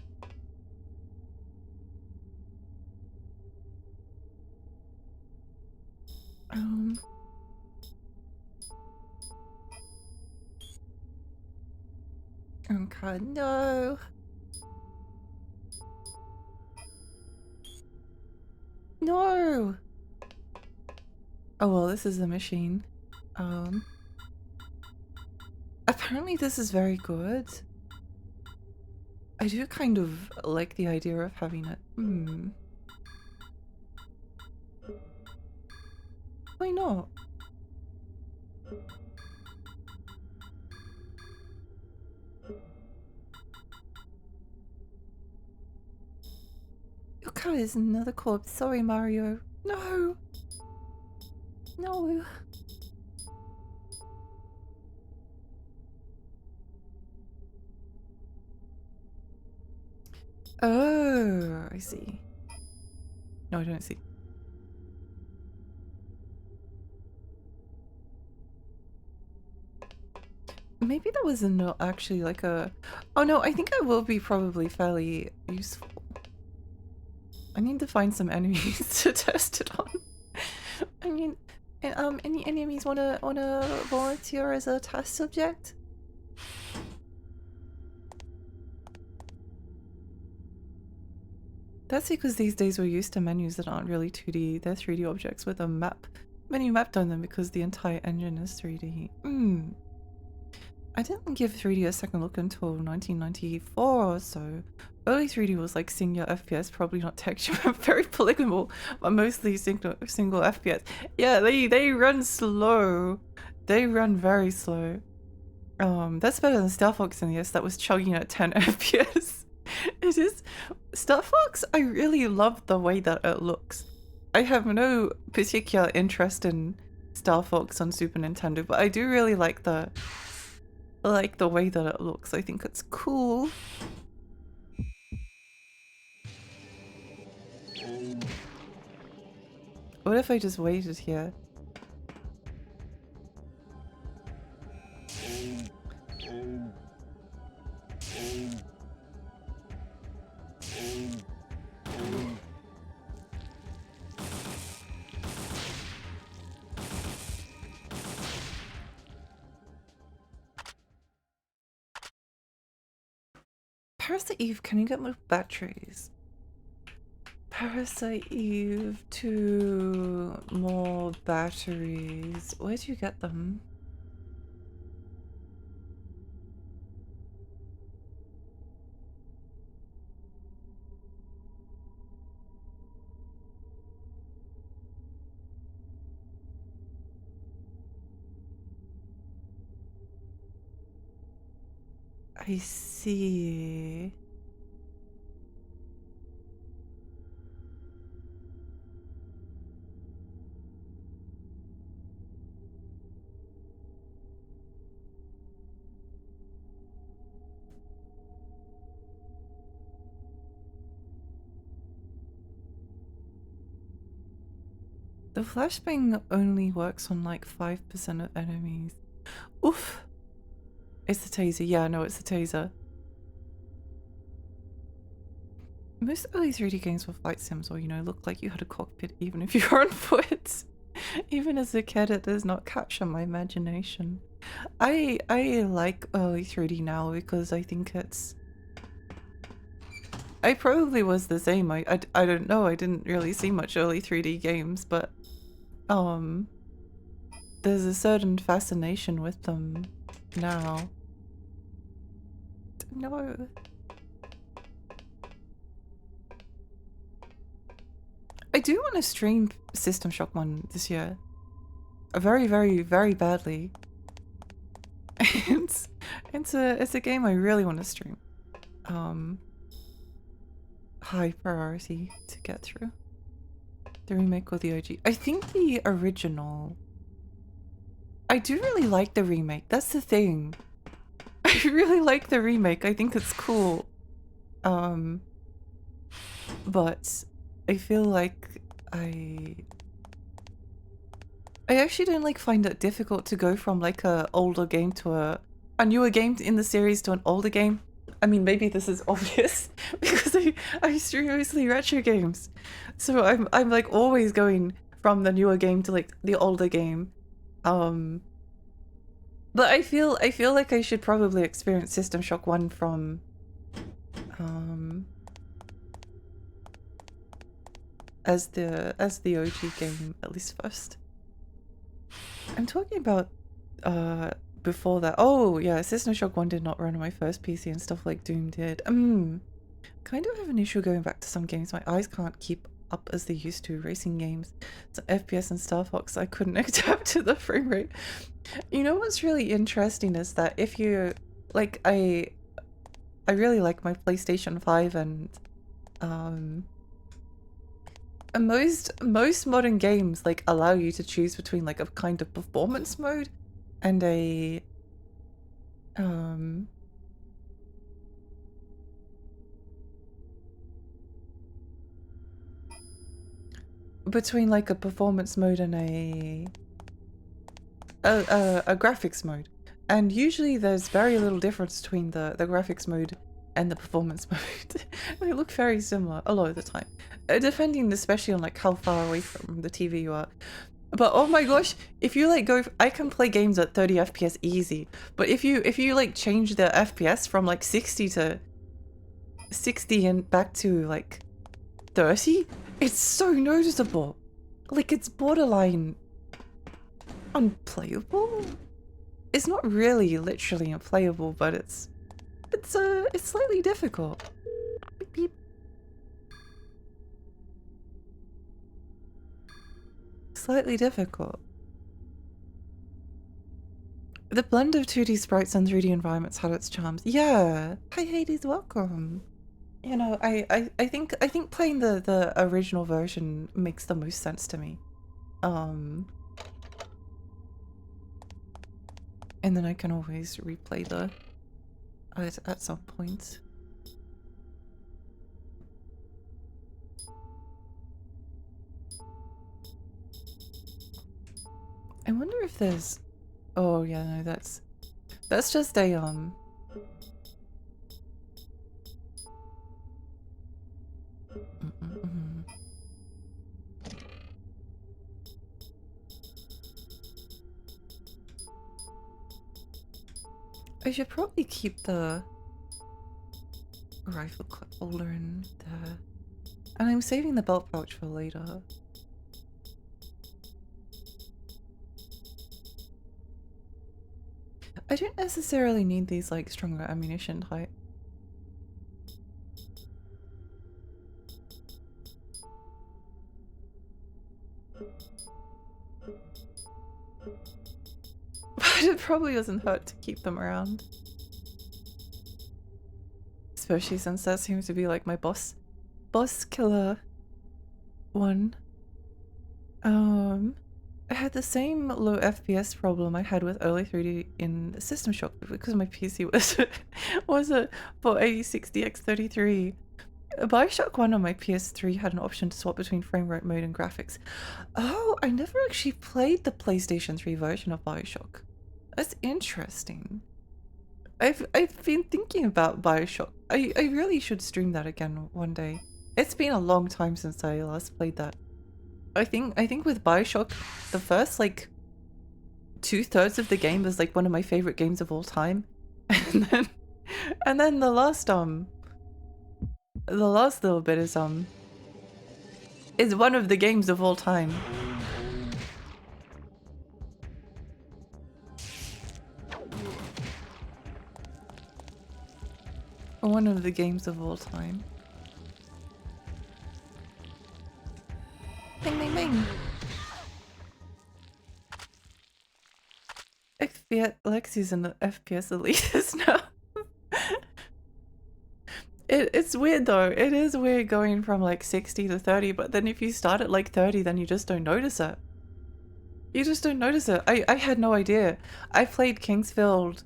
Okay, no. No! Oh well, this is the machine. Apparently this is very good. I do kind of like the idea of having it. Why not? Your car is another corpse. Sorry, Mario. No! No! Oh, I see. No, I don't see. Maybe that was not actually like a... Oh no, I think it will be probably fairly useful. I need to find some enemies to test it on. I mean, any enemies wanna volunteer as a test subject? That's because these days we're used to menus that aren't really 2D, they're 3D objects with a menu mapped on them because the entire engine is 3D. I didn't give 3D a second look until 1994 or so. Early 3D was like singular FPS, probably not texture, very polygonal, but mostly single FPS. Yeah, they run slow. They run very slow. That's better than Star Fox NES that was chugging at 10 FPS. It is Star Fox. I really love the way that it looks. I have no particular interest in Star Fox on Super Nintendo, but I do really like the way that it looks. I think it's cool. What if I just waited here? Parasite Eve, can you get more batteries? Parasite Eve II, more batteries. Where do you get them? I see. The flashbang only works on like 5% of enemies. Oof! It's the taser. Yeah, no, it's the taser. Most early 3D games were flight sims or, you know, looked like you had a cockpit even if you were on foot. Even as a kid, it does not capture my imagination. I like early 3D now because I think it's... I probably was the same. I don't know. I didn't really see much early 3D games, but there's a certain fascination with them now. No. I do want to stream System Shock 1 this year. Very, very, very badly. it's a game I really want to stream. High priority to get through. The remake or the OG? I think the original. I do really like the remake. That's the thing. I really like the remake. I think it's cool. But I feel like I actually don't like find it difficult to go from like a older game to a newer game in the series to an older game. I mean, maybe this is obvious because I stream mostly retro games, so I'm like always going from the newer game to like the older game. But I feel like I should probably experience System Shock 1 from as the OG game at least first. I'm talking about before that. Oh yeah, System Shock 1 did not run on my first PC and stuff like Doom did. Kind of have an issue going back to some games. My eyes can't keep up as they used to. Racing games, so FPS and Star Fox, I couldn't adapt to the frame rate. You know what's really interesting is that if you like, I really like my PlayStation 5 and most modern games like allow you to choose between like a kind of performance mode and a between like a performance mode and a graphics mode, and usually there's very little difference between the graphics mode and the performance mode. They look very similar a lot of the time, depending especially on like how far away from the TV you are. But oh my gosh, if you like go, I can play games at 30 FPS easy, but if you like change the FPS from like 60 to 60 and back to like 30, it's so noticeable. Like, it's borderline unplayable. It's not really literally unplayable, but it's slightly difficult. Beep, beep. Slightly difficult. The blend of 2D sprites and 3D environments had its charms. Yeah. Hi Hades, welcome. You know, I think playing the original version makes the most sense to me. And then I can always replay the at some point. I wonder if there's, oh yeah, no, that's just a I should probably keep the rifle clip holder in there. And I'm saving the belt pouch for later. I don't necessarily need these like stronger ammunition type. But it probably doesn't hurt to keep them around. Especially since that seems to be like my boss killer one. I had the same low FPS problem I had with early 3D in System Shock because my PC was a 48060x33. Bioshock 1 on my PS3 had an option to swap between frame rate mode and graphics. Oh, I never actually played the PlayStation 3 version of Bioshock. That's interesting. I've been thinking about Bioshock. I really should stream that again one day. It's been a long time since I last played that. I think with Bioshock, the first like 2/3 of the game is like one of my favorite games of all time, and then the last little bit is one of the games of all time. One of the games of all time. Bing, bing, bing. Lexi's an FPS elitist now. It's weird though. It is weird going from like 60 to 30, but then if you start at like 30, then you just don't notice it. You just don't notice it. I had no idea. I played Kingsfield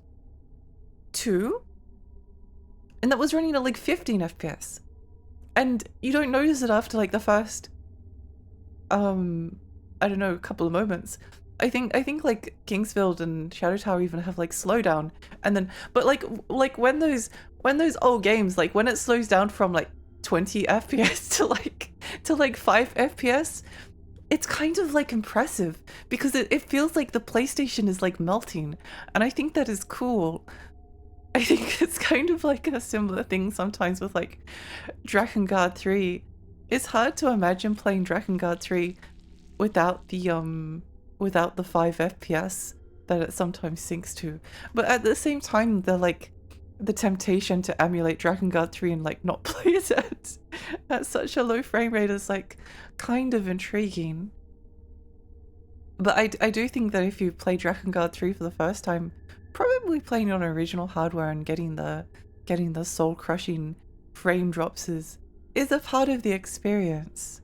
2, and that was running at like 15 FPS. And you don't notice it after like the first I don't know, a couple of moments. I think like Kingsfield and Shadow Tower even have like slowdown, and then but like when those old games, like when it slows down from like 20 FPS to like 5 FPS, it's kind of like impressive because it feels like the PlayStation is like melting, and I think that is cool. I think it's kind of like a similar thing sometimes with like Drakengard 3. It's hard to imagine playing Drakengard 3 without the 5 FPS that it sometimes sinks to. But at the same time, the temptation to emulate Dragon Guard 3 and like not play it at such a low frame rate is like kind of intriguing. But I do think that if you play Dragon Guard 3 for the first time, probably playing on original hardware and getting the soul crushing frame drops is a part of the experience.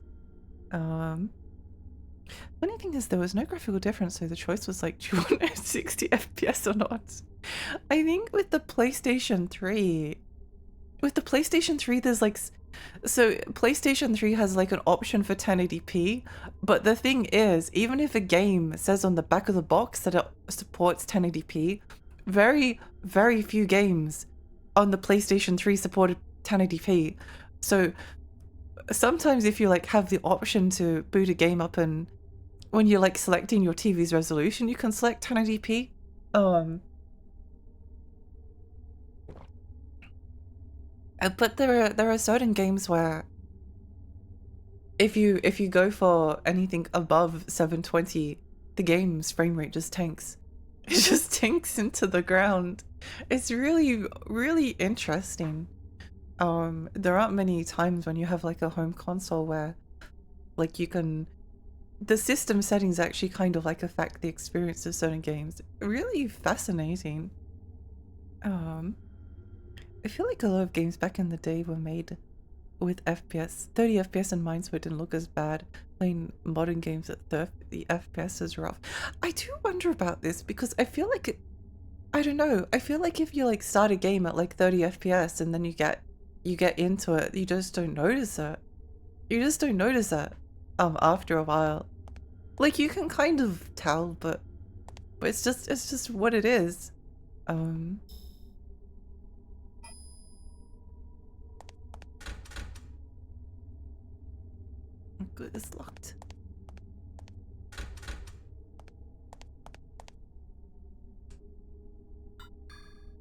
Funny thing is there was no graphical difference, so the choice was like, do you want 60 FPS or not? I think with the PlayStation 3, there's like, so PlayStation 3 has like an option for 1080p, but the thing is, even if a game says on the back of the box that it supports 1080p, very, very few games on the PlayStation 3 supported 1080p. So sometimes if you like have the option to boot a game up, and when you're like selecting your TV's resolution, you can select 1080p. But there are certain games where if you go for anything above 720, the game's frame rate just tanks. It just tanks into the ground. It's really, really interesting. There aren't many times when you have like a home console where like you can, the system settings actually kind of like affect the experience of certain games. Really fascinating. I feel like a lot of games back in the day were made with FPS. 30 FPS in mind, so it didn't look as bad. Playing modern games at the FPS is rough. I do wonder about this because I feel like I don't know. I feel like if you like start a game at like 30 FPS and then you get into it, you just don't notice it. You just don't notice it after a while. Like you can kind of tell, but it's just what it is. Good, it's locked.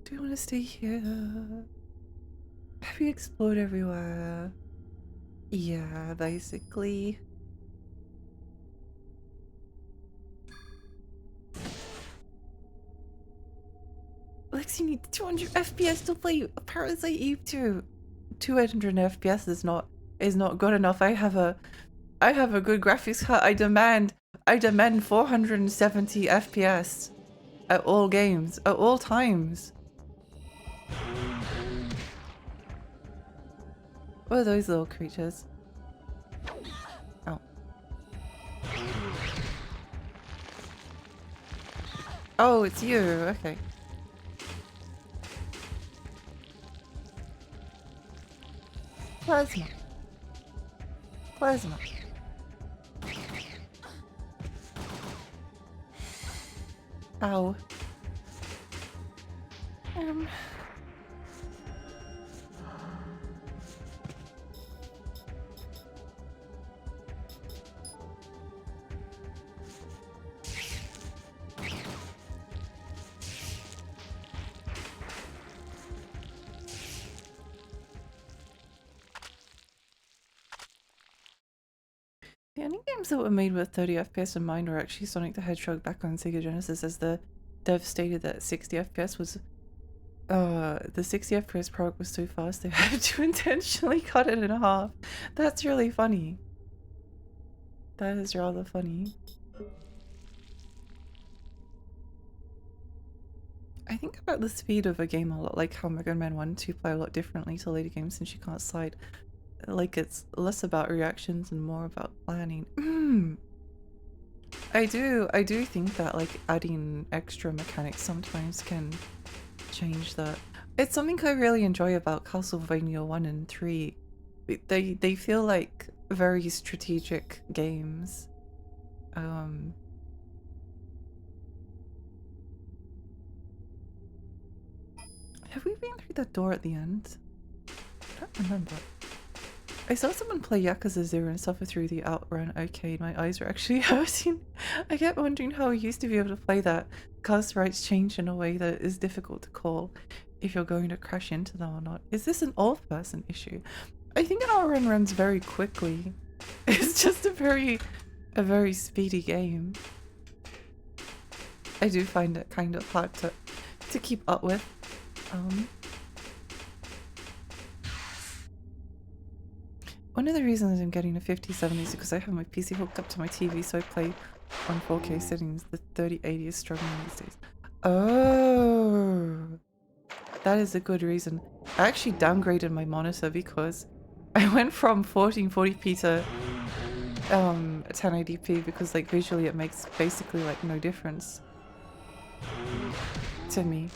Do you want to stay here? Have you explored everywhere? Yeah, basically. Lex, you need 200 FPS to play Parasite Eve II. 200 FPS is not good enough. I have a good graphics card. I demand 470 FPS at all games, at all times. What are those little creatures? Oh. Oh, it's you. Okay. Plasma. Ow. The only games that were made with 30 FPS in mind were actually Sonic the Hedgehog back on Sega Genesis, as the dev stated that 60 FPS was the 60 FPS product was so fast they had to intentionally cut it in half. That's really funny. That is rather funny. I think about the speed of a game a lot like how Mega Man 1 and 2 play a lot differently to later games since you can't slide. Like it's less about reactions and more about planning. I do think that like adding extra mechanics sometimes can change that. It's something I really enjoy about Castlevania 1 and 3. They feel like very strategic games. Have we been through that door at the end? I don't remember. I saw someone play Yakuza 0 and suffer through the Outrun arcade. My eyes were actually hurting. I kept wondering how we used to be able to play that. Cast rights change in a way that is difficult to call if you're going to crash into them or not. Is this an old person issue? I think an Outrun runs very quickly. It's just a very speedy game. I do find it kind of hard to keep up with. One of the reasons I'm getting a 5070 is because I have my PC hooked up to my TV, so I play on 4K settings. The 3080 is struggling these days. Oh, that is a good reason. I actually downgraded my monitor because I went from 1440p to 1080p because like visually it makes basically like no difference to me.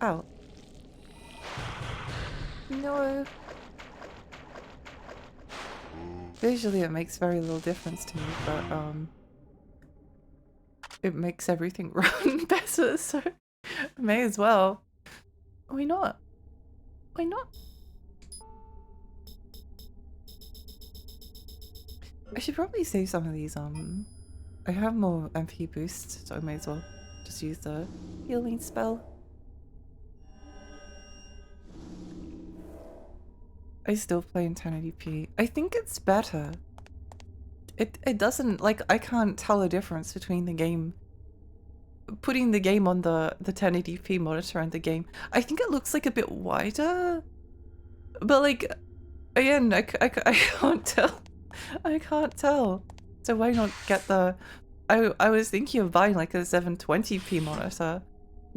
Ow. No. Visually it makes very little difference to me, but it makes everything run better, so may as well. Why not? Why not? I should probably save some of these, I have more MP boost, so I may as well just use the healing spell. I still play in 1080p. I think it's better. It doesn't, like, I can't tell a difference between the game. Putting the game on the 1080p monitor and the game. I think it looks like a bit wider. But like, again, I can't tell. I can't tell. So why not get the... I was thinking of buying like a 720p monitor.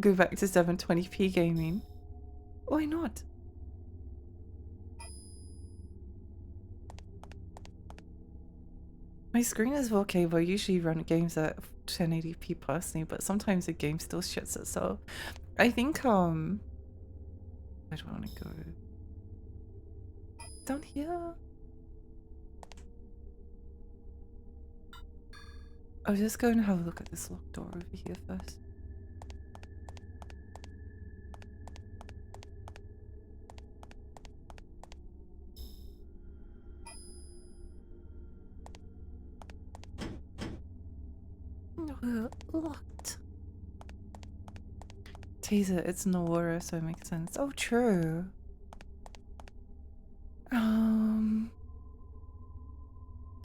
Go back to 720p gaming. Why not? My screen is 4K, but I usually run games at 1080p personally, but sometimes the game still shits it, so I think where do I want to go? Down here? I'll just go and have a look at this locked door over here first. No, locked. Taser, it's no water, so it makes sense. Oh, true. The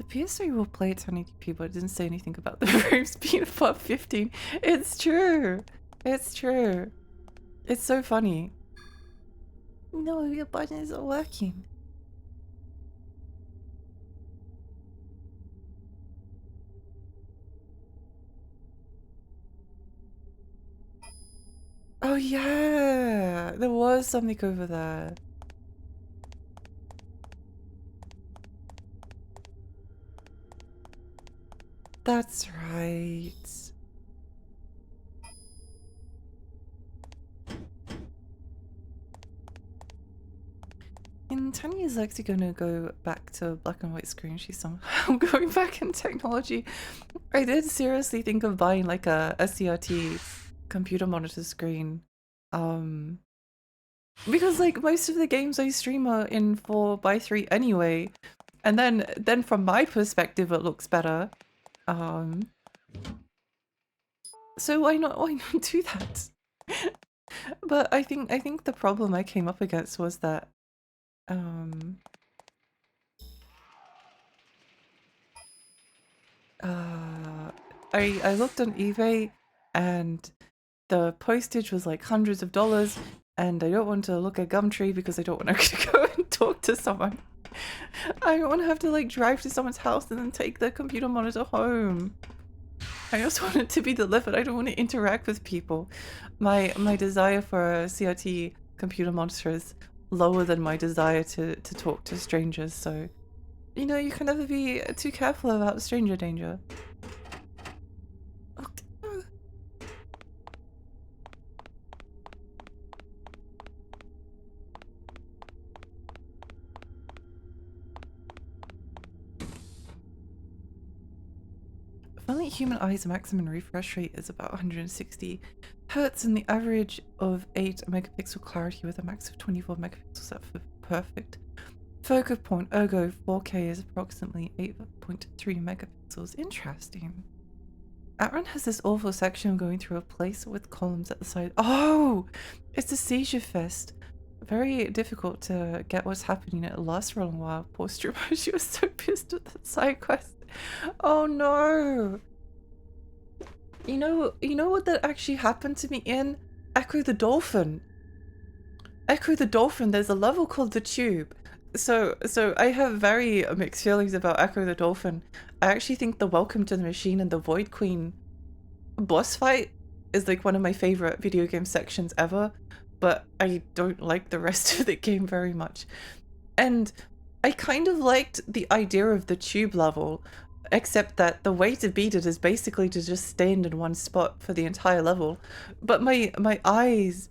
PS3 will play at 1080p, but it didn't say anything about the frames being above 15. It's true. It's true. It's so funny. No, your button isn't working. Oh yeah, there was something over there. That's right. In 10 years, Lexi gonna go back to black and white screen. She's somehow going back in technology. I did seriously think of buying like a CRT computer monitor screen. Because like most of the games I stream are in 4:3 anyway. And then from my perspective it looks better. So why not do that? But I think the problem I came up against was that I looked on eBay and the postage was like hundreds of dollars, and I don't want to look at Gumtree because I don't want to go and talk to someone. I don't want to have to like drive to someone's house and then take the computer monitor home. I just want it to be delivered. I don't want to interact with people. My desire for a CRT computer monitor is lower than my desire to talk to strangers, so you know, you can never be too careful about stranger danger. Only human eyes maximum refresh rate is about 160 Hz and the average of 8 megapixel clarity with a max of 24 megapixels set for perfect focus point. Ergo 4K is approximately 8.3 megapixels. Interesting. Outrun has this awful section going through a place with columns at the side. Oh! It's a seizure fest. Very difficult to get what's happening. It lasts for a while. Poor streamer, she was so pissed with that side quest. Oh no! You know what that actually happened to me in Echo the Dolphin? Echo the Dolphin, there's a level called the Tube. So I have very mixed feelings about Echo the Dolphin. I actually think the Welcome to the Machine and the Void Queen boss fight is like one of my favorite video game sections ever, but I don't like the rest of the game very much. And I kind of liked the idea of the tube level, except that the way to beat it is basically to just stand in one spot for the entire level. But my eyes,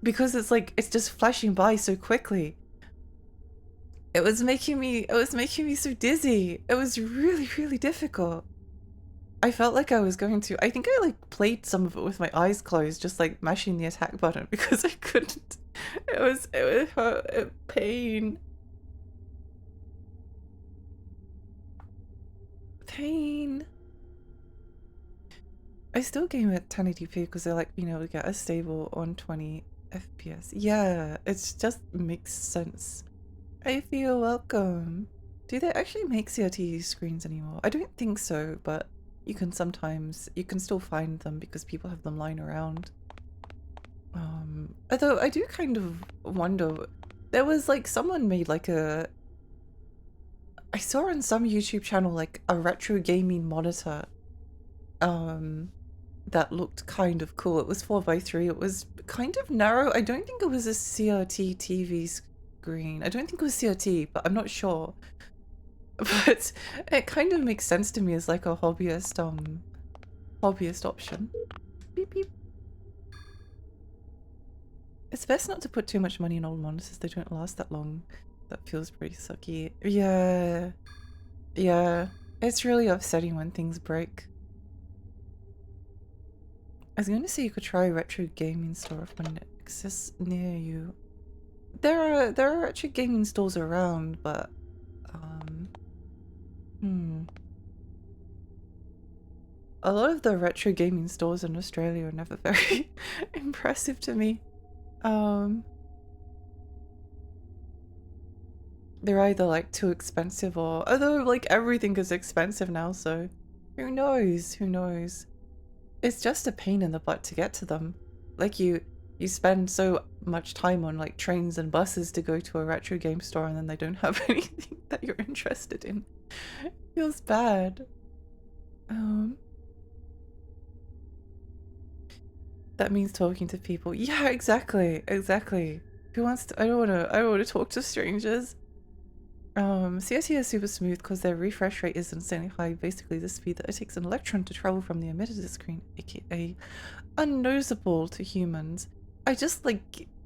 because it's just flashing by so quickly, it was making me so dizzy. It was really, really difficult. I felt like I was going to. I think I like played some of it with my eyes closed, just like mashing the attack button because I couldn't. It was hurt, pain. Pain. I still game at 1080p because I like being able to get a stable 120 FPS. Yeah, it just makes sense. I feel welcome. Do they actually make CRT screens anymore? I don't think so, but you can still find them because people have them lying around. Although I do kind of wonder, there was like someone made like I saw on some YouTube channel like a retro gaming monitor that looked kind of cool. It was 4x3. It was kind of narrow. I don't think it was a CRT TV screen. I don't think it was CRT, but I'm not sure. But it kind of makes sense to me as like a hobbyist option. Beep beep. It's best not to put too much money in old monitors. They don't last that long. That feels pretty sucky. Yeah. Yeah. It's really upsetting when things break. I was going to say you could try a retro gaming store if one exists near you. There are retro gaming stores around, but a lot of the retro gaming stores in Australia are never very impressive to me. They're either like too expensive or, although like everything is expensive now, so who knows? Who knows? It's just a pain in the butt to get to them. Like you spend so much time on like trains and buses to go to a retro game store and then they don't have anything that you're interested in. It feels bad. That means talking to people. Yeah, exactly. Who wants to, I don't wanna talk to strangers. CRT is super smooth because their refresh rate is insanely high, basically the speed that it takes an electron to travel from the emitter to the screen, aka unnoticeable to humans. I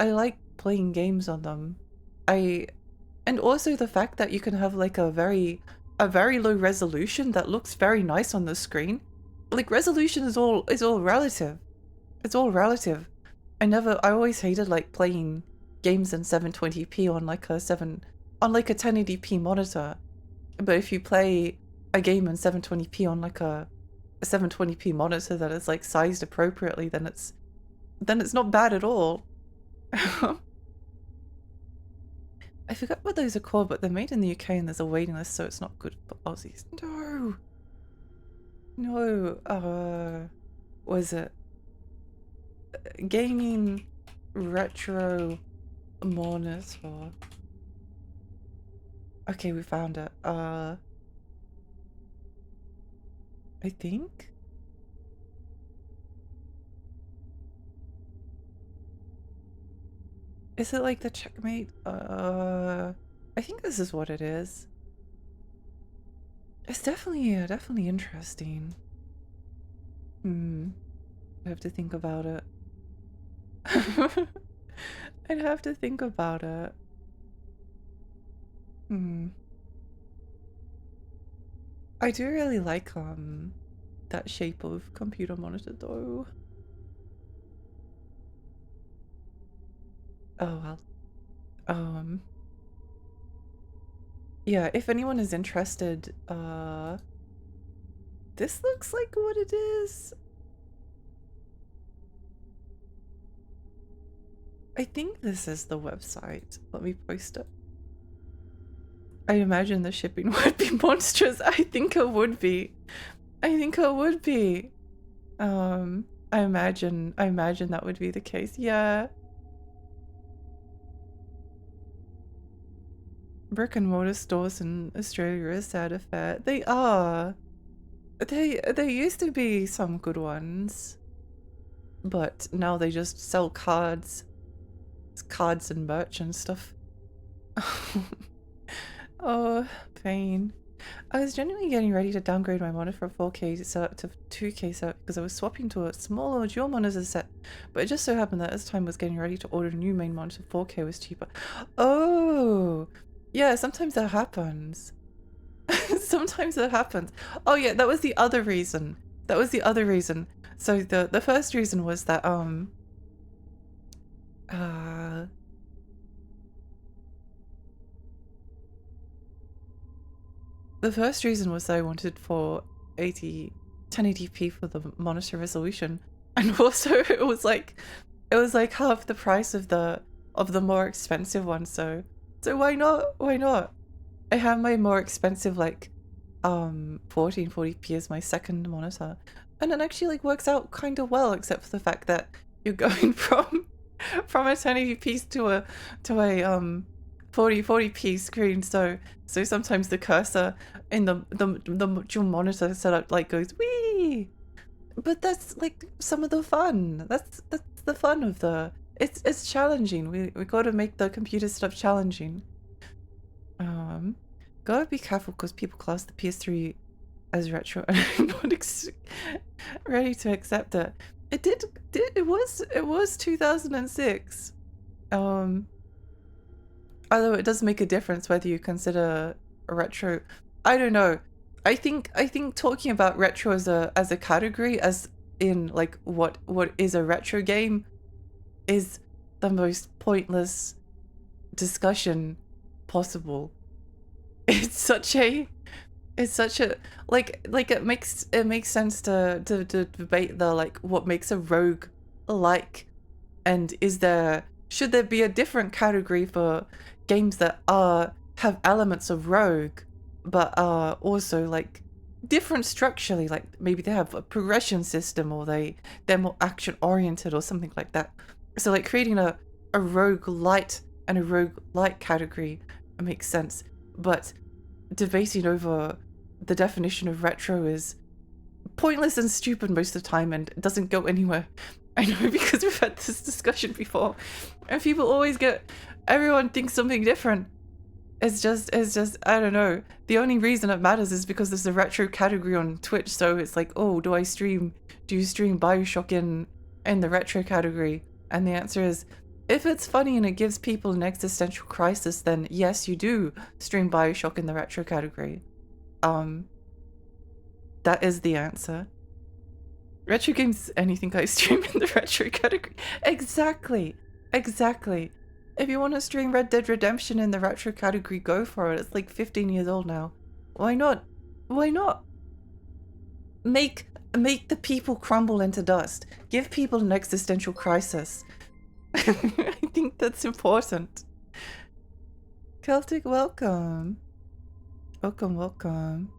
like playing games on them. And also the fact that you can have like a very low resolution that looks very nice on the screen. Like resolution is all relative. It's all relative. I always hated like playing games in 720p on like a 1080p monitor. But if you play a game in 720p on like a 720p monitor that is like sized appropriately, then it's not bad at all. I forgot what those are called, but they're made in the UK and there's a waiting list, so it's not good for Aussies. No, was it gaming retro monitor? Okay, we found it. I think. Is it like the checkmate? I think this is what it is. It's definitely interesting. I have to think about it. I'd have to think about it. I do really like that shape of computer monitor though. Oh well. Yeah, if anyone is interested, this looks like what it is. I think this is the website. Let me post it. I imagine the shipping would be monstrous. I think it would be. I imagine that would be the case. Yeah. Brick and mortar stores in Australia are a sad affair. They are. There used to be some good ones, but now they just sell cards and merch and stuff. Oh, pain. I was genuinely getting ready to downgrade my monitor from 4K setup to 2K setup because I was swapping to a smaller dual monitor set, but it just so happened that as time was getting ready to order a new main monitor, 4K was cheaper. Oh, yeah, sometimes that happens. Sometimes that happens. Oh yeah, that was the other reason. So the first reason was that the first reason was that I wanted for 1080p for the monitor resolution, and also it was like half the price of the more expensive one. So why not? I have my more expensive 1440p as my second monitor, and it actually works out kind of well, except for the fact that you're going from a 1080p to a 40p screen, so sometimes the cursor in the dual monitor setup goes wee, but that's some of the fun. That's the fun of the it's challenging. We gotta make the computer stuff challenging. Gotta be careful because people class the PS3 as retro and I'm not ready to accept it. It was 2006. Although it does make a difference whether you consider a retro. I don't know. I think talking about retro as a category, as in what is a retro game, is the most pointless discussion possible. It's such a it makes sense to debate the what makes a rogue and should there be a different category for games that have elements of rogue but are also different structurally, maybe they have a progression system or they're more action oriented or something like that. So creating a rogue light and a rogue light category makes sense, but debating over the definition of retro is pointless and stupid most of the time and doesn't go anywhere. I know, because we've had this discussion before and everyone thinks something different. It's just I don't know. The only reason it matters is because there's a retro category on Twitch, so it's oh, do you stream BioShock in the retro category? And the answer is, if it's funny and it gives people an existential crisis, then yes, you do stream BioShock in the retro category. That is the answer. Retro games, anything I stream in the retro category. Exactly. If you want to stream Red Dead Redemption in the retro category, go for it. It's 15 years old now. Why not? Make the people crumble into dust. Give people an existential crisis. I think that's important. Celtic, welcome. Welcome.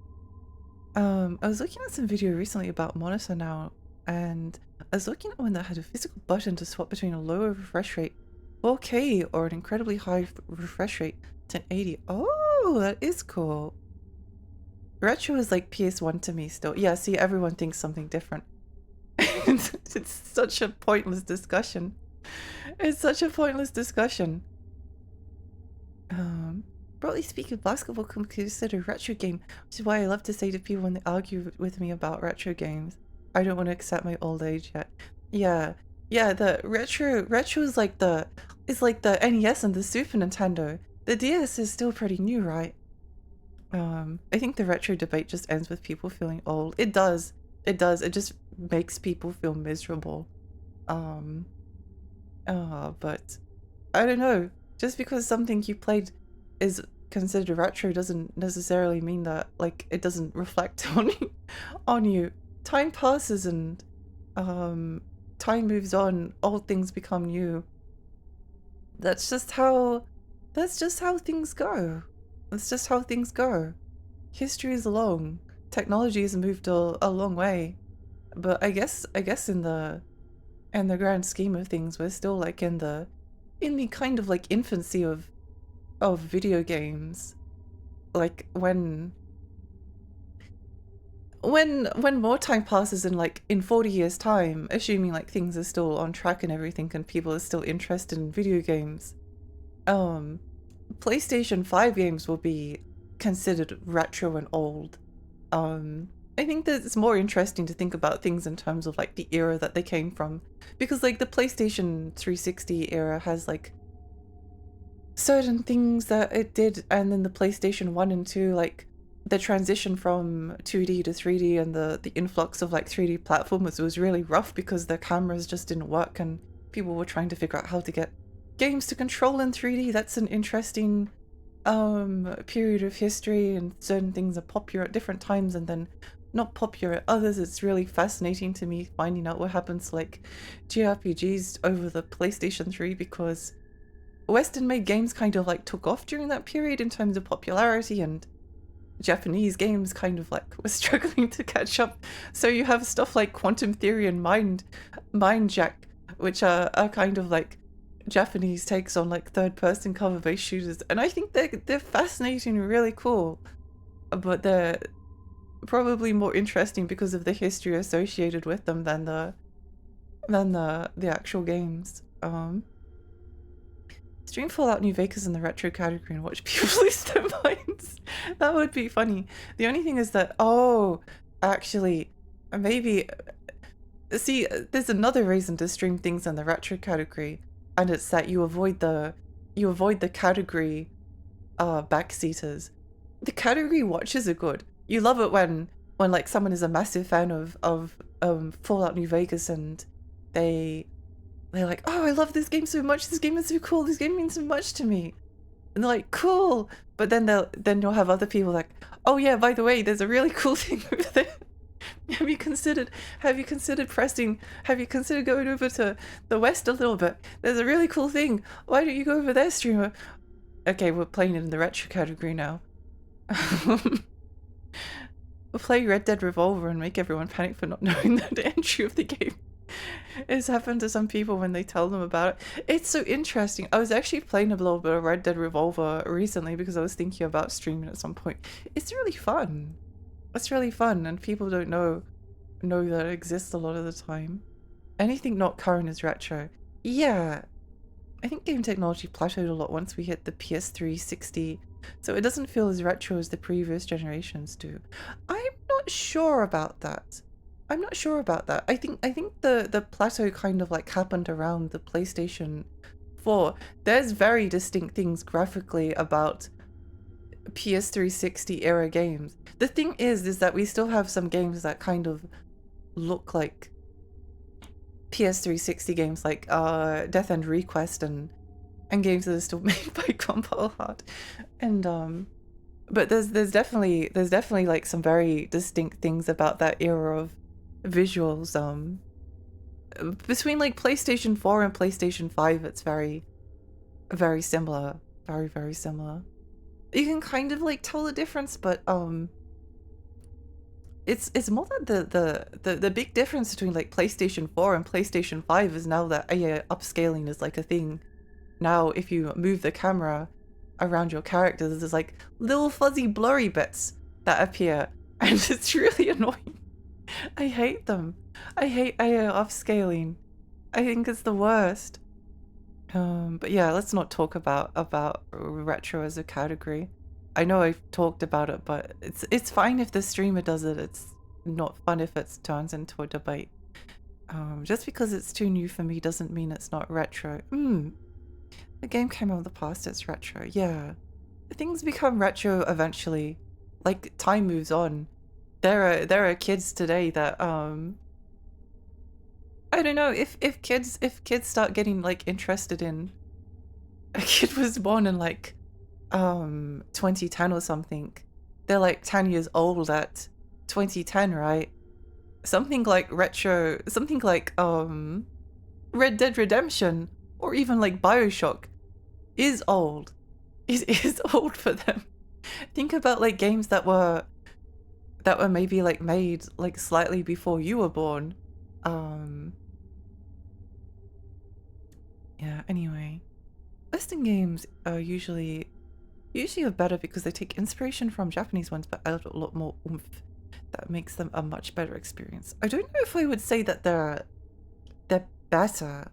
I was looking at some video recently about monitor now, and I was looking at one that had a physical button to swap between a lower refresh rate 4K or an incredibly high refresh rate 1080. Oh, that is cool. Retro is PS1 to me still. Yeah, see, everyone thinks something different. It's such a pointless discussion. Broadly speaking, basketball can be considered a retro game, which is why I love to say to people when they argue with me about retro games, I don't want to accept my old age yet. Yeah, the retro is the NES and the Super Nintendo. The DS is still pretty new, right? I think the retro debate just ends with people feeling old. It does. It just makes people feel miserable. But I don't know. Just because something you played is considered retro doesn't necessarily mean that it doesn't reflect on you. Time passes and time moves on. Old things become new. That's just how things go. History is long. Technology has moved a long way. But I guess in the grand scheme of things, we're still like in the kind of like infancy of video games. Like when more time passes in like in 40 years time, assuming like things are still on track and everything and people are still interested in video games, um PlayStation 5 games will be considered retro and old. I think that it's more interesting to think about things in terms of like the era that they came from, because like the PlayStation 360 era has like certain things that it did, and then the PlayStation 1 and 2, like the transition from 2D to 3D and the influx of like 3D platformers was really rough because their cameras just didn't work and people were trying to figure out how to get games to control in 3D. That's an interesting period of history, and certain things are popular at different times and then not popular at others. It's really fascinating to me finding out what happens to like JRPGs over the PlayStation 3, because Western made games kind of like took off during that period in terms of popularity, and Japanese games kind of like were struggling to catch up. So you have stuff like Quantum Theory and Mind Jack, which are kind of like Japanese takes on like third-person cover-based shooters, and I think they're fascinating and really cool, but they're probably more interesting because of the history associated with them than the actual games. Stream Fallout New Vegas in the retro category and watch people lose their minds. That would be funny. The only thing is that, oh, actually, maybe, see, there's another reason to stream things in the retro category, and it's that you avoid the category backseaters. The category watches are good. You love it when like someone is a massive fan of Fallout New Vegas and they're like, oh, I love this game so much, this game is so cool, this game means so much to me. And they're like, cool. But then you'll have other people like, oh yeah, by the way, there's a really cool thing over there. Have you considered going over to the west a little bit? There's a really cool thing. Why don't you go over there, streamer? Okay, we're playing it in the retro category now. We'll play Red Dead Revolver and make everyone panic for not knowing the entry of the game. It's happened to some people when they tell them about it. It's so interesting. I was actually playing a little bit of Red Dead Revolver recently because I was thinking about streaming at some point. It's really fun. It's really fun, and people don't know that it exists a lot of the time. Anything not current is retro. Yeah, I think game technology plateaued a lot once we hit the PS360, so it doesn't feel as retro as the previous generations do. I'm not sure about that. I think the plateau kind of like happened around the PlayStation 4. There's very distinct things graphically about PS360 era games. The thing is that we still have some games that kind of look like PS360 games, like Death End Request and games that are still made by Compile Hard. And but there's definitely like some very distinct things about that era of visuals. Between like PlayStation 4 and PlayStation 5, it's very similar. Very similar. You can kind of like tell the difference, but it's more that the big difference between like PlayStation 4 and PlayStation 5 is now that AI upscaling is like a thing. Now if you move the camera around your characters, there's like little fuzzy blurry bits that appear, and it's really annoying. I hate them. I hate AI upscaling. I think it's the worst. But yeah, let's not talk about retro as a category. I know I've talked about it, but it's fine if the streamer does it. It's not fun if it turns into a debate. Just because it's too new for me doesn't mean it's not retro. The game came out of the past, it's retro. Yeah. Things become retro eventually. Like, time moves on. There are kids today that I don't know, if kids start getting like interested in, a kid was born in like 2010 or something. They're like 10 years old at 2010, right? Something like retro, something like Red Dead Redemption or even like BioShock is old. Is old for them. Think about like games that were that were maybe like made like slightly before you were born. Yeah, anyway. Western games are usually are better because they take inspiration from Japanese ones but add a lot more oomph. That makes them a much better experience. I don't know if I would say that they're better,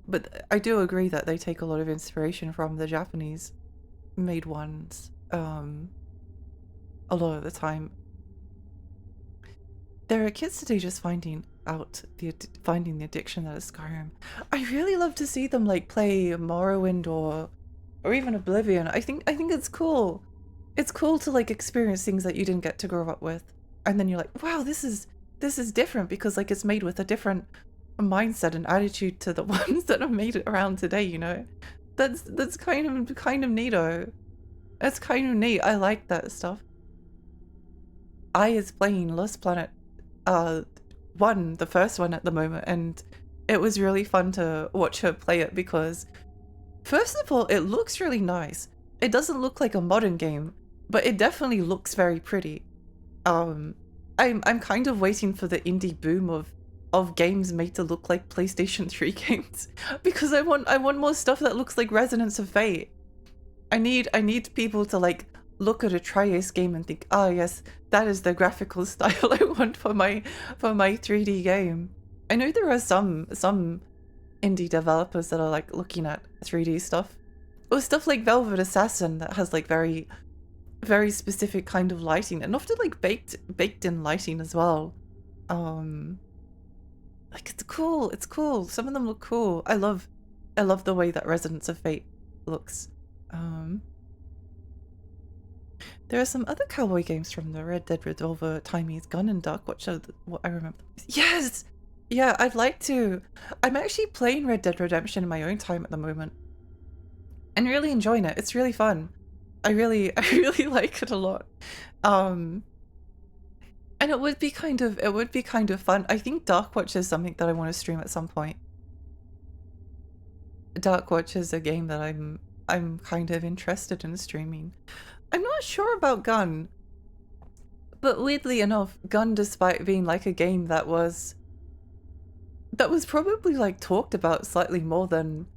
but I do agree that they take a lot of inspiration from the Japanese made ones a lot of the time. There are kids today just finding the addiction that is Skyrim. I really love to see them like play Morrowind or even Oblivion. I think it's cool. It's cool to like experience things that you didn't get to grow up with, and then you're like, wow, this is different because like it's made with a different mindset and attitude to the ones that are made around today. You know, that's kind of neato. That's kind of neat. I like that stuff. I is playing Lost Planet 1, the first one at the moment, and it was really fun to watch her play it because first of all, it looks really nice. It doesn't look like a modern game, but it definitely looks very pretty. I'm kind of waiting for the indie boom of games made to look like PlayStation 3 games because I want more stuff that looks like Resonance of Fate. I need people to like look at a Tri-Ace game and think, oh yes, that is the graphical style I want for my 3D game. I know there are some indie developers that are like looking at 3D stuff. Or stuff like Velvet Assassin that has like very specific kind of lighting and often like baked in lighting as well. Like it's cool. Some of them look cool. I love the way that Resonance of Fate looks. There are some other cowboy games from the Red Dead Revolver, Timmy's Gun, and Darkwatch are what I remember. Yes! Yeah, I'd like to. I'm actually playing Red Dead Redemption in my own time at the moment. And really enjoying it. It's really fun. I really like it a lot. And it would be kind of fun. I think Darkwatch is something that I want to stream at some point. Darkwatch is a game that I'm kind of interested in streaming. I'm not sure about Gun, but weirdly enough, Gun, despite being like a game that was probably like talked about slightly more than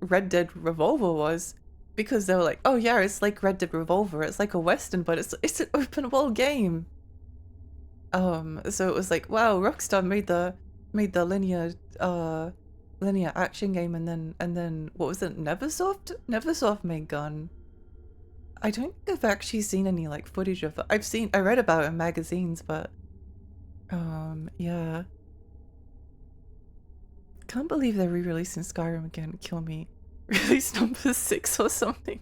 Red Dead Revolver was, because they were like, oh yeah, it's like Red Dead Revolver, it's like a Western, but it's an open world game. So it was like, wow, Rockstar made the linear action game, and then what was it? Neversoft made Gun. I don't think I've actually seen any like footage of it. I read about it in magazines, but yeah. Can't believe they're re-releasing Skyrim again. Kill me. Release number 6 or something.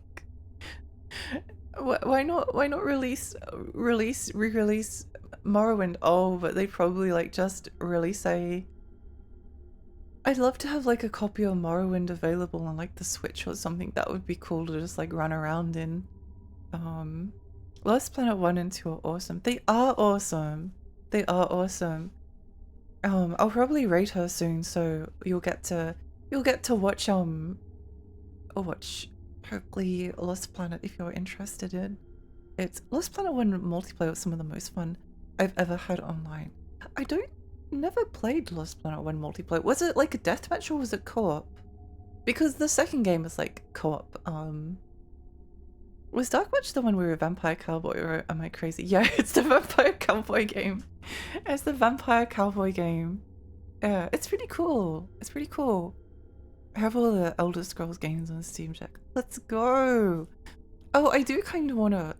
Why not re-release Morrowind? Oh, but they probably like just release a... I'd love to have like a copy of Morrowind available on like the Switch or something. That would be cool to just like run around in. Lost Planet 1 and 2 are awesome. They are awesome. They are awesome. I'll probably rate her soon, so you'll get to watch hopefully Lost Planet if you're interested in. It's Lost Planet 1 multiplayer was some of the most fun I've ever had online. I never played Lost Planet 1 multiplayer. Was it like a deathmatch or was it co-op? Because the second game is like co-op. Was Darkwatch the one where you're a vampire cowboy, or am I crazy? Yeah, it's the vampire cowboy game. It's the vampire cowboy game. Yeah, it's pretty cool. It's pretty cool. I have all the Elder Scrolls games on Steam Deck. Let's go! Oh, I do kind of want to...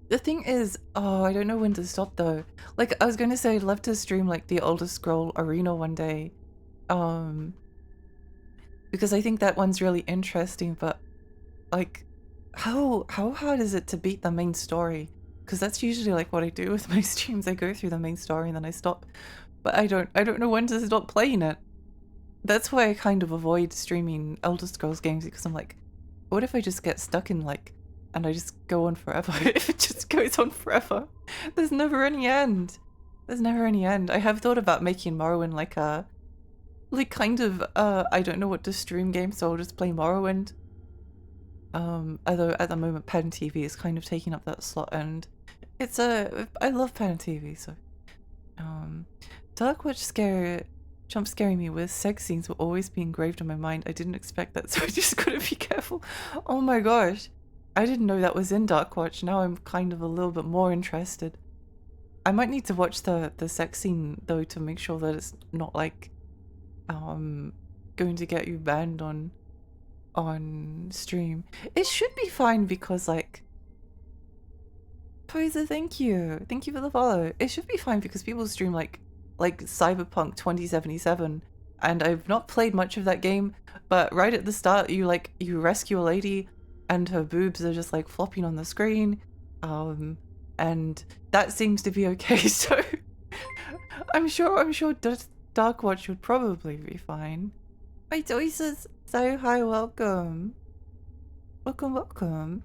The thing is, oh, I don't know when to stop though. Like, I was going to say I'd love to stream like the Elder Scroll Arena one day. Because I think that one's really interesting, but like... How hard is it to beat the main story? Because that's usually like what I do with my streams. I go through the main story and then I stop. But I don't know when to stop playing it. That's why I kind of avoid streaming Elder Scrolls games, because I'm like, what if I just get stuck in like, and I just go on forever? If it just goes on forever, there's never any end. There's never any end. I have thought about making Morrowind like a, like kind of, I don't know what to stream game, so I'll just play Morrowind. Although at the moment Pen TV is kind of taking up that slot, and It's a I love Pan TV, so Dark Watch jump scaring me with sex scenes will always be engraved in my mind. I didn't expect that, so I just gotta be careful. Oh my gosh. I didn't know that was in Dark Watch. Now I'm kind of a little bit more interested. I might need to watch the sex scene though to make sure that it's not like going to get you banned on stream. It should be fine because like Poser, thank you. Thank you for the follow. It should be fine because people stream like Cyberpunk 2077 and I've not played much of that game, but right at the start you rescue a lady and her boobs are just like flopping on the screen. And that seems to be okay, so I'm sure Dark Watch would probably be fine. My Joyces, so hi, welcome. Welcome.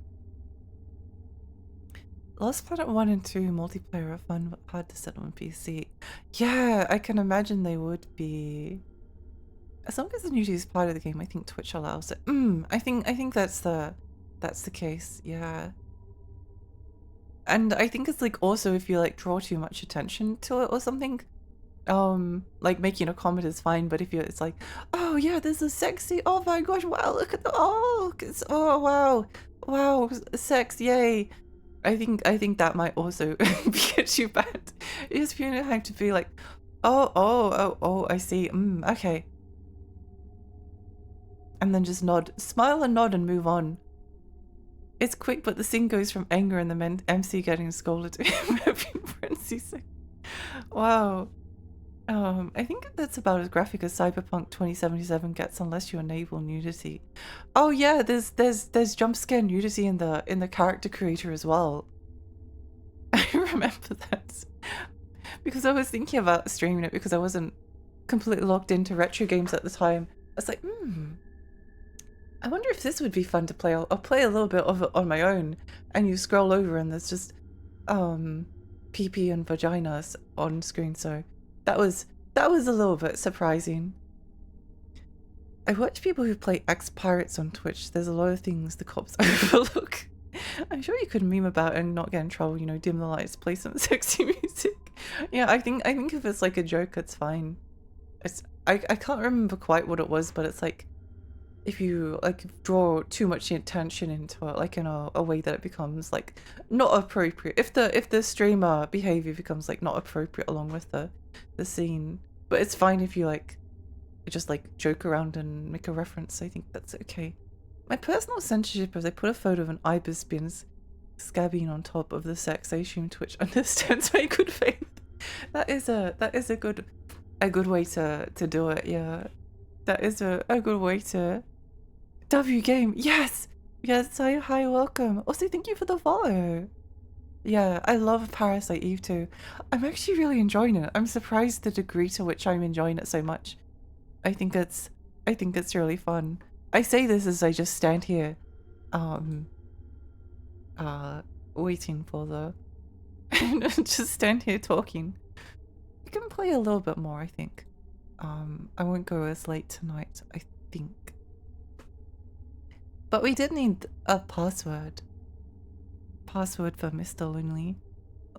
Lost Planet 1 and 2 multiplayer are fun but hard to set on PC. Yeah, I can imagine they would be. As long as the nudity is part of the game, I think Twitch allows it. I think that's the case, yeah. And I think it's like also if you like draw too much attention to it or something, like making a comment is fine, but if you it's like, oh yeah, this is sexy, oh my gosh, wow, look at the oh wow, sex, yay. I think that might also get too bad. It's you have to be like, oh, I see. Okay. And then just nod, smile and nod and move on. It's quick, but the scene goes from anger and the MC getting scolded to him having frenzy. Wow. I think that's about as graphic as Cyberpunk 2077 gets, unless you enable nudity. Oh yeah, there's jump scare nudity in the character creator as well. I remember that because I was thinking about streaming it because I wasn't completely logged into retro games at the time. I was like, I wonder if this would be fun to play. I'll play a little bit of it on my own, and you scroll over and there's just PP and vaginas on screen. So that was a little bit surprising. I watch people who play ex-pirates on Twitch. There's a lot of things the cops overlook. I'm sure you could meme about it and not get in trouble, you know, dim the lights, play some sexy music. Yeah, I think if it's like a joke, it's fine. I can't remember quite what it was, but it's like if you like draw too much attention into it, like in a way that it becomes like not appropriate. If the streamer behavior becomes like not appropriate along with the scene, but it's fine if you like just like joke around and make a reference. I think that's okay. My personal censorship is I put a photo of an ibis being scabbing on top of the sex. I assume Twitch understands my good faith. That is a good way to do it. Yeah, that is a good way to. W game, yes, hi, welcome. Also, thank you for the follow. Yeah, I love Parasite Eve II. I'm actually really enjoying it. I'm surprised the degree to which I'm enjoying it so much. I think it's really fun. I say this as I just stand here, waiting for the, just stand here talking. We can play a little bit more, I think. I won't go as late tonight, I think. But we did need a password. Password for Mr. Lonely.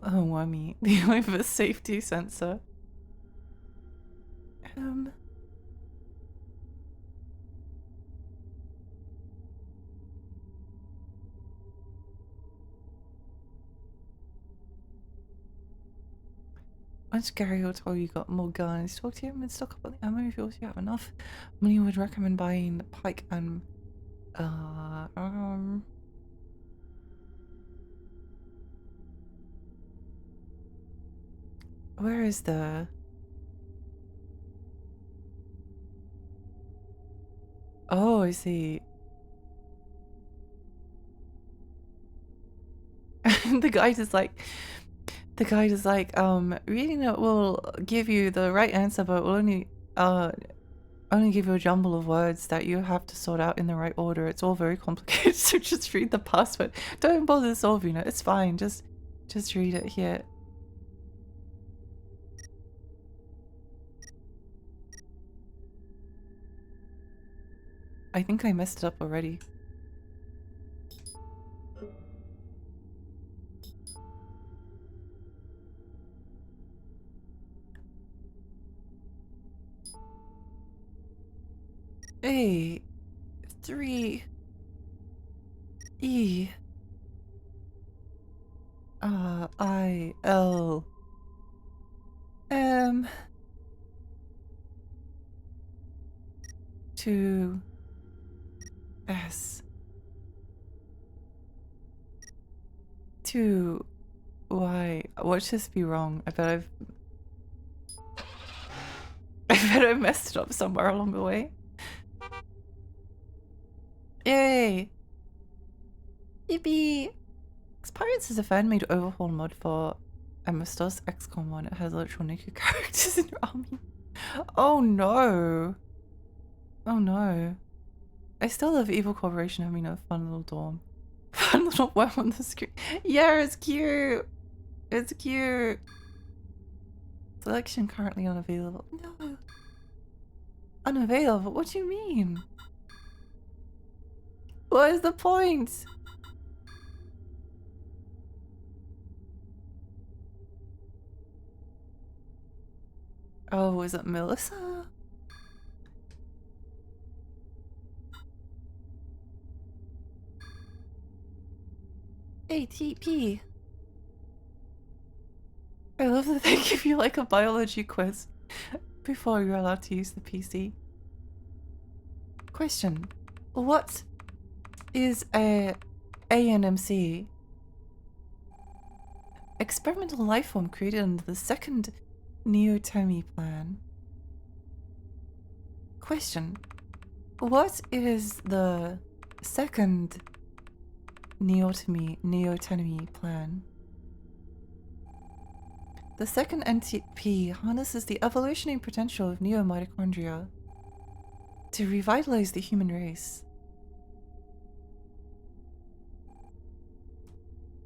Oh, Wummy. The over safety sensor. Once Gary will tell you got more guns, talk to him and stock up on the ammo if you also have enough money. Would recommend buying pike and where is the oh, I see. The guide is like reading it will give you the right answer, but will only give you a jumble of words that you have to sort out in the right order. It's all very complicated, so just read the password. Don't bother solving it. It's fine. Just read it here. I think I messed it up already. A 3 E I L M 2 S 2 Y. Watch this be wrong. I bet I've messed it up somewhere along the way. Yay! Yippee! Pirates is a fan-made overhaul mod for MS-DOS XCOM 1. It has electronic characters in your army. Oh no! Oh no. I still love Evil Corporation having a fun little dorm. Fun little worm on the screen. Yeah, it's cute! It's cute! Selection currently unavailable. No! Unavailable? What do you mean? What is the point? Oh, is it Melissa? ATP. I love that they give you like a biology quiz before you're allowed to use the PC. Question. What is a ANMC? Experimental life form created under the second Neotomy plan. Question. What is the second Neotomy plan? The second NTP harnesses the evolutionary potential of neomitochondria to revitalize the human race.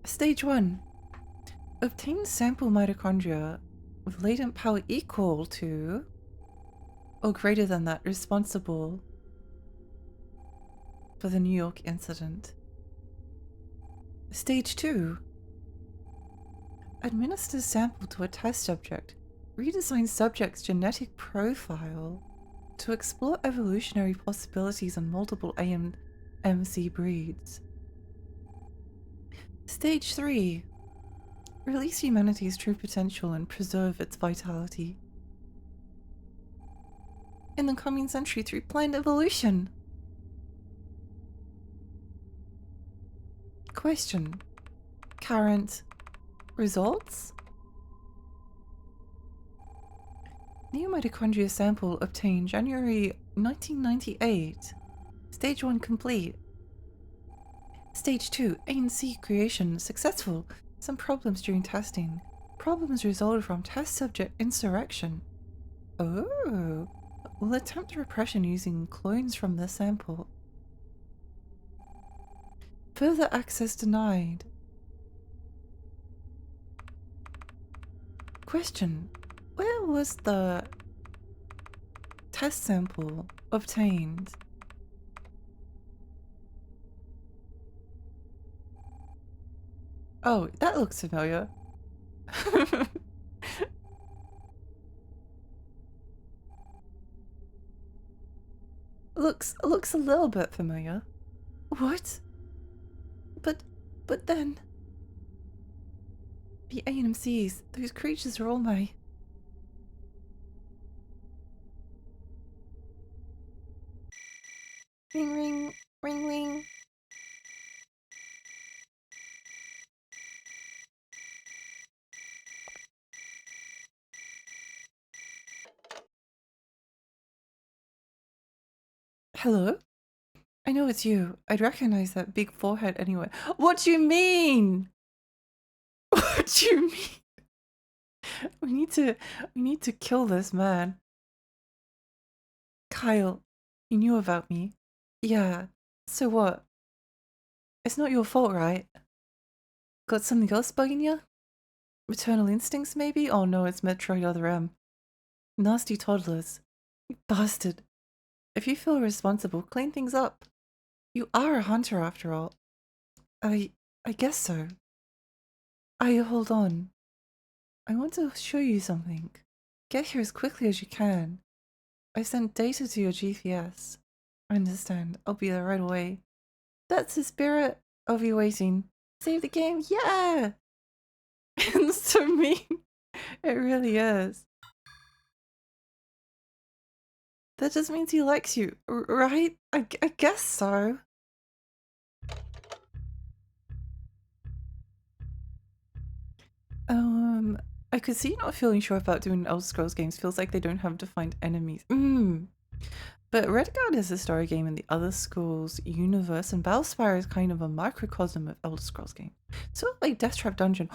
Stage 1. Obtain sample mitochondria with latent power equal to or greater than that responsible for the New York incident. Stage 2. Administer sample to a test subject. Redesign subject's genetic profile to explore evolutionary possibilities on multiple AMC breeds. Stage 3. Release humanity's true potential and preserve its vitality in the coming century through planned evolution. Question. Current results? Neomitochondria sample obtained January 1998. Stage 1 complete. Stage 2 ANC creation successful. Some problems during testing. Problems resulted from test subject insurrection. Oh. Will attempt repression using clones from the sample. Further access denied. Question. Where was the test sample obtained? Oh, that looks familiar. looks a little bit familiar. What? But then the AMCs, those creatures are all my... Ring ring, ring ring. Hello? I know it's you. I'd recognize that big forehead anyway. What do you mean? What do you mean? We need to kill this man. Kyle, you knew about me. Yeah. So what? It's not your fault, right? Got something else bugging you? Maternal instincts, maybe? Oh no, it's Metroid Other M. Nasty toddlers. You bastard. If you feel responsible, clean things up. You are a hunter after all. I guess so. Hold on. I want to show you something. Get here as quickly as you can. I sent data to your GPS. I understand. I'll be there right away. That's the spirit. I'll be waiting. Save the game. Yeah! It's so mean. It really is. That just means he likes you, right? I guess so. I could see you not feeling sure about doing Elder Scrolls games. Feels like they don't have defined enemies. But Redguard is a story game in the other schools universe, and Battlespire is kind of a microcosm of Elder Scrolls game. Sort of like Death Trap Dungeon.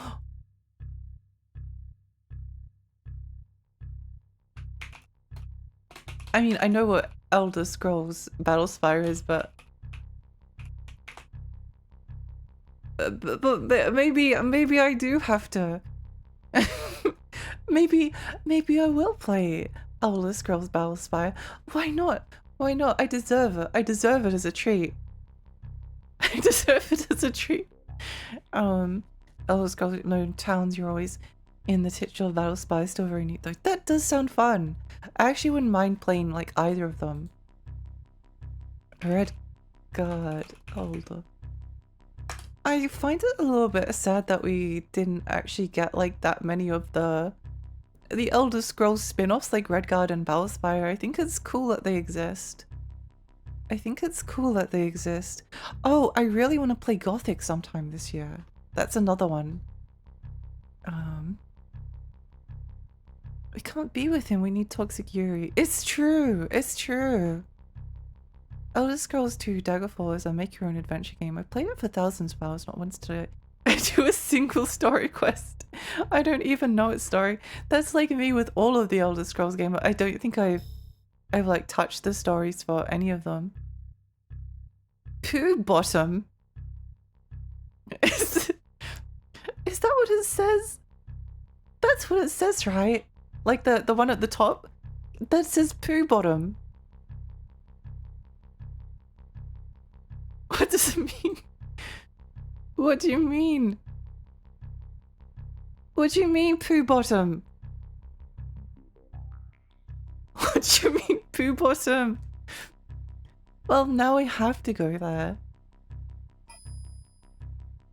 I mean, I know what Elder Scrolls Battlespire is, but maybe I do have to. maybe I will play Elder Scrolls Battlespire. Why not? Why not? I deserve it. I deserve it as a treat. I deserve it as a treat. Elder Scrolls, no towns. You're always in the titular Battlespire. Still very neat though. That does sound fun. I actually wouldn't mind playing like either of them. Redguard, Elder. I find it a little bit sad that we didn't actually get like that many of the Elder Scrolls spin-offs like Redguard and Battlespire. I think it's cool that they exist. Oh, I really want to play Gothic sometime this year. That's another one. We can't be with him. We need Toxic Yuri. It's true. Elder Scrolls 2 Daggerfall is a make-your-own-adventure game. I've played it for thousands of hours, not once did I do a single story quest. I don't even know its story. That's like me with all of the Elder Scrolls games. I don't think I've like touched the stories for any of them. Poo bottom? Is that what it says? That's what it says, right? Like the one at the top? That says poo bottom. What does it mean? What do you mean? What do you mean, poo bottom? What do you mean, poo bottom? Well, now I have to go there.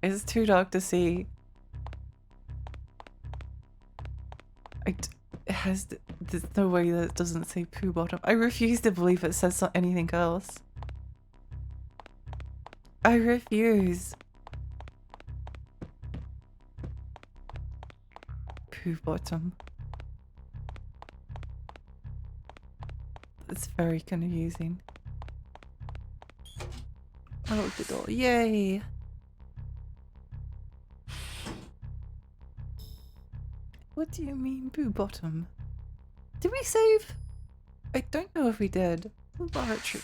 It's too dark to see. There's no way that it doesn't say poo bottom. I refuse to believe it says anything else. I refuse. Poo bottom. It's very confusing. I locked the door. Yay! What do you mean, poo bottom? Did we save? I don't know if we did. Laboratory.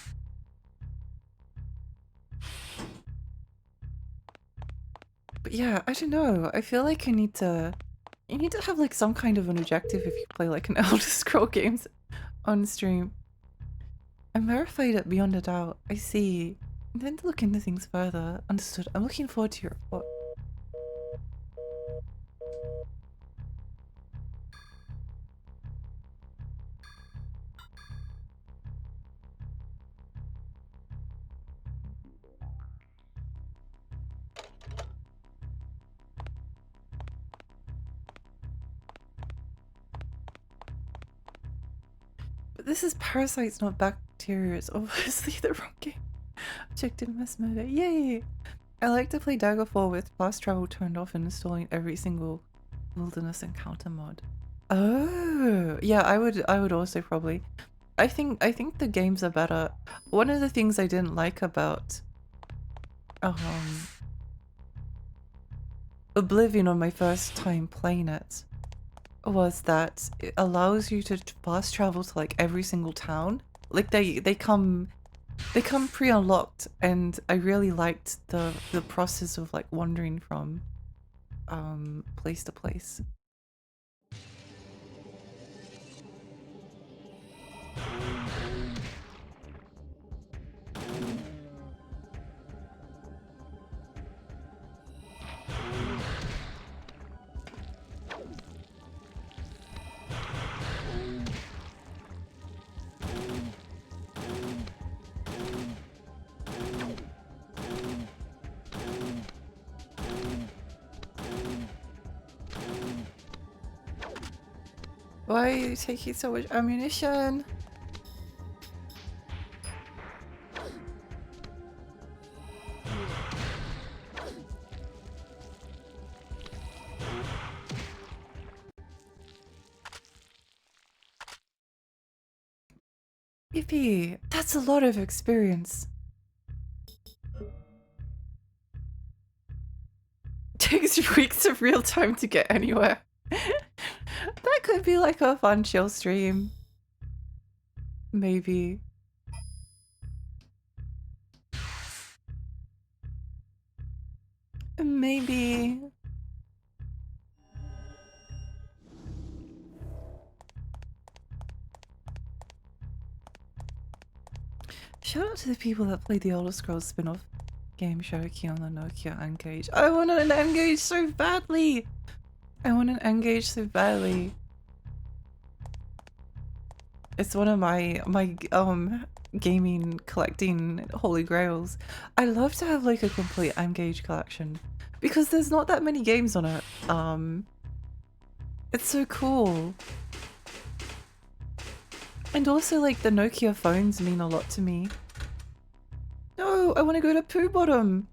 But yeah, I don't know. I feel like you need to have like some kind of an objective if you play like an Elder Scroll games on stream. I'm verified at Beyond a Doubt. I see. Then to look into things further. Understood. I'm looking forward to your report. But this is parasites, not bacteria. It's obviously the wrong game. Objective mass murder. Yay! I like to play Daggerfall with fast travel turned off and installing every single wilderness encounter mod. Oh, yeah, I would also probably. I think the games are better. One of the things I didn't like about Oblivion on my first time playing it was that it allows you to fast travel to like every single town. Like they come pre-unlocked, and I really liked the process of like wandering from place to place. Why are you taking so much ammunition? Yippee! That's a lot of experience. Takes weeks of real time to get anywhere. That could be like a fun chill stream. Maybe. Maybe. Shout out to the people that played the Elder Scrolls spin-off game Cherokee on the Nokia N-Gage. I want an N-Gage so badly! I want an N-Gage so badly. It's one of my gaming collecting holy grails. I love to have like a complete N-Gage collection because there's not that many games on it. It's so cool. And also like the Nokia phones mean a lot to me. No, I want to go to Poo Bottom.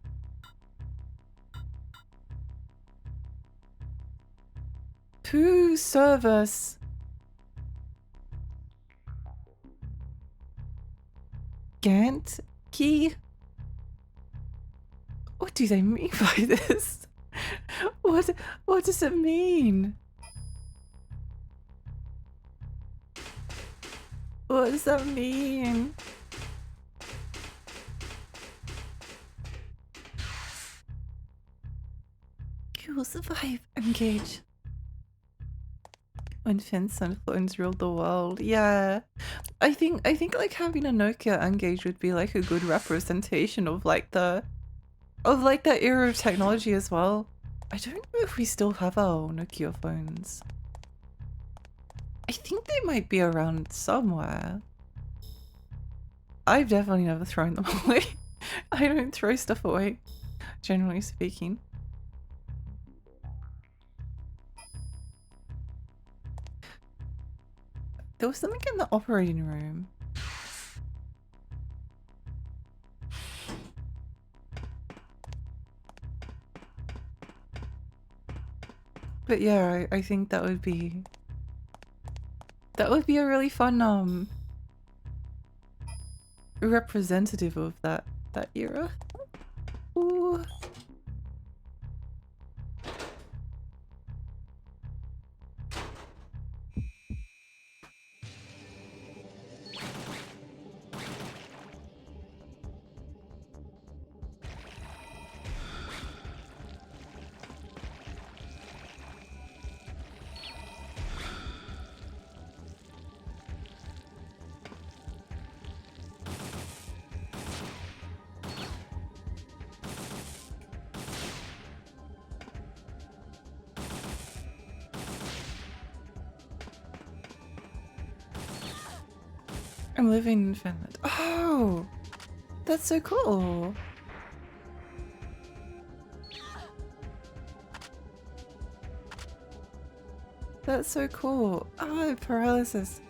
Poo service. Gant key. What do they mean by this? What does it mean? What does that mean? You will survive. Engage. When Fins and phones ruled the world. Yeah. I think like having a Nokia Engage would be like a good representation of like that era of technology as well. I don't know if we still have our Nokia phones. I think they might be around somewhere. I've definitely never thrown them away. I don't throw stuff away, generally speaking. There was something in the operating room. But yeah, I think that would be a really fun representative of that era. Ooh. I'm living in Finland. Oh, that's so cool. That's so cool. Oh, paralysis.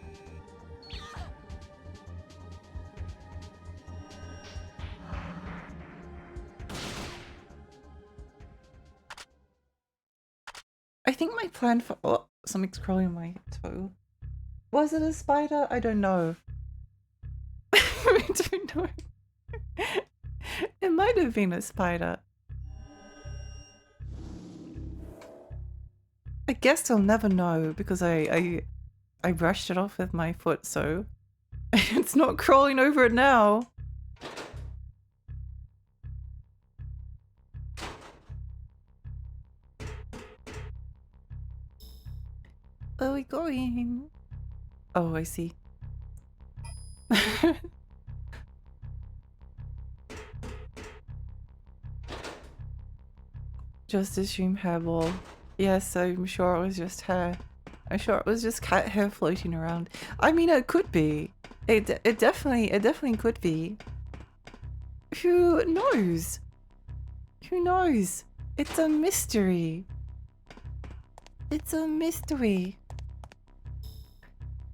I think my plan for— oh, something's crawling on my toe. Was it a spider? I don't know. I don't know. It might have been a spider. I guess I'll never know because I brushed it off with my foot, so it's not crawling over it now. Where are we going? Oh, I see. Just assume hairball. Yes, I'm sure it was just hair. I'm sure it was just cat hair floating around. I mean, it could be. It definitely could be. Who knows? Who knows? It's a mystery. It's a mystery.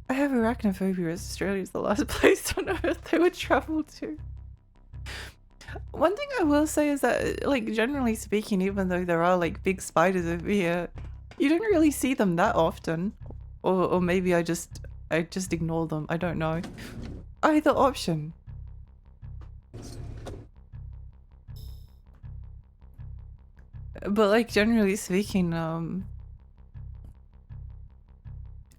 I have arachnophobia. Australia's the last place on earth I would travel to. One thing I will say is that, like, generally speaking, even though there are like big spiders over here, you don't really see them that often. Or maybe I just ignore them. I don't know. Either option. But like generally speaking, I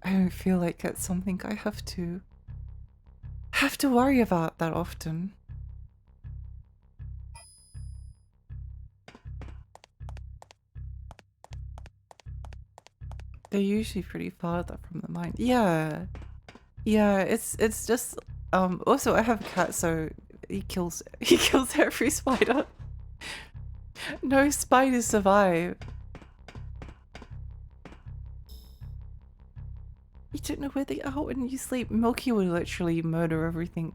don't feel like it's something I have to worry about that often. They're usually pretty far from the mine. Yeah. Yeah, it's just also I have a cat, so he kills every spider. No spiders survive. You don't know where they are when you sleep. Milky would literally murder everything.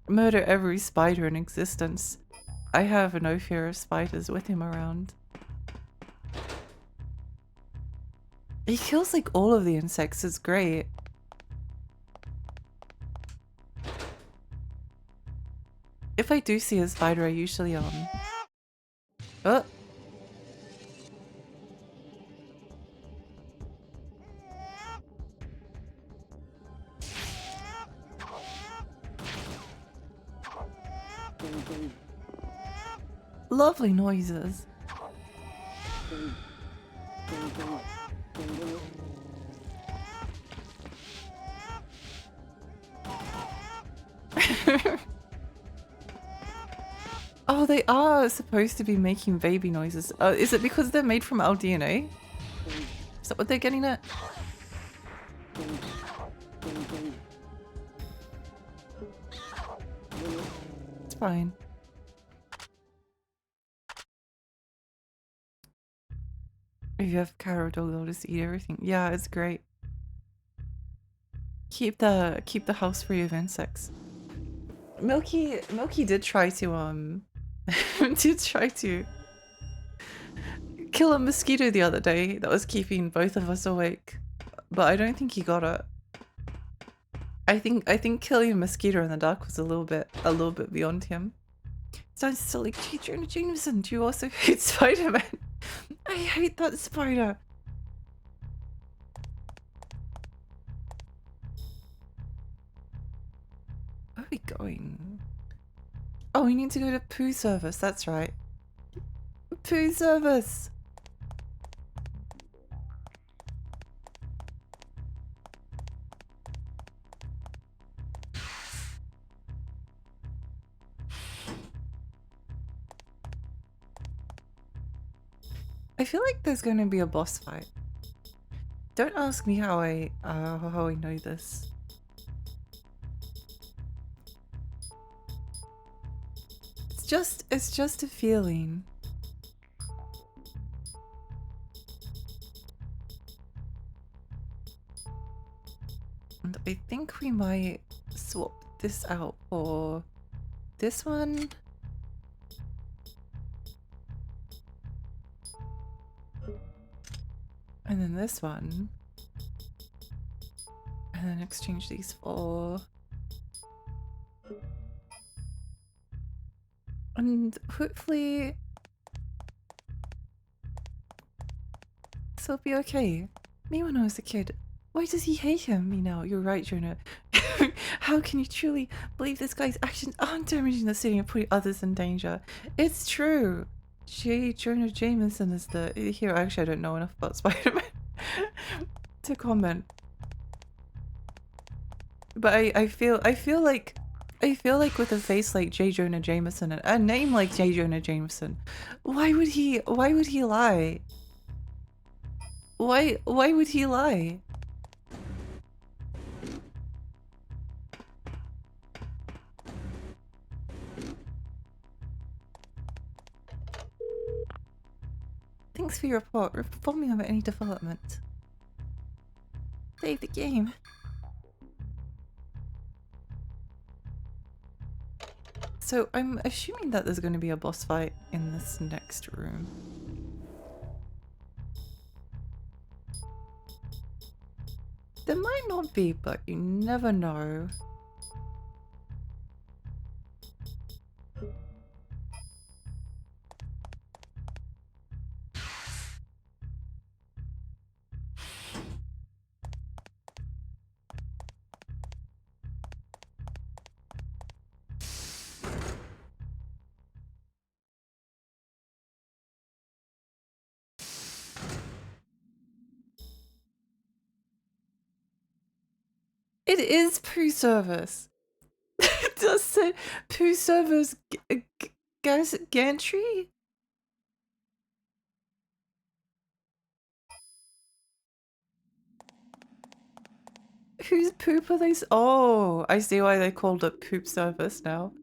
Murder every spider in existence. I have no fear of spiders with him around. He kills like all of the insects, it's great. If I do see a spider, I usually oh. Lovely noises. Oh, they are supposed to be making baby noises. Is it because they're made from our DNA? Is that what they're getting at? It's fine. If you have a cat or a dog, they'll just eat everything. Yeah, it's great. Keep the house free of insects. Milky did try to kill a mosquito the other day that was keeping both of us awake, but I don't think he got it. I think killing a mosquito in the dark was a little bit beyond him. Sounds still like, gee, Jonah Jameson, do you also hate Spider-Man? I hate that spider. Where are we going? Oh, we need to go to poo service, that's right. Poo service! I feel like there's going to be a boss fight. Don't ask me how I know this. It's just a feeling. And I think we might swap this out for this one. And then this one. And then exchange these for... And hopefully... this will be okay. Me when I was a kid. Why does he hate him? Me now. You're right, Jonah. How can you truly believe this guy's actions aren't damaging the city and putting others in danger? It's true. Jonah Jameson is the hero. Actually, I don't know enough about Spider-Man to comment. But I feel like with a face like J. Jonah Jameson and a name like J. Jonah Jameson, why would he lie? Why would he lie? Thanks for your report. Report me about any development. Save the game. So I'm assuming that there's going to be a boss fight in this next room. There might not be, but you never know. It is poo service. It does say poo service gantry? Whose poop are they? Oh, I see why they called it poop service now.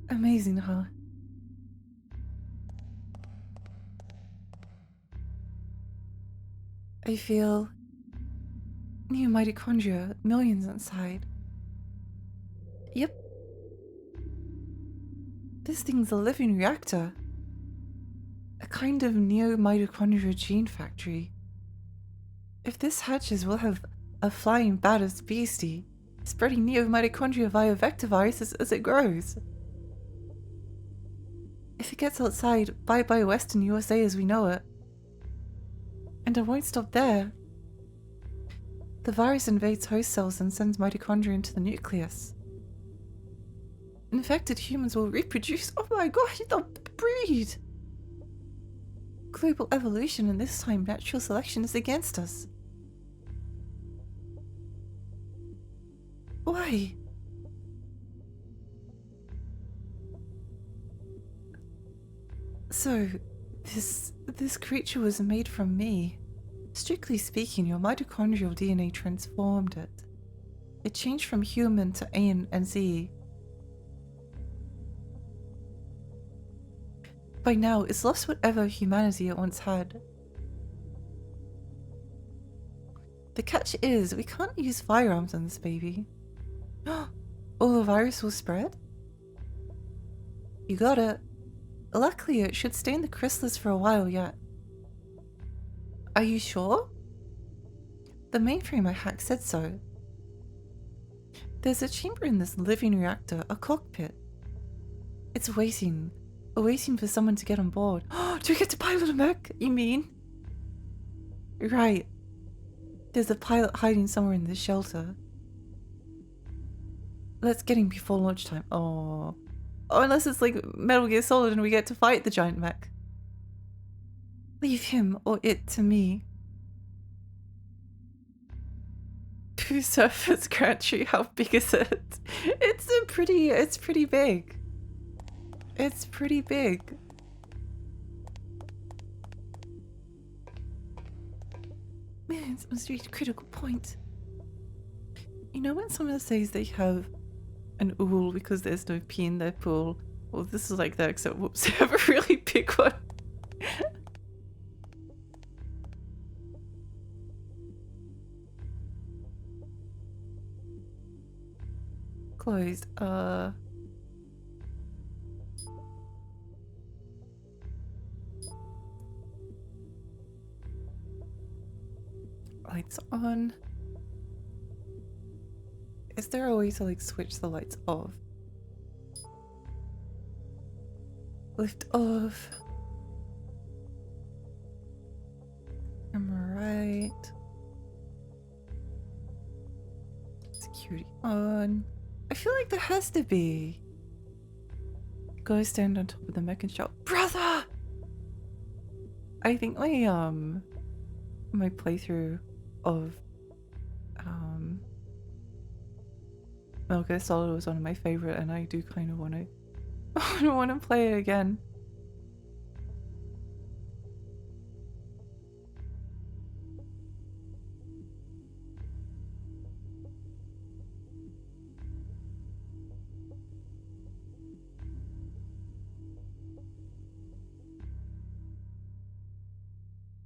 Amazing, huh? I feel new mitochondria, millions inside. Yep. This thing's a living reactor. A kind of neo-mitochondria gene factory. If this hatches, we'll have a flying bat of species, spreading neo-mitochondria via vector viruses as it grows. If it gets outside, bye-bye Western USA as we know it. And I won't stop there. The virus invades host cells and sends mitochondria into the nucleus. Infected humans will reproduce. Oh my gosh, they'll breed! Global evolution, and this time natural selection is against us. Why? So, this creature was made from me. Strictly speaking, your mitochondrial DNA transformed it. It changed from human to A and Z. By now, it's lost whatever humanity it once had. The catch is, we can't use firearms on this baby. Oh, the virus will spread? You got it. Luckily, it should stay in the chrysalis for a while yet. Are you sure? The mainframe I hacked said so. There's a chamber in this living reactor, a cockpit. It's waiting for someone to get on board. Do we get to pilot a mech, you mean? Right. There's a pilot hiding somewhere in this shelter. Let's get him before lunchtime. Oh, unless it's like Metal Gear Solid and we get to fight the giant mech. Leave him or it to me. Poo surface gantry, how big is it? It's pretty big. It's pretty big. Man, it must reach a critical point. You know when someone says they have an ool because there's no pee in their pool? Well, this is like that, except whoops, they have a really big one. Closed. Lights on. Is there a way to like switch the lights off? Lift off. Camera right. Security on. I feel like there has to be. Go stand on top of the mech and shout, "Brother!" I think my playthrough of Metal Gear Solid was one of my favorite, and I do kind of want to play it again.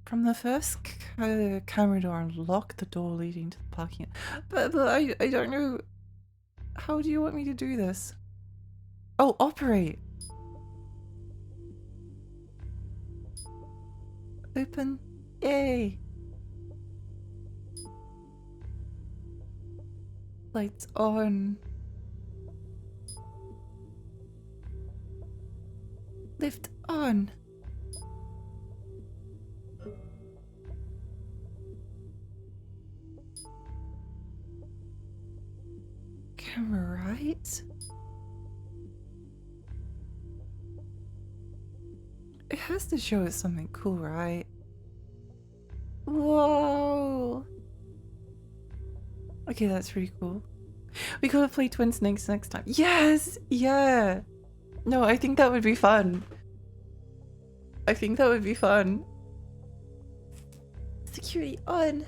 From the first camera door, unlock the door leading to the parking lot. But I don't know. How do you want me to do this? Oh, operate. Open. Yay. Lights on. Lift on. Camera right. It has to show us something cool, right? Whoa. Okay, that's pretty cool. We could play Twin Snakes next time. Yes! Yeah! No, I think that would be fun. I think that would be fun. Security on.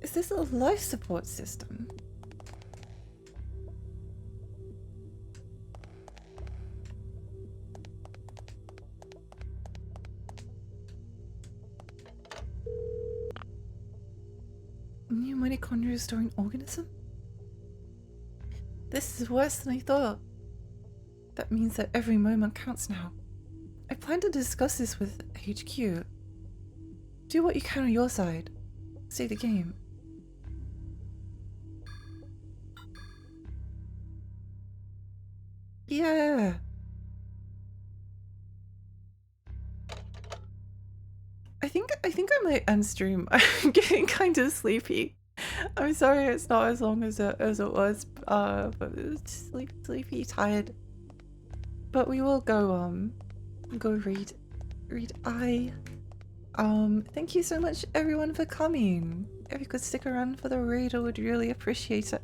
Is this a life support system? New mitochondria restoring organism? This is worse than I thought. That means that every moment counts now. I plan to discuss this with HQ. Do what you can on your side. Save the game. Yeah. I think I might end stream. I'm getting kind of sleepy. I'm sorry it's not as long as it was, but it's sleepy, tired. But we will go read I. Thank you so much everyone for coming. If you could stick around for the raid, I would really appreciate it.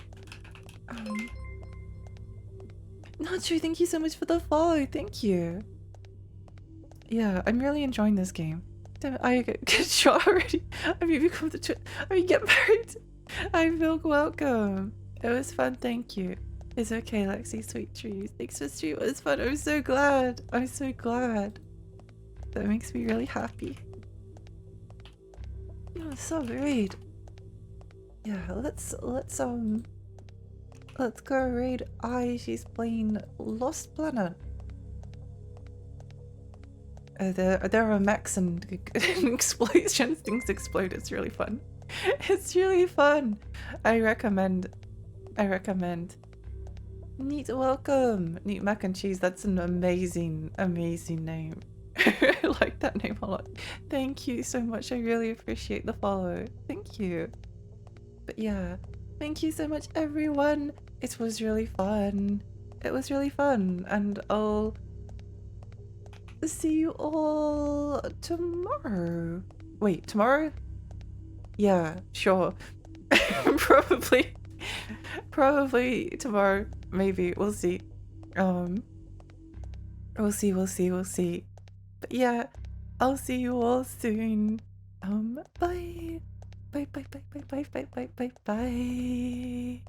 Not true, thank you so much for the follow, thank you. Yeah, I'm really enjoying this game. Damn it, I get shot already. I mean, become the I mean, get married. I feel welcome. It was fun, thank you. It's okay, Lexi, sweet dreams. Thanks for stream, it was fun. I'm so glad. I'm so glad. That makes me really happy. Yeah, so raid. Yeah, let's go raid I. She's playing Lost Planet. There are mechs and explosions. Things explode. It's really fun. It's really fun. I recommend. Neat welcome. Neat mac and cheese. That's an amazing name. I like that name a lot. Thank you so much. I really appreciate the follow. Thank you. But yeah, thank you so much everyone. It was really fun. It was really fun, and I'll see you all tomorrow. Wait, tomorrow? Yeah, sure. Probably tomorrow. Maybe. We'll see. We'll see. But yeah, I'll see you all soon. Bye. Bye.